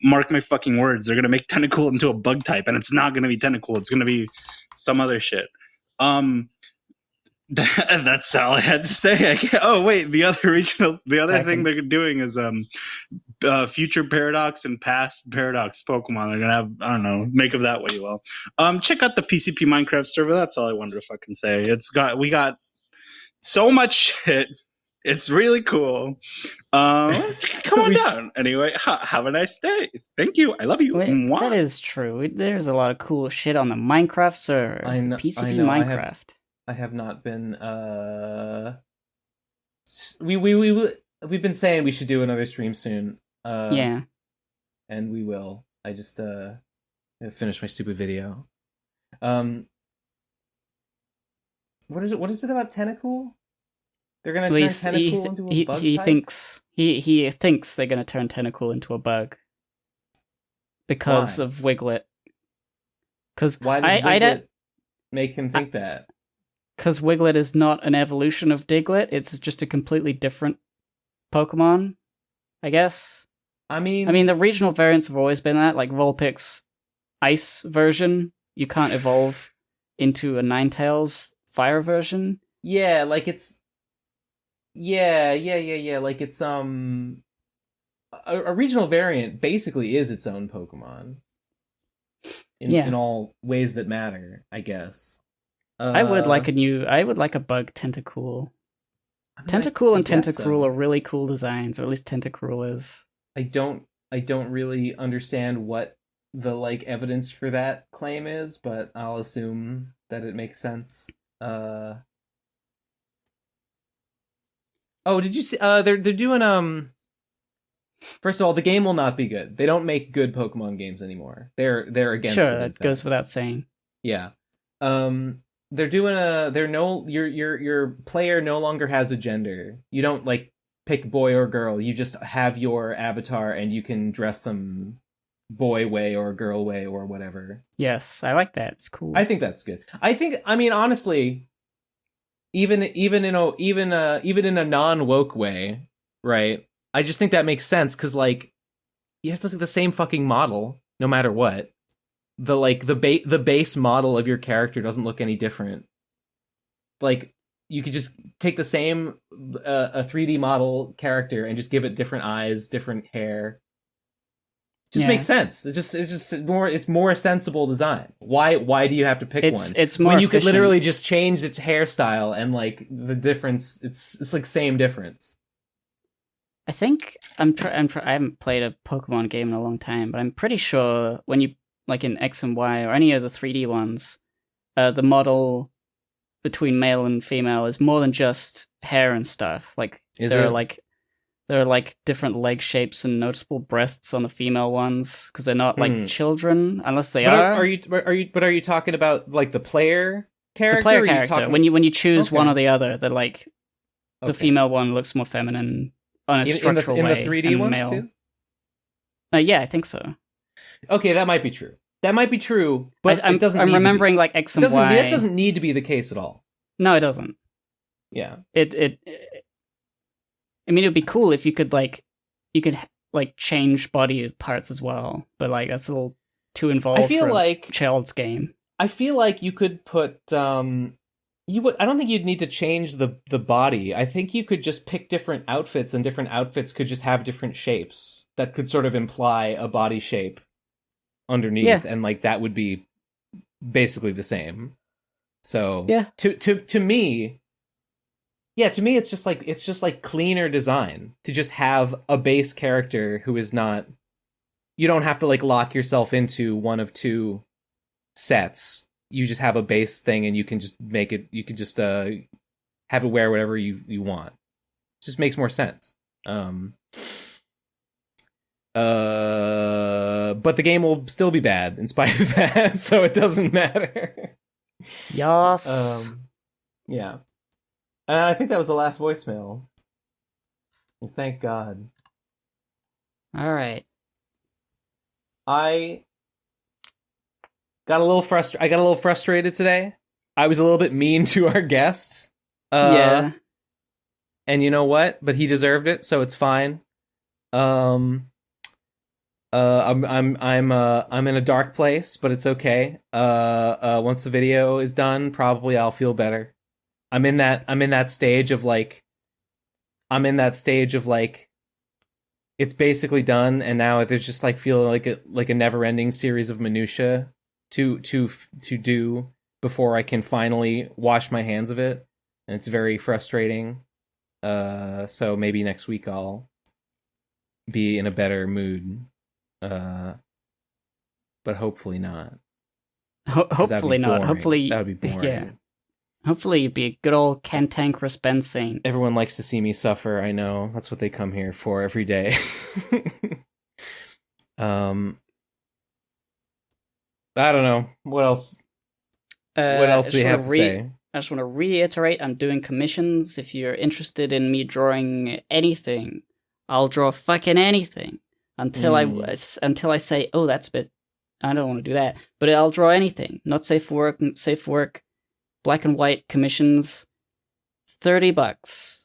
Mark my fucking words. They're going to make Tentacool into a bug type, and it's not going to be Tentacool. It's going to be some other shit. That's all I had to say. Oh wait, the other thing they're doing is future Paradox and past Paradox Pokemon. They're gonna have, I don't know, make of that what you will. Check out the PCP Minecraft server. That's all I wanted to fucking say. We got so much shit. It's really cool. Come on down. Anyway, have a nice day. Thank you. I love you. Wait, that is true. There's a lot of cool shit on the Minecraft server. PCP Minecraft. I have not been. We've been saying we should do another stream soon. Yeah, and we will. I just finished my stupid video. What is it about Tentacool? They're gonna At turn least Tentacool into a bug he type? thinks they're gonna turn Tentacool into a bug because Why? of Wiglet. Because Why does Wiglet make him think that? Because Wiglet is not an evolution of Diglett; it's just a completely different Pokemon, I guess. I mean, the regional variants have always been that. Like Vulpix's Ice version, you can't evolve into a Ninetales Fire version. yeah, like it's yeah. Like it's a regional variant basically is its own Pokemon. In all ways that matter, I guess. I would like a bug Tentacool. Tentacool and Tentacruel are really cool designs, or at least Tentacruel is. I don't really understand what the like evidence for that claim is, but I'll assume that it makes sense. Oh, did you see? They're doing First of all, the game will not be good. They don't make good Pokemon games anymore. They're against it. Sure, that goes without saying. Yeah. They're doing your player no longer has a gender. You don't like pick boy or girl. You just have your avatar and you can dress them boy way or girl way or whatever. Yes, I like that. It's cool. I think that's good. I mean honestly, even in a non-woke way, right? I just think that makes sense cuz like you have to look at the same fucking model no matter what. The base model of your character doesn't look any different. Like you could just take the same a 3D model character and just give it different eyes, different hair. Just makes sense. It's just more sensible design. Why do you have to pick one? It's more when you efficient. could literally just change its hairstyle and like the difference. It's like same difference. I think I haven't played a Pokemon game in a long time, but I'm pretty sure when you like in X and Y or any of the 3D ones, the model between male and female is more than just hair and stuff. Like there are like different leg shapes and noticeable breasts on the female ones because they're not like children unless they are. Are you talking about like the player character? The player character. When you choose one or the other, they're like the Okay. female one looks more feminine on a structural in way. the 3D and ones male. too? Yeah, I think so. Okay, that might be true. But I'm it doesn't. I'm need to be. remembering like X and Y. That doesn't need to be the case at all. No, it doesn't. Yeah. I mean, it would be cool if you could change body parts as well, but like that's a little too involved. I feel for like a child's game. I feel like you could put I don't think you'd need to change the body. I think you could just pick different outfits, and different outfits could just have different shapes that could sort of imply a body shape underneath, and like that would be basically the same. So yeah, to me, it's just like cleaner design to just have a base character who is not. You don't have to like lock yourself into one of two sets. You just have a base thing, and you can just make it. You can just have it wear whatever you want. It just makes more sense. But the game will still be bad in spite of that, so it doesn't matter. Yes. Yeah. I think that was the last voicemail. Well, thank God. All right. I got a little frustrated today. I was a little bit mean to our guest. Yeah. And you know what? But he deserved it, so it's fine. I'm in a dark place, but it's okay. Once the video is done, probably I'll feel better. I'm in that stage of like it's basically done, and now there's just like feeling like a never-ending series of minutia to do before I can finally wash my hands of it, and it's very frustrating. So maybe next week I'll be in a better mood. But hopefully not. Hopefully not. Boring. Hopefully that would be boring. Yeah. Hopefully you'd be a good old cantankerous Ben Saint. Everyone likes to see me suffer. I know that's what they come here for every day. I don't know what else. What else do we have to say? to reiterate, I'm doing commissions. If you're interested in me drawing anything, I'll draw fucking anything until I say, oh, that's a bit. I don't want to do that, but I'll draw anything. Not safe for work. Safe for work. Black and white commissions. $30.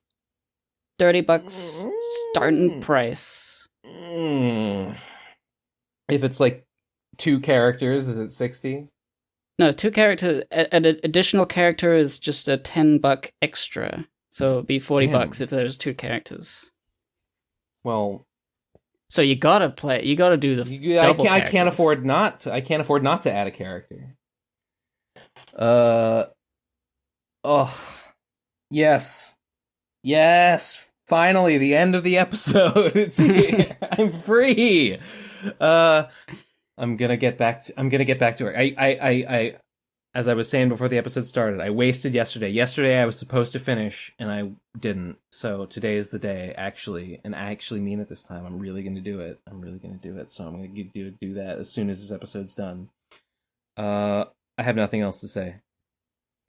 $30 starting price. If it's like 2 characters, is it 60? No, 2 characters. An additional character is just a $10 extra. So it'd be $40 if there's 2 characters. Well, so you gotta play. You gotta do the double I can't afford not to. I can't afford not to add a character. Yes. Finally, the end of the episode. I'm free. I'm gonna get back to work. I as I was saying before the episode started, I wasted yesterday. Yesterday I was supposed to finish and I didn't. So today is the day, actually, and I actually mean it this time. I'm really gonna do it. So I'm gonna do that as soon as this episode's done. I have nothing else to say.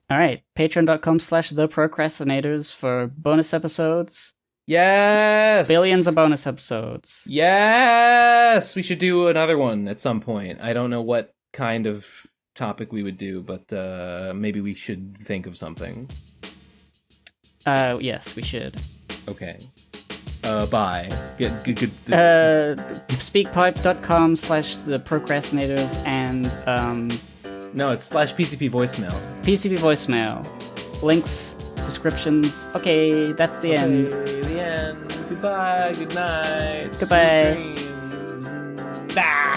All right, patreon.com/theprocrastinators for bonus episodes. Yes! Billions of bonus episodes. Yes! We should do another one at some point. I don't know what kind of topic we would do, but maybe we should think of something. Yes, we should. Okay. Bye. Good. Speakpipe.com/theprocrastinators and no, it's /PCP voicemail. PCP voicemail. Links, descriptions. Okay, that's the end. The end. Goodbye. Good night. Goodbye. Sweet dreams. Bye.